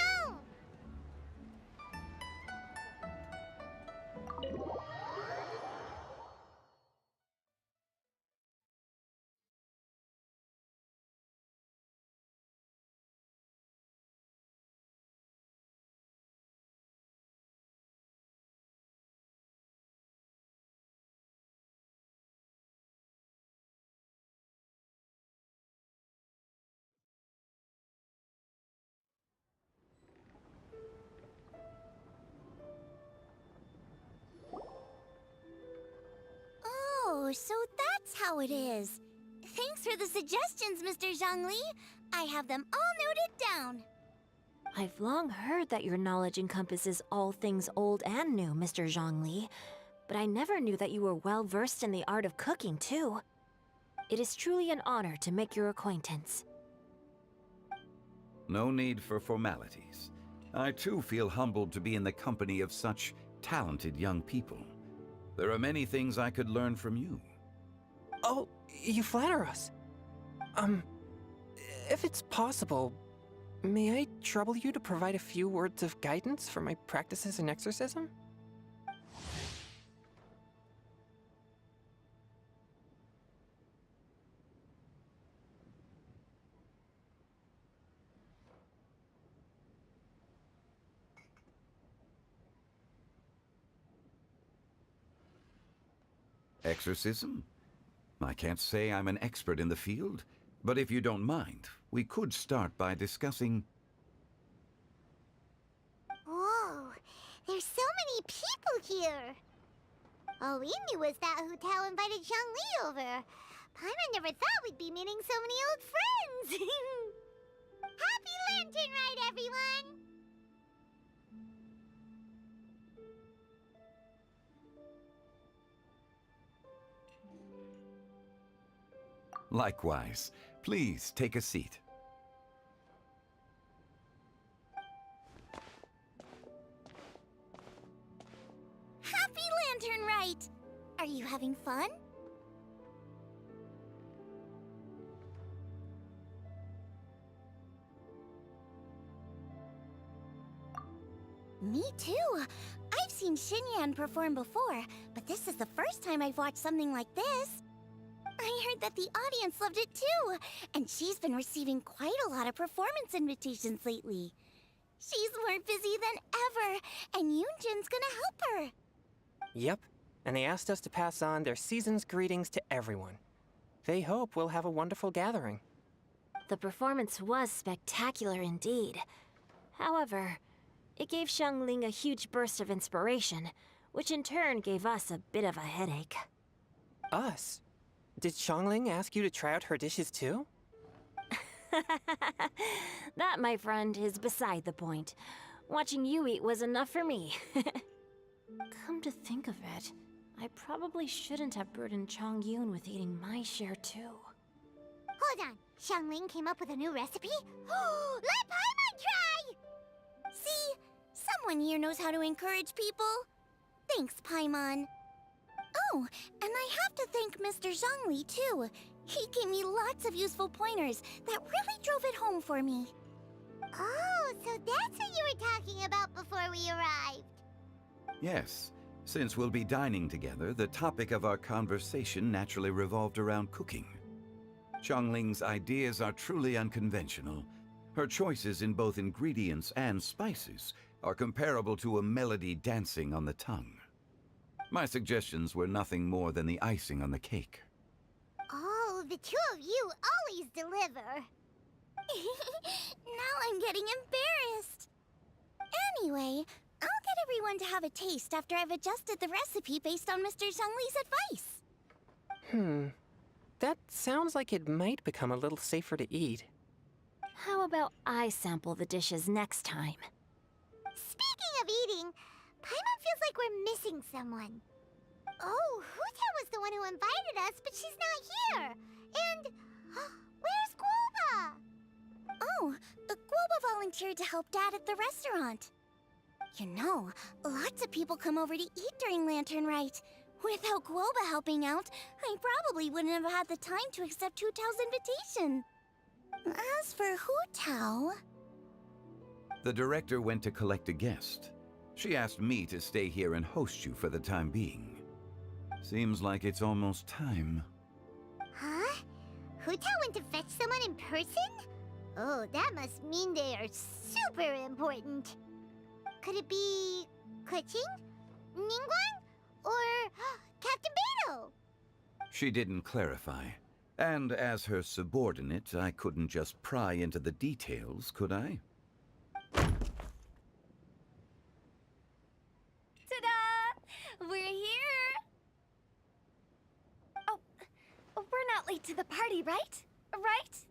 Oh, so that's how it is. Thanks for the suggestions, Mr. Zhongli. I have them all noted down. I've long heard that your knowledge encompasses all things old and new, Mr. Zhongli, but I never knew that you were well versed in the art of cooking, too. It is truly an honor to make your acquaintance. No need for formalities. I too feel humbled to be in the company of such talented young people. There are many things I could learn from you. Oh, you flatter us. If it's possible, may I trouble you to provide a few words of guidance for my practices in exorcism? Exorcism? I can't say I'm an expert in the field, but if you don't mind, we could start by discussing... Whoa, there's so many people here. All we knew was that Hu Tao invited Zhongli over. Paimon never thought we'd be meeting so many old friends. Happy Lantern Ride, everyone! Likewise. Please take a seat. Happy Lantern Rite! Are you having fun? Me too. I've seen Xinyan perform before, but this is the first time I've watched something like this. I heard that the audience loved it too, and she's been receiving quite a lot of performance invitations lately. She's more busy than ever, and Yoonjin's gonna help her. Yep, and they asked us to pass on their season's greetings to everyone. They hope we'll have a wonderful gathering. The performance was spectacular indeed. However, it gave Xiangling a huge burst of inspiration, which in turn gave us a bit of a headache. Us? Did Xiangling ask you to try out her dishes too? That, my friend, is beside the point. Watching you eat was enough for me. Come to think of it, I probably shouldn't have burdened Chongyun with eating my share too. Hold on, Xiangling came up with a new recipe? Let Paimon try! See? Someone here knows how to encourage people. Thanks, Paimon. Oh, and I have to thank Mr. Zhongli, too. He gave me lots of useful pointers that really drove it home for me. Oh, so that's what you were talking about before we arrived. Yes. Since we'll be dining together, the topic of our conversation naturally revolved around cooking. Xiangling's ideas are truly unconventional. Her choices in both ingredients and spices are comparable to a melody dancing on the tongue. My suggestions were nothing more than the icing on the cake. Oh, the two of you always deliver. Now I'm getting embarrassed. Anyway, I'll get everyone to have a taste after I've adjusted the recipe based on Mr. Zhongli's advice. That sounds like it might become a little safer to eat. How about I sample the dishes next time? Speaking of eating, Paimon feels like we're missing someone. Oh, Huta was the one who invited us, but she's not here. And where's Guoba? Oh, Guoba volunteered to help Dad at the restaurant. You know, lots of people come over to eat during Lantern Rite. Without Guoba helping out, I probably wouldn't have had the time to accept Hu Tao's invitation. As for Hu Tao... The director went to collect a guest. She asked me to stay here and host you for the time being. Seems like it's almost time. Huh? Hu Tao went to fetch someone in person? Oh, that must mean they are super important. Could it be... Keqing? Ningguang? Or Captain Beidou? She didn't clarify. And as her subordinate, I couldn't just pry into the details, could I? Ta-da! We're here! Oh, we're not late to the party, right? Right?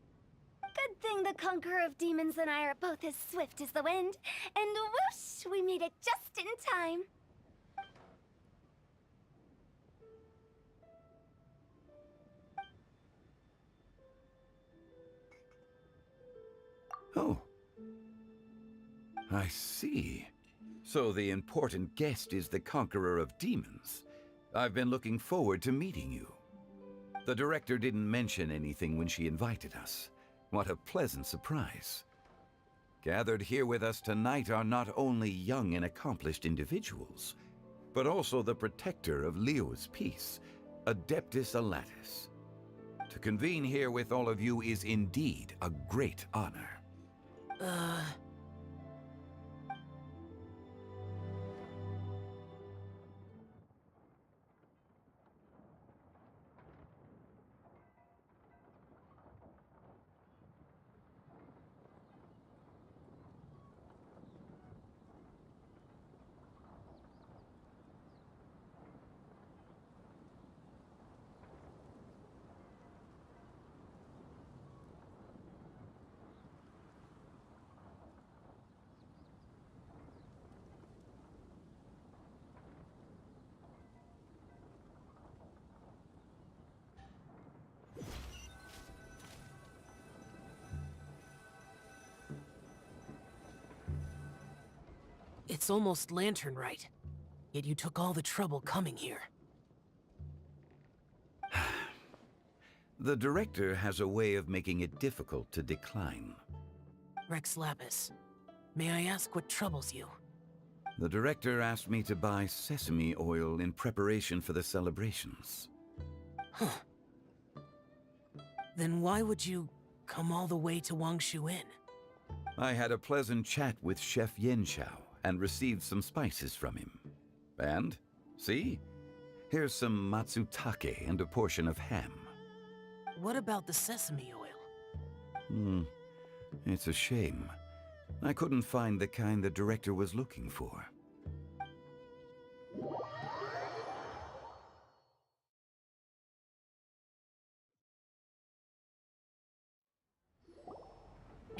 Good thing the Conqueror of Demons and I are both as swift as the wind. And whoosh, we made it just in time. Oh. I see. So the important guest is the Conqueror of Demons. I've been looking forward to meeting you. The director didn't mention anything when she invited us. What a pleasant surprise. Gathered here with us tonight are not only young and accomplished individuals, but also the protector of Liyue's peace, Adeptus Alatus. To convene here with all of you is indeed a great honor. It's almost Lantern Rite, yet you took all the trouble coming here. The director has a way of making it difficult to decline. Rex Lapis, may I ask what troubles you? The director asked me to buy sesame oil in preparation for the celebrations. Huh. Then why would you come all the way to Wangshu Inn? I had a pleasant chat with Chef Yanxiao and received some spices from him. And, see? Here's some matsutake and a portion of ham. What about the sesame oil? It's a shame. I couldn't find the kind the director was looking for.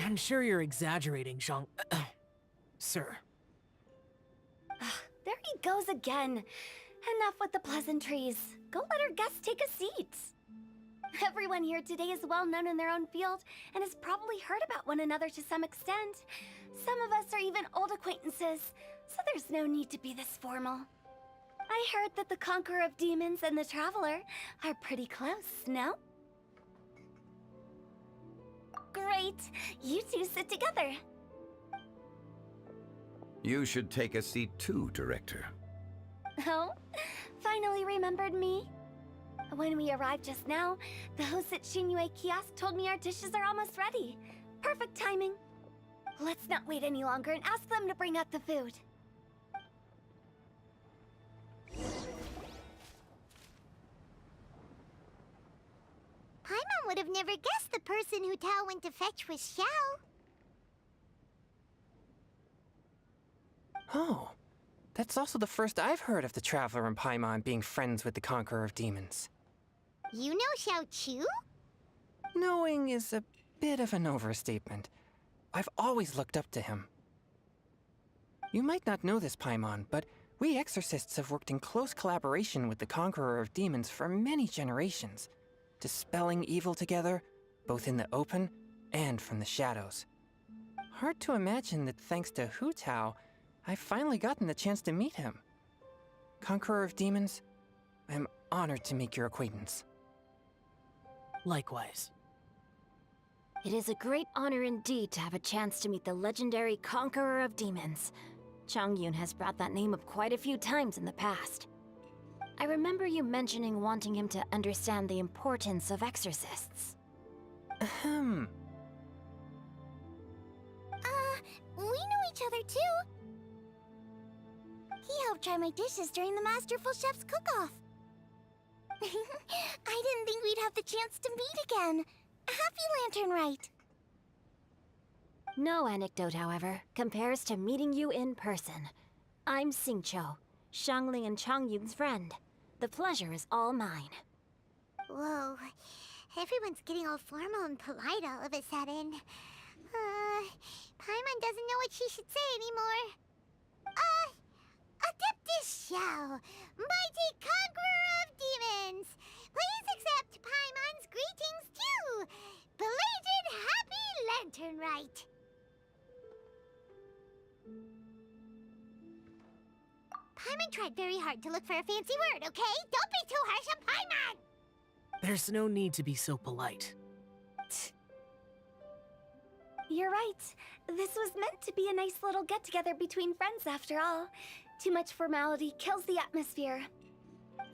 I'm sure you're exaggerating, Zhang... Sir. There he goes again. Enough with the pleasantries. Go let our guests take a seat. Everyone here today is well known in their own field and has probably heard about one another to some extent. Some of us are even old acquaintances, so there's no need to be this formal. I heard that the Conqueror of Demons and the Traveler are pretty close, no? Great! You two sit together. You should take a seat too, Director. Oh? Finally remembered me? When we arrived just now, the host at Xinyue Kiosk told me our dishes are almost ready. Perfect timing. Let's not wait any longer and ask them to bring out the food. Paimon would have never guessed the person who Tao went to fetch was Xiao. Oh, that's also the first I've heard of the Traveler and Paimon being friends with the Conqueror of Demons. You know Xiao Chu? Knowing is a bit of an overstatement. I've always looked up to him. You might not know this, Paimon, but we exorcists have worked in close collaboration with the Conqueror of Demons for many generations, dispelling evil together, both in the open and from the shadows. Hard to imagine that thanks to Hu Tao, I've finally gotten the chance to meet him. Conqueror of Demons, I'm honored to make your acquaintance. Likewise. It is a great honor indeed to have a chance to meet the legendary Conqueror of Demons. Changyun has brought that name up quite a few times in the past. I remember you mentioning wanting him to understand the importance of exorcists. We know each other too. He helped try my dishes during the Masterful Chef's cook-off. I didn't think we'd have the chance to meet again. Happy Lantern Rite. No anecdote, however, compares to meeting you in person. I'm Xingqiu, Shangling and Changyun's friend. The pleasure is all mine. Whoa, everyone's getting all formal and polite all of a sudden. Paimon doesn't know what she should say anymore. Adeptus Xiao, mighty conqueror of demons, please accept Paimon's greetings too. Belated Happy Lantern Rite. Paimon tried very hard to look for a fancy word, okay? Don't be too harsh on Paimon! There's no need to be so polite. You're right. This was meant to be a nice little get-together between friends after all. Too much formality kills the atmosphere.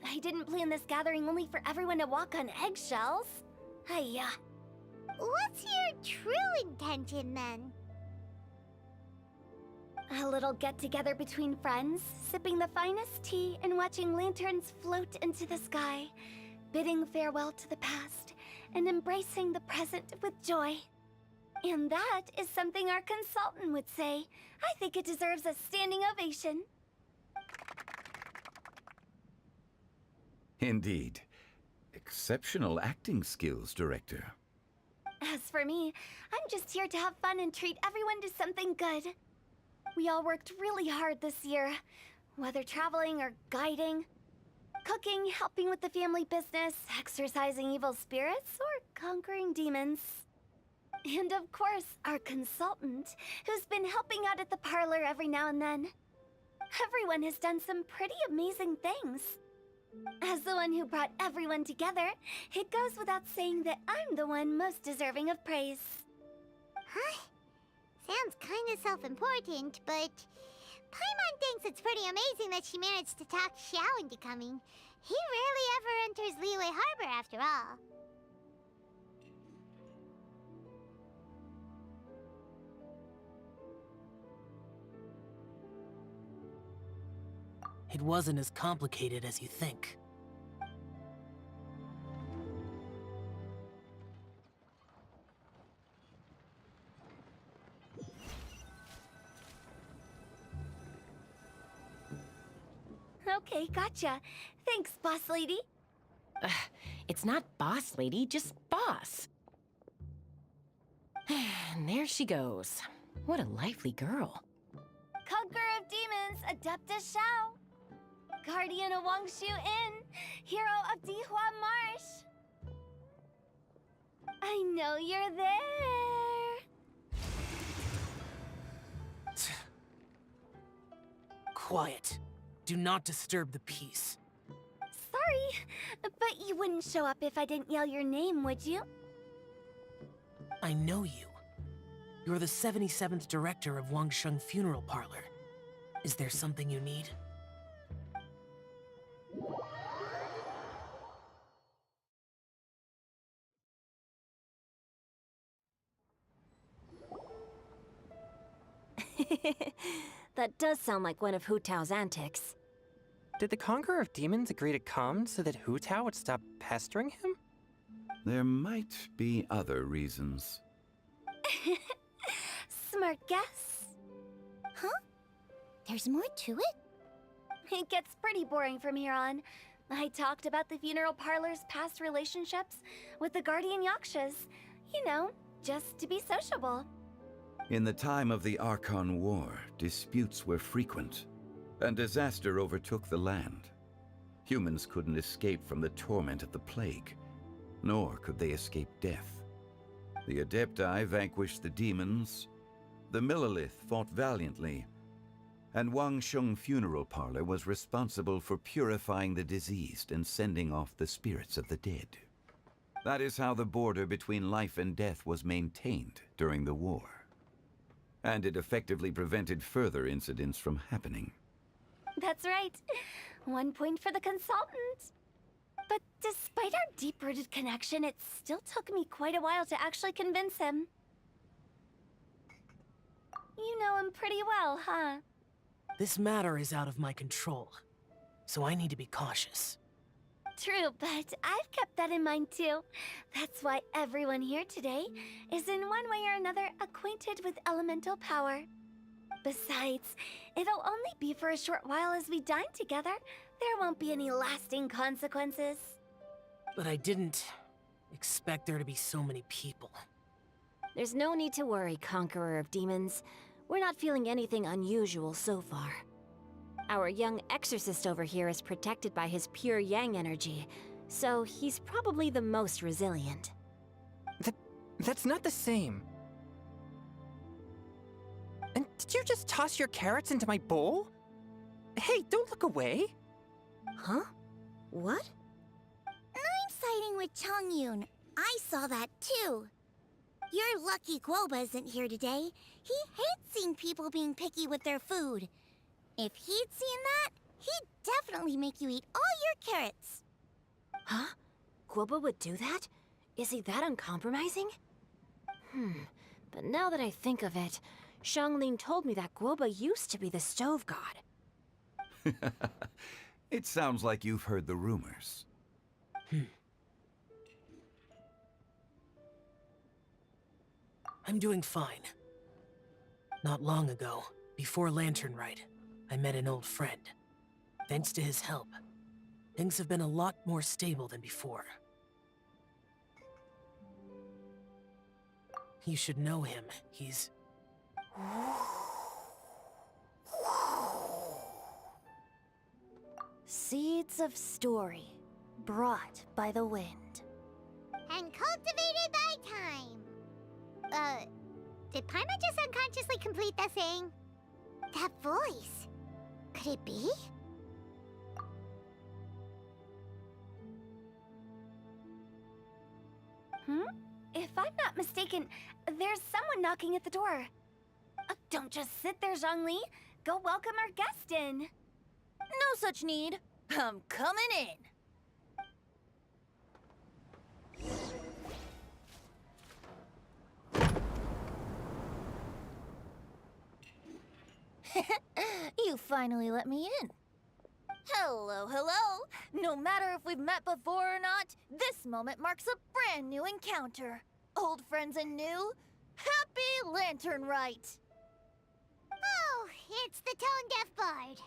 I didn't plan this gathering only for everyone to walk on eggshells. Hiya. What's your true intention, then? A little get-together between friends, sipping the finest tea and watching lanterns float into the sky, bidding farewell to the past and embracing the present with joy. And that is something our consultant would say. I think it deserves a standing ovation. Indeed. Exceptional acting skills, Director. As for me, I'm just here to have fun and treat everyone to something good. We all worked really hard this year, whether traveling or guiding, cooking, helping with the family business, exorcising evil spirits, or conquering demons. And of course, our consultant, who's been helping out at the parlor every now and then. Everyone has done some pretty amazing things. As the one who brought everyone together, it goes without saying that I'm the one most deserving of praise. Huh? Sounds kinda self-important, but Paimon thinks it's pretty amazing that she managed to talk Xiao into coming. He rarely ever enters Liyue Harbor after all. It wasn't as complicated as you think. Okay, gotcha. Thanks, boss lady. It's not boss lady, just boss. And there she goes. What a lively girl. Conqueror of Demons, Adeptus Xiao. Guardian of Wangshu Inn, hero of Dihua Marsh. I know you're there. Quiet. Do not disturb the peace. Sorry, but you wouldn't show up if I didn't yell your name, would you? I know you. You're the 77th director of Wangsheng Funeral Parlor. Is there something you need? That does sound like one of Hu Tao's antics. Did the Conqueror of Demons agree to come so that Hu Tao would stop pestering him? There might be other reasons. Smart guess. Huh? There's more to it? It gets pretty boring from here on. I talked about the funeral parlor's past relationships with the guardian yakshas. You know, just to be sociable. In the time of the Archon War, disputes were frequent, and disaster overtook the land. Humans couldn't escape from the torment of the plague, nor could they escape death. The Adepti vanquished the demons, the Millelith fought valiantly, and Wang Sheng Funeral Parlor was responsible for purifying the diseased and sending off the spirits of the dead. That is how the border between life and death was maintained during the war. And it effectively prevented further incidents from happening. That's right. 1 point for the consultant. But despite our deep-rooted connection, it still took me quite a while to actually convince him. You know him pretty well, huh? This matter is out of my control, so I need to be cautious. True, but I've kept that in mind too. That's why everyone here today is in one way or another acquainted with elemental power. Besides, it'll only be for a short while as we dine together. There won't be any lasting consequences. But I didn't expect there to be so many people. There's no need to worry, Conqueror of Demons. We're not feeling anything unusual so far. Our young exorcist over here is protected by his pure yang energy, so he's probably the most resilient. That's not the same. And did you just toss your carrots into my bowl? Hey, don't look away. Huh? What? I'm siding with Chongyun. I saw that too. You're lucky Guoba isn't here today. He hates seeing people being picky with their food. If he'd seen that, he'd definitely make you eat all your carrots. Huh? Guoba would do that? Is he that uncompromising? But now that I think of it, Xiangling told me that Guoba used to be the stove god. It sounds like you've heard the rumors. I'm doing fine. Not long ago, before Lantern Rite, I met an old friend. Thanks to his help, things have been a lot more stable than before. You should know him. He's... Seeds of story, brought by the wind. And cultivated by time. Did Paimon just unconsciously complete that saying? That voice. Could it be? If I'm not mistaken, there's someone knocking at the door. Don't just sit there, Zhongli. Go welcome our guest in. No such need. I'm coming in. You finally let me in. Hello, hello. No matter if we've met before or not, this moment marks a brand new encounter. Old friends and new. Happy Lantern Rite. Oh, it's the tone-deaf bard.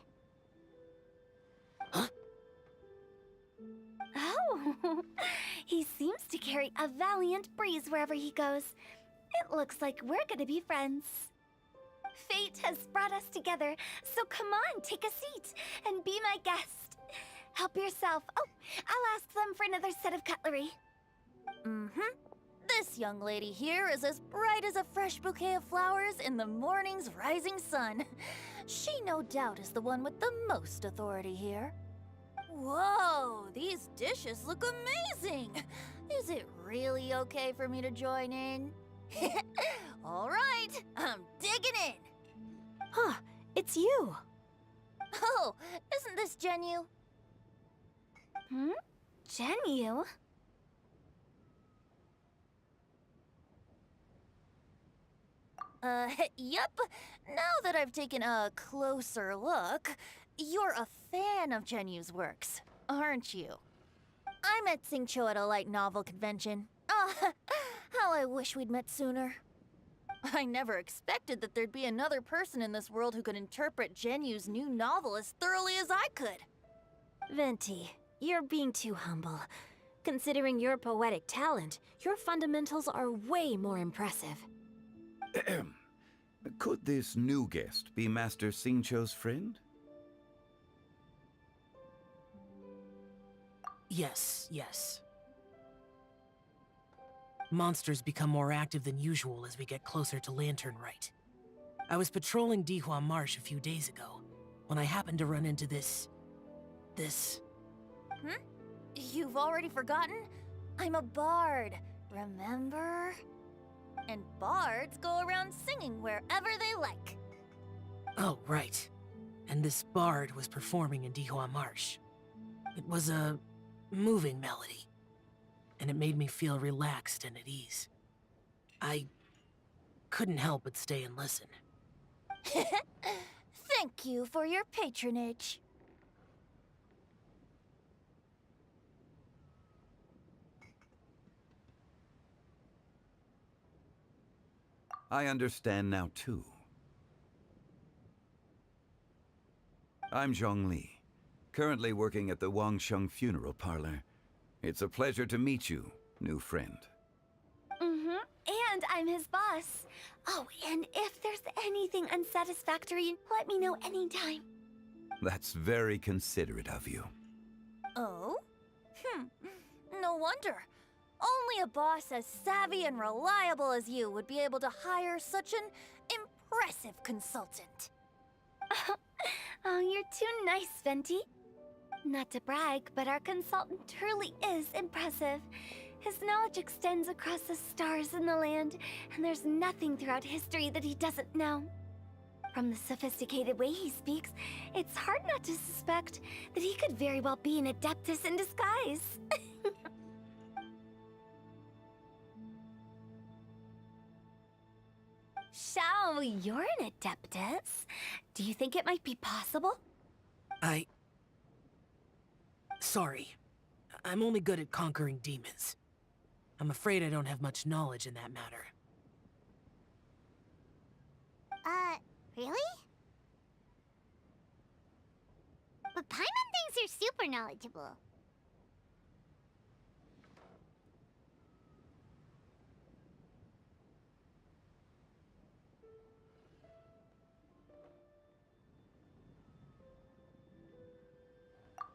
Oh, he seems to carry a valiant breeze wherever he goes. It looks like we're gonna be friends. Fate has brought us together, so come on, take a seat and be my guest. Help yourself. Oh, I'll ask them for another set of cutlery. This young lady here is as bright as a fresh bouquet of flowers in the morning's rising sun. She no doubt is the one with the most authority here. Whoa, these dishes look amazing! Is it really okay for me to join in? All right, I'm digging in. Huh, it's you. Oh, isn't this Genyu? Genyu? Yep. Now that I've taken a closer look, you're a fan of Genyu's works, aren't you? I met Xingqiu at a light novel convention. Oh, how I wish we'd met sooner. I never expected that there'd be another person in this world who could interpret Genyu's new novel as thoroughly as I could. Venti, you're being too humble. Considering your poetic talent, your fundamentals are way more impressive. Could this new guest be Master Xingqiu's friend? Yes, yes. Monsters become more active than usual as we get closer to Lantern Rite. I was patrolling Dihua Marsh a few days ago, when I happened to run into this... You've already forgotten? I'm a bard, remember? And bards go around singing wherever they like. Oh, right. And this bard was performing in Dihua Marsh. It was a moving melody, and it made me feel relaxed and at ease. I couldn't help but stay and listen. Thank you for your patronage. I understand now, too. I'm Zhongli, currently working at the Wangsheng Funeral Parlor. It's a pleasure to meet you, new friend. And I'm his boss. Oh, and if there's anything unsatisfactory, let me know anytime. That's very considerate of you. Oh? No wonder. Only a boss as savvy and reliable as you would be able to hire such an impressive consultant. Oh, you're too nice, Venti. Not to brag, but our consultant truly is impressive. His knowledge extends across the stars and the land, and there's nothing throughout history that he doesn't know. From the sophisticated way he speaks, it's hard not to suspect that he could very well be an adeptus in disguise. Shao, you're an adeptus. Do you think it might be possible? Sorry. I'm only good at conquering demons. I'm afraid I don't have much knowledge in that matter. Really? But Paimon thinks you're super knowledgeable.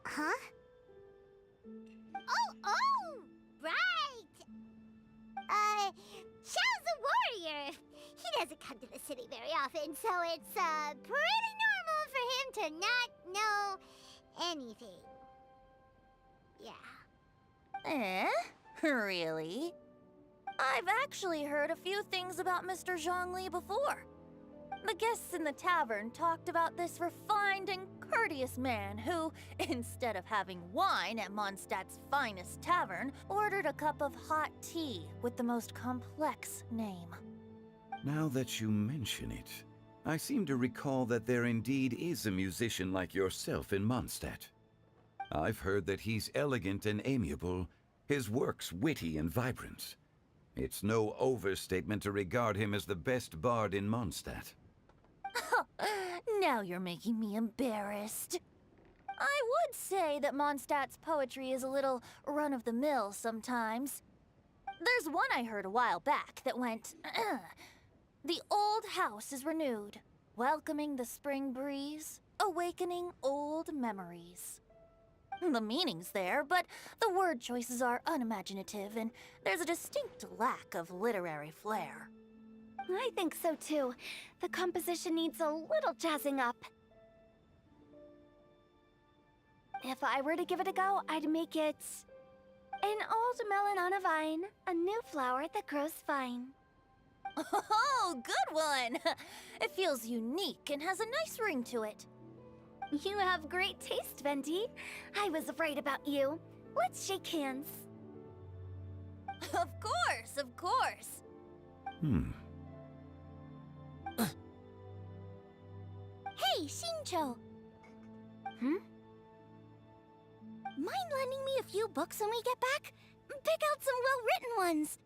Huh? Oh, right! Xiao's a warrior. He doesn't come to the city very often, so it's, pretty normal for him to not know anything. Yeah. Really? I've actually heard a few things about Mr. Zhongli before. The guests in the tavern talked about this refined and courteous man who, instead of having wine at Mondstadt's finest tavern, ordered a cup of hot tea with the most complex name. Now that you mention it, I seem to recall that there indeed is a musician like yourself in Mondstadt. I've heard that he's elegant and amiable, his works witty and vibrant. It's no overstatement to regard him as the best bard in Mondstadt. Now you're making me embarrassed. I would say that Mondstadt's poetry is a little run-of-the-mill sometimes. There's one I heard a while back that went, "The old house is renewed, welcoming the spring breeze, awakening old memories." The meaning's there, but the word choices are unimaginative, and there's a distinct lack of literary flair. I think so too. The composition needs a little jazzing up. If I were to give it a go, I'd make it an old melon on a vine, a new flower that grows fine. Oh, good one! It feels unique and has a nice ring to it. You have great taste, Venti. I was afraid about you. Let's shake hands. Of course, of course. Hey, Shincho! Mind lending me a few books when we get back? Pick out some well-written ones!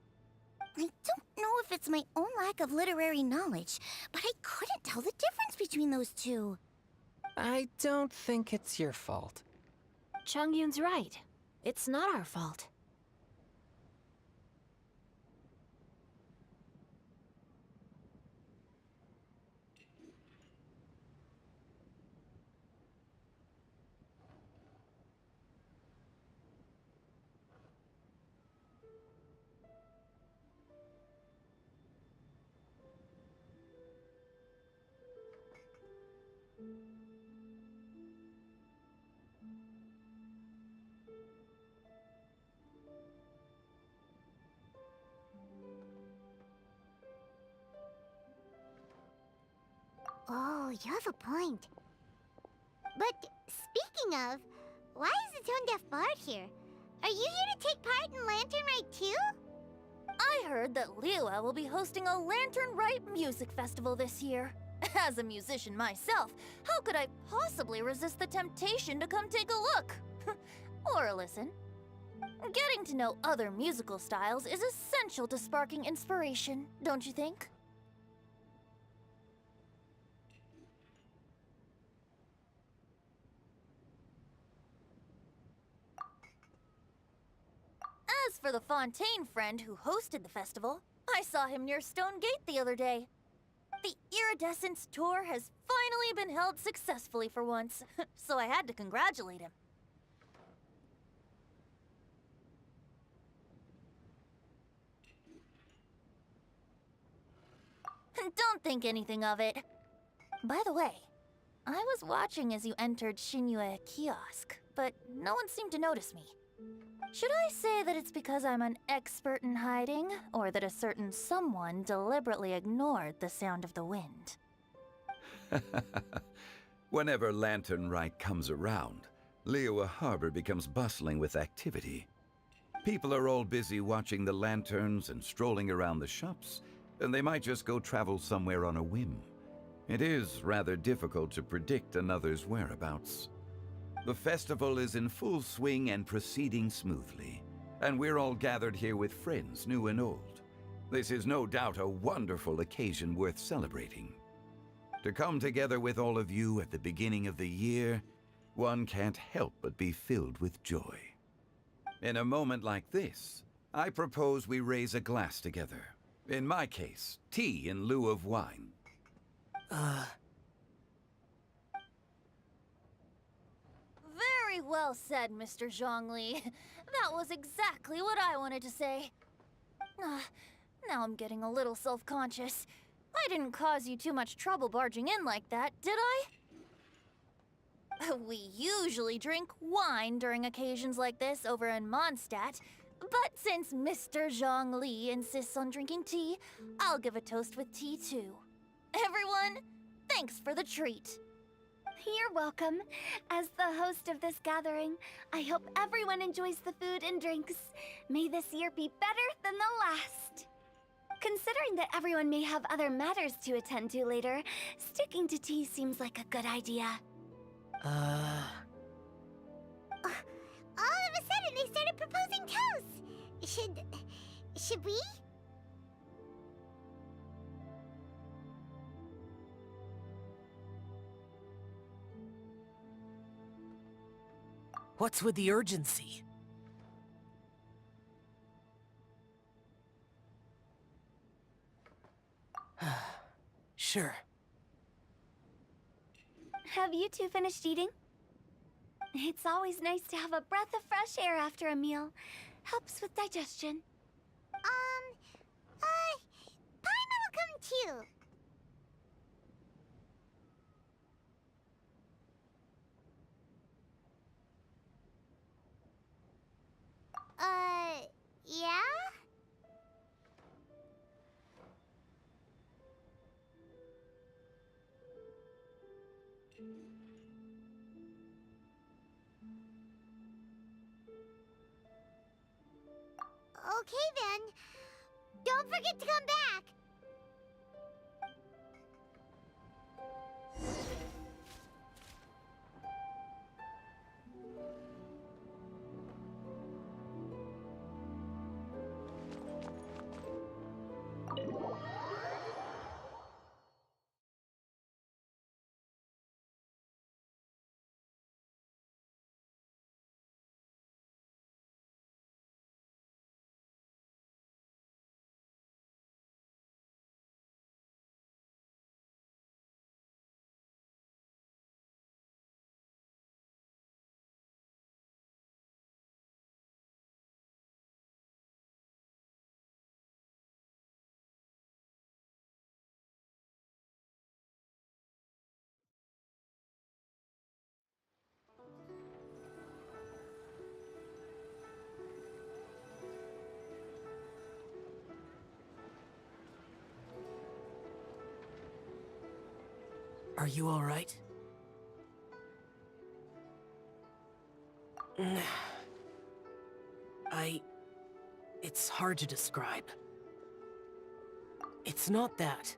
I don't know if it's my own lack of literary knowledge, but I couldn't tell the difference between those two. I don't think it's your fault. Chongyun's right. It's not our fault. Oh, you have a point. But speaking of, why is the Tone Deaf Bard here? Are you here to take part in Lantern Rite too? I heard that Liyue will be hosting a Lantern Rite music festival this year. As a musician myself, how could I possibly resist the temptation to come take a look? Or listen. Getting to know other musical styles is essential to sparking inspiration, don't you think? As for the Fontaine friend who hosted the festival, I saw him near Stone Gate the other day. The Iridescence tour has finally been held successfully for once, so I had to congratulate him. Don't think anything of it. By the way, I was watching as you entered Shinyue Kiosk, but no one seemed to notice me. Should I say that it's because I'm an expert in hiding, or that a certain someone deliberately ignored the sound of the wind? Whenever Lantern Rite comes around, Liyue Harbor becomes bustling with activity. People are all busy watching the lanterns and strolling around the shops, and they might just go travel somewhere on a whim. It is rather difficult to predict another's whereabouts. The festival is in full swing and proceeding smoothly, and we're all gathered here with friends, new and old. This is no doubt a wonderful occasion worth celebrating. To come together with all of you at the beginning of the year, one can't help but be filled with joy. In a moment like this, I propose we raise a glass together. In my case, tea in lieu of wine. Very well said, Mr. Zhongli. That was exactly what I wanted to say. Now I'm getting a little self-conscious. I didn't cause you too much trouble barging in like that, did I? We usually drink wine during occasions like this over in Mondstadt, but since Mr. Zhongli insists on drinking tea, I'll give a toast with tea too. Everyone, thanks for the treat. You're welcome. As the host of this gathering, I hope everyone enjoys the food and drinks. May this year be better than the last. Considering that everyone may have other matters to attend to later, sticking to tea seems like a good idea. All of a sudden, they started proposing toasts. Should we? What's with the urgency? Sure. Have you two finished eating? It's always nice to have a breath of fresh air after a meal. Helps with digestion. Paimon will come too. Yeah? Okay then. Don't forget to come back. Are you all right? It's hard to describe. It's not that.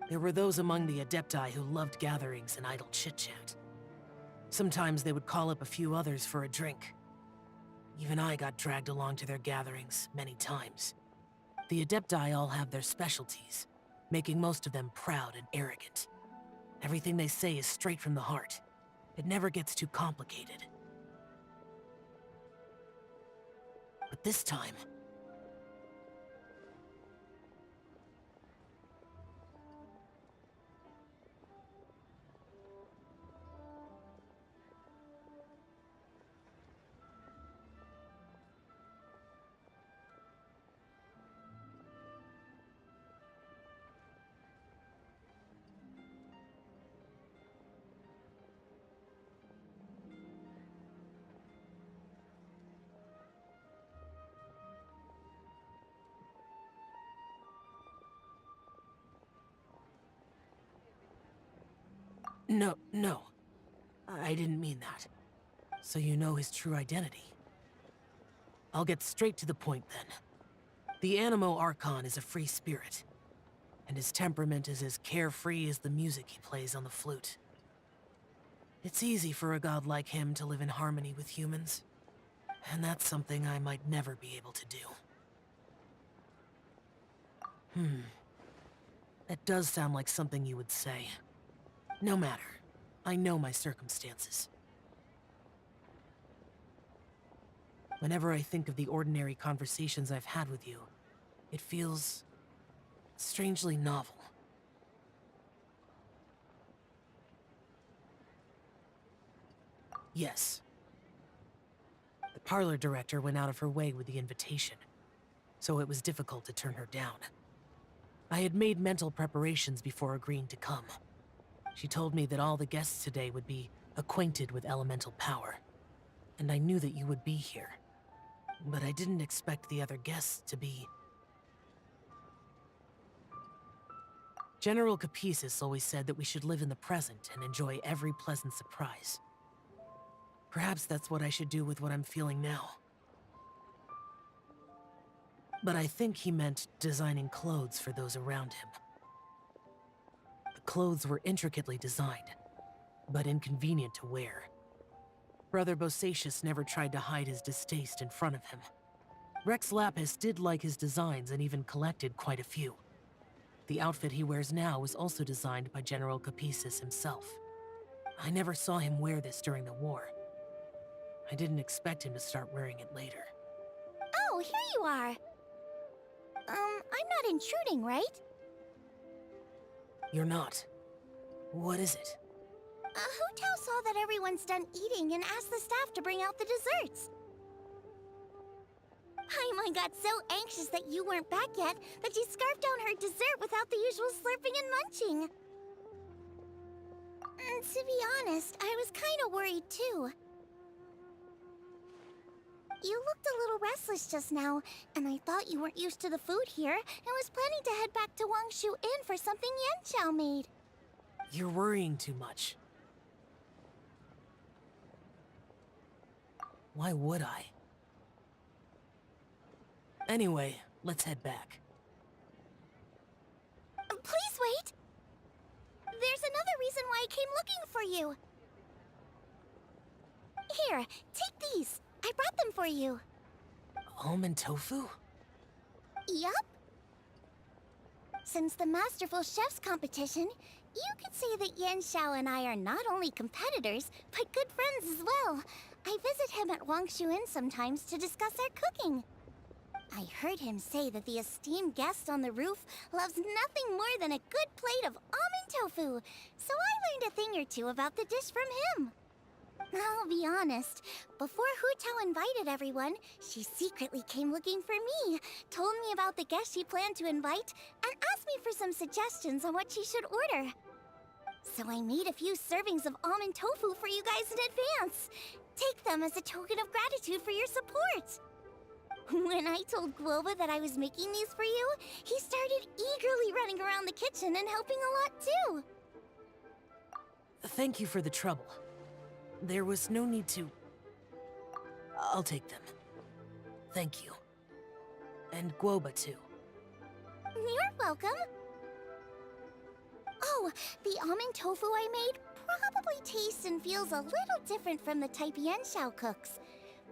There were those among the Adepti who loved gatherings and idle chit-chat. Sometimes they would call up a few others for a drink. Even I got dragged along to their gatherings many times. The Adepti all have their specialties, making most of them proud and arrogant. Everything they say is straight from the heart. It never gets too complicated. But this time... No. I didn't mean that. So you know his true identity. I'll get straight to the point then. The Animo Archon is a free spirit, and his temperament is as carefree as the music he plays on the flute. It's easy for a god like him to live in harmony with humans, and that's something I might never be able to do. That does sound like something you would say. No matter. I know my circumstances. Whenever I think of the ordinary conversations I've had with you, it feels strangely novel. Yes. The parlor director went out of her way with the invitation, so it was difficult to turn her down. I had made mental preparations before agreeing to come. She told me that all the guests today would be acquainted with elemental power, and I knew that you would be here. But I didn't expect the other guests to be... General Capisis always said that we should live in the present and enjoy every pleasant surprise. Perhaps that's what I should do with what I'm feeling now. But I think he meant designing clothes for those around him. The clothes were intricately designed, but inconvenient to wear. Brother Bosacius never tried to hide his distaste in front of him. Rex Lapis did like his designs and even collected quite a few. The outfit he wears now was also designed by General Capisis himself. I never saw him wear this during the war. I didn't expect him to start wearing it later. Oh, here you are. I'm not intruding, right? You're not. What is it? Hu Tao saw that everyone's done eating and asked the staff to bring out the desserts. Paimon got so anxious that you weren't back yet that she scarfed down her dessert without the usual slurping and munching. To be honest, I was kind of worried too. You looked a little restless just now, and I thought you weren't used to the food here and was planning to head back to Wangshu Inn for something Yanchao made. You're worrying too much. Why would I? Anyway, let's head back. Please wait! There's another reason why I came looking for you. Here, take these. I brought them for you. Almond tofu? Yup. Since the Masterful Chef's competition, you could say that Yanshao and I are not only competitors, but good friends as well. I visit him at Wangshu Inn sometimes to discuss our cooking. I heard him say that the esteemed guest on the roof loves nothing more than a good plate of almond tofu, so I learned a thing or two about the dish from him. I'll be honest, before Hu Tao invited everyone, she secretly came looking for me, told me about the guests she planned to invite, and asked me for some suggestions on what she should order. So I made a few servings of almond tofu for you guys in advance. Take them as a token of gratitude for your support. When I told Guoba that I was making these for you, he started eagerly running around the kitchen and helping a lot too. Thank you for the trouble. There was no need to... I'll take them. Thank you. And Guoba, too. You're welcome. Oh, the almond tofu I made probably tastes and feels a little different from the type Yanxiao cooks.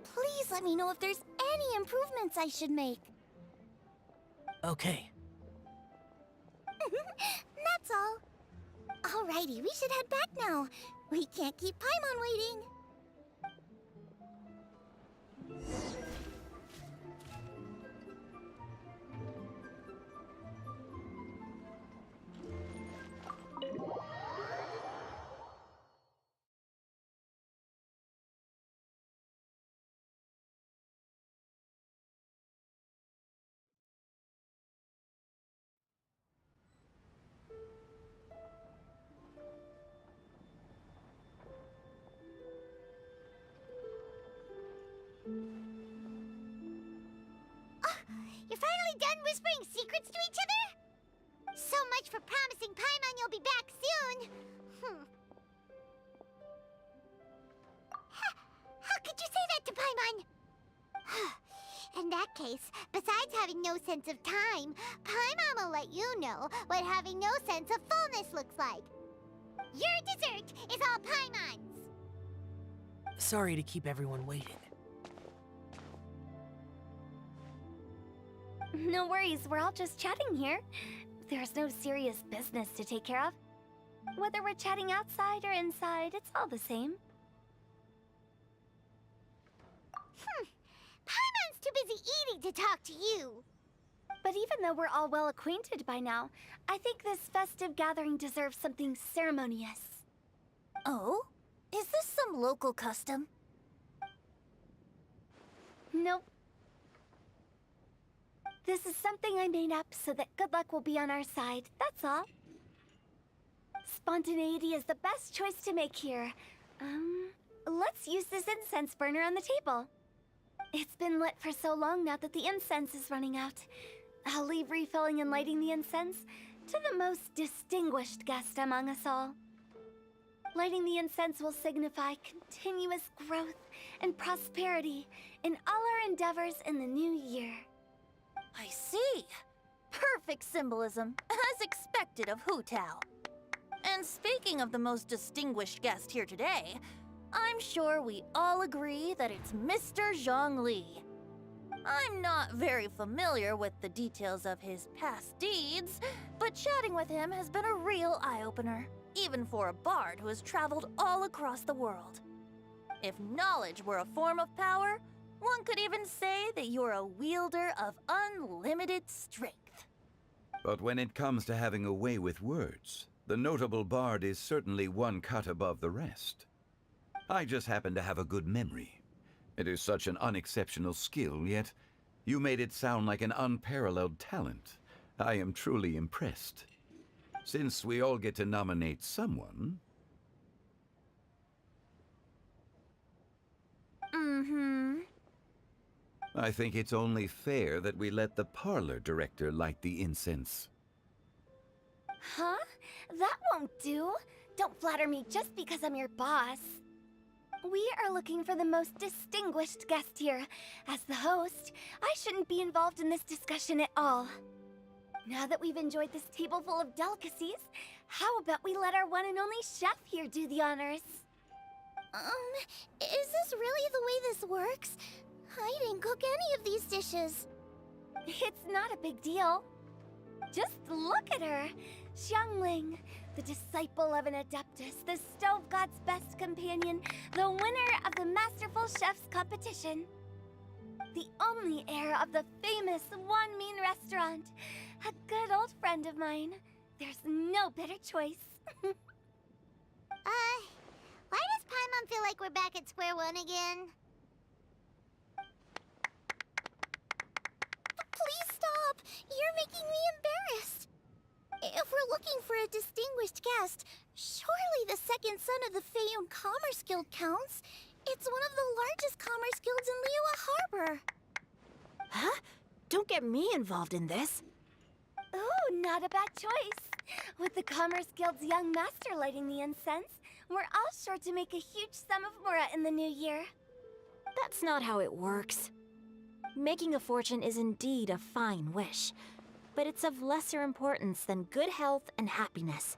Please let me know if there's any improvements I should make. Okay. That's all. Alrighty, we should head back now. We can't keep Paimon waiting. You're finally done whispering secrets to each other? So much for promising Paimon you'll be back soon. How could you say that to Paimon? In that case, besides having no sense of time, Paimon will let you know what having no sense of fullness looks like. Your dessert is all Paimon's. Sorry to keep everyone waiting. No worries, we're all just chatting here. There's no serious business to take care of. Whether we're chatting outside or inside, it's all the same. Paimon's too busy eating to talk to you. But even though we're all well acquainted by now, I think this festive gathering deserves something ceremonious. Oh? Is this some local custom? Nope. This is something I made up so that good luck will be on our side, that's all. Spontaneity is the best choice to make here. Let's use this incense burner on the table. It's been lit for so long now that the incense is running out. I'll leave refilling and lighting the incense to the most distinguished guest among us all. Lighting the incense will signify continuous growth and prosperity in all our endeavors in the new year. I see. Perfect symbolism, as expected of Hu Tao. And speaking of the most distinguished guest here today, I'm sure we all agree that it's Mr. Zhongli. I'm not very familiar with the details of his past deeds, but chatting with him has been a real eye-opener, even for a bard who has traveled all across the world. If knowledge were a form of power, one could even say that you're a wielder of unlimited strength. But when it comes to having a way with words, the notable bard is certainly one cut above the rest. I just happen to have a good memory. It is such an unexceptional skill, yet you made it sound like an unparalleled talent. I am truly impressed. Since we all get to nominate someone... I think it's only fair that we let the parlor director light the incense. Huh? That won't do. Don't flatter me just because I'm your boss. We are looking for the most distinguished guest here. As the host, I shouldn't be involved in this discussion at all. Now that we've enjoyed this table full of delicacies, how about we let our one and only chef here do the honors? Is this really the way this works? I didn't cook any of these dishes. It's not a big deal. Just look at her. Xiangling, the disciple of an adeptus, the stove god's best companion, the winner of the Masterful Chef's competition. The only heir of the famous Wan Min restaurant. A good old friend of mine. There's no better choice. Why does Paimon feel like we're back at square one again? Please stop! You're making me embarrassed. If we're looking for a distinguished guest, surely the second son of the Feiyun Commerce Guild counts. It's one of the largest commerce guilds in Liyue Harbor. Huh? Don't get me involved in this. Oh, not a bad choice. With the Commerce Guild's young master lighting the incense, we're all sure to make a huge sum of mora in the new year. That's not how it works. Making a fortune is indeed a fine wish, but it's of lesser importance than good health and happiness.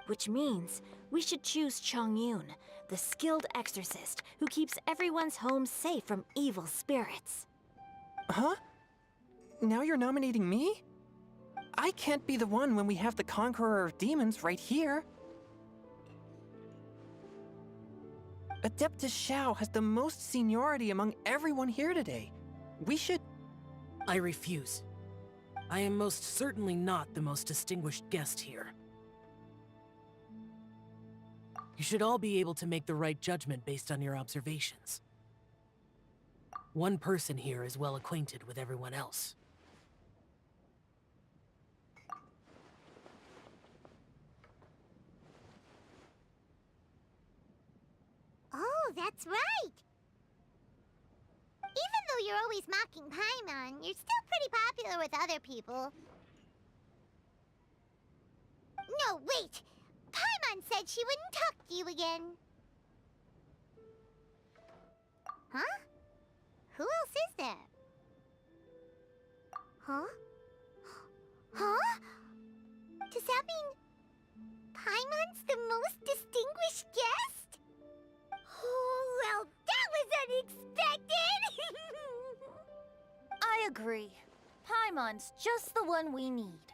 Which means we should choose Chongyun, the skilled exorcist who keeps everyone's home safe from evil spirits. Huh? Now you're nominating me? I can't be the one when we have the Conqueror of Demons right here. Adeptus Shao has the most seniority among everyone here today. We should... I refuse. I am most certainly not the most distinguished guest here. You should all be able to make the right judgment based on your observations. One person here is well acquainted with everyone else. Oh, that's right! Even though you're always mocking Paimon, you're still pretty popular with other people. No, wait! Paimon said she wouldn't talk to you again. Huh? Who else is there? Huh? Huh? Does that mean Paimon's the most distinguished guest? Oh, well, that was unexpected! I agree. Paimon's just the one we need.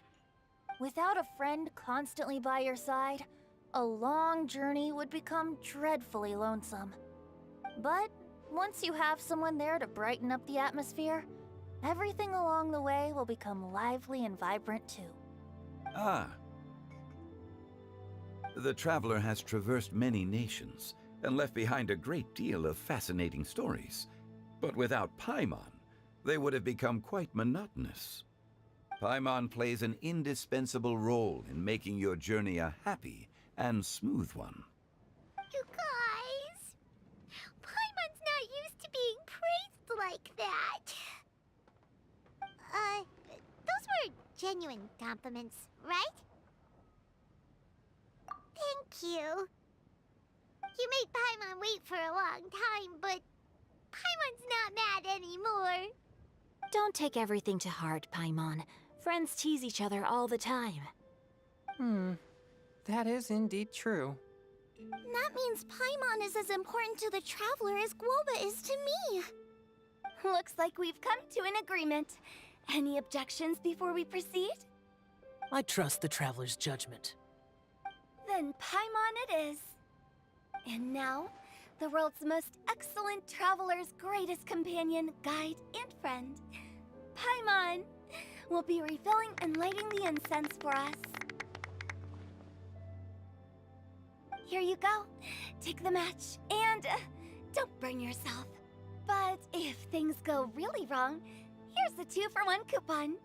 Without a friend constantly by your side, a long journey would become dreadfully lonesome. But once you have someone there to brighten up the atmosphere, everything along the way will become lively and vibrant too. Ah. The traveler has traversed many nations and left behind a great deal of fascinating stories. But without Paimon, they would have become quite monotonous. Paimon plays an indispensable role in making your journey a happy and smooth one. You guys, Paimon's not used to being praised like that. Those were genuine compliments, right? Thank you. You made Paimon wait for a long time, but Paimon's not mad anymore. Don't take everything to heart, Paimon. Friends tease each other all the time. That is indeed true. That means Paimon is as important to the traveler as Guoba is to me. Looks like we've come to an agreement. Any objections before we proceed? I trust the traveler's judgment. Then Paimon it is. And now, the world's most excellent traveler's greatest companion, guide, and friend, Paimon, will be refilling and lighting the incense for us. Here you go. Take the match, and don't burn yourself. But if things go really wrong, here's the 2-for-1 coupon.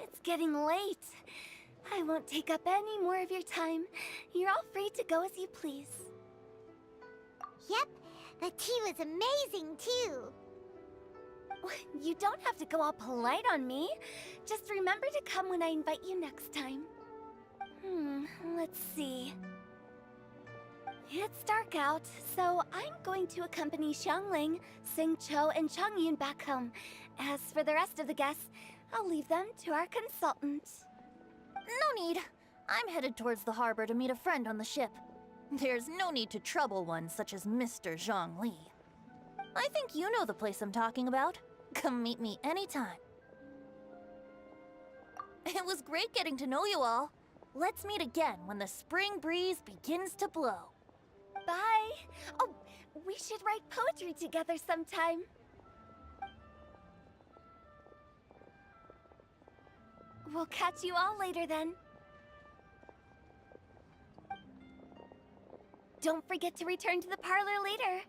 It's getting late. I won't take up any more of your time. You're all free to go as you please. Yep, the tea was amazing too. You don't have to go all polite on me. Just remember to come when I invite you next time. Let's see. It's dark out, so I'm going to accompany Xiangling, Xingqiu, and Chongyun back home. As for the rest of the guests, I'll leave them to our consultant. No need. I'm headed towards the harbor to meet a friend on the ship. There's no need to trouble one such as Mr. Zhongli. I think you know the place I'm talking about. Come meet me anytime. It was great getting to know you all. Let's meet again when the spring breeze begins to blow. Bye! Oh, we should write poetry together sometime. We'll catch you all later then. Don't forget to return to the parlor later.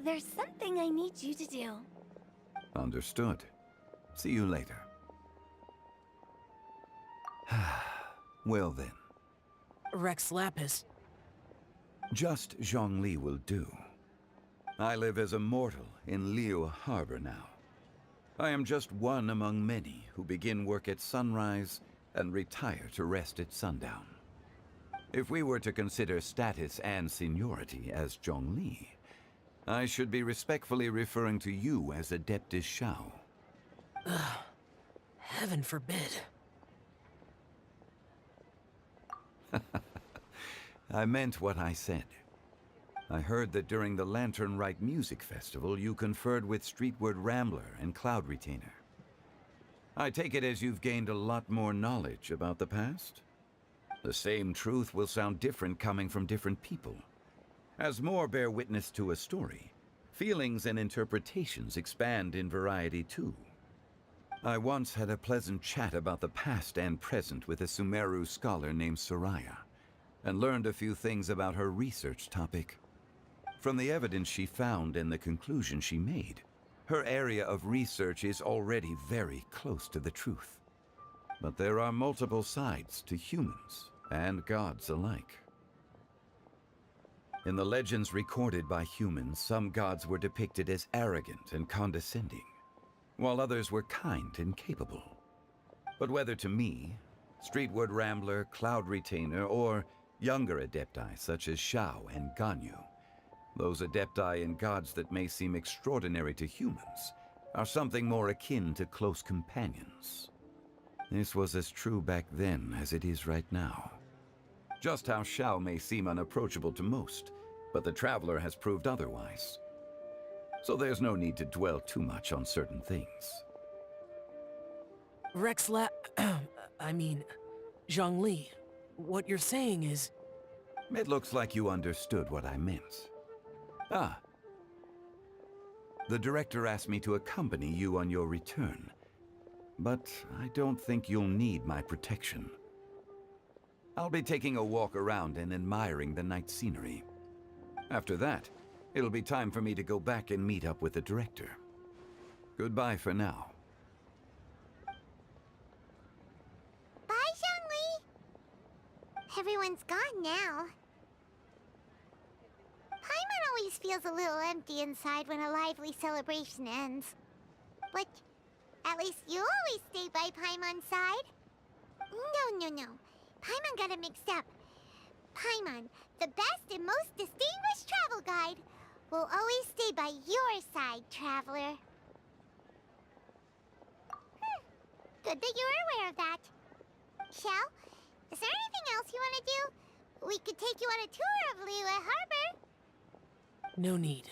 There's something I need you to do. Understood. See you later. Well then. Rex Lapis. Just Zhongli will do. I live as a mortal in Liyue Harbor now. I am just one among many who begin work at sunrise and retire to rest at sundown. If we were to consider status and seniority as Zhongli, I should be respectfully referring to you as Adeptus Shao. Ugh. Heaven forbid. I meant what I said. I heard that during the Lantern Rite Music Festival, you conferred with Streetward Rambler and Cloud Retainer. I take it as you've gained a lot more knowledge about the past? The same truth will sound different coming from different people. As more bear witness to a story, feelings and interpretations expand in variety too. I once had a pleasant chat about the past and present with a Sumeru scholar named Soraya, and learned a few things about her research topic. From the evidence she found and the conclusion she made, her area of research is already very close to the truth. But there are multiple sides to humans and gods alike. In the legends recorded by humans, some gods were depicted as arrogant and condescending, while others were kind and capable. But whether to me, Streetward Rambler, Cloud Retainer, or younger adepti such as Shao and Ganyu, those adepti and gods that may seem extraordinary to humans are something more akin to close companions. This was as true back then as it is right now. Just how Shao may seem unapproachable to most, but the Traveler has proved otherwise. So there's no need to dwell too much on certain things. Zhongli, what you're saying is... It looks like you understood what I meant. Ah. The director asked me to accompany you on your return, but I don't think you'll need my protection. I'll be taking a walk around and admiring the night scenery. After that, it'll be time for me to go back and meet up with the director. Goodbye for now. Bye, Zhongli! Everyone's gone now. Paimon always feels a little empty inside when a lively celebration ends. But at least you always stay by Paimon's side. No. Paimon got it mixed up. Paimon, the best and most distinguished travel guide, will always stay by your side, Traveler. Good that you were aware of that. Shell, is there anything else you want to do? We could take you on a tour of Liyue Harbor. No need.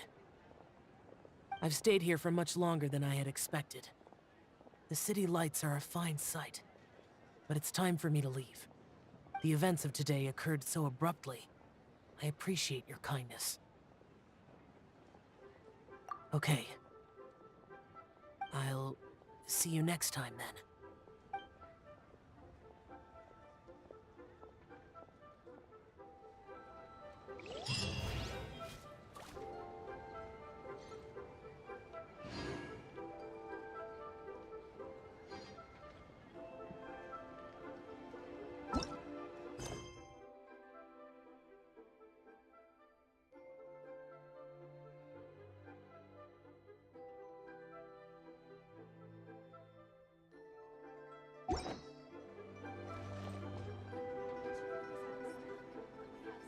I've stayed here for much longer than I had expected. The city lights are a fine sight, but it's time for me to leave. The events of today occurred so abruptly. I appreciate your kindness. Okay. I'll see you next time then.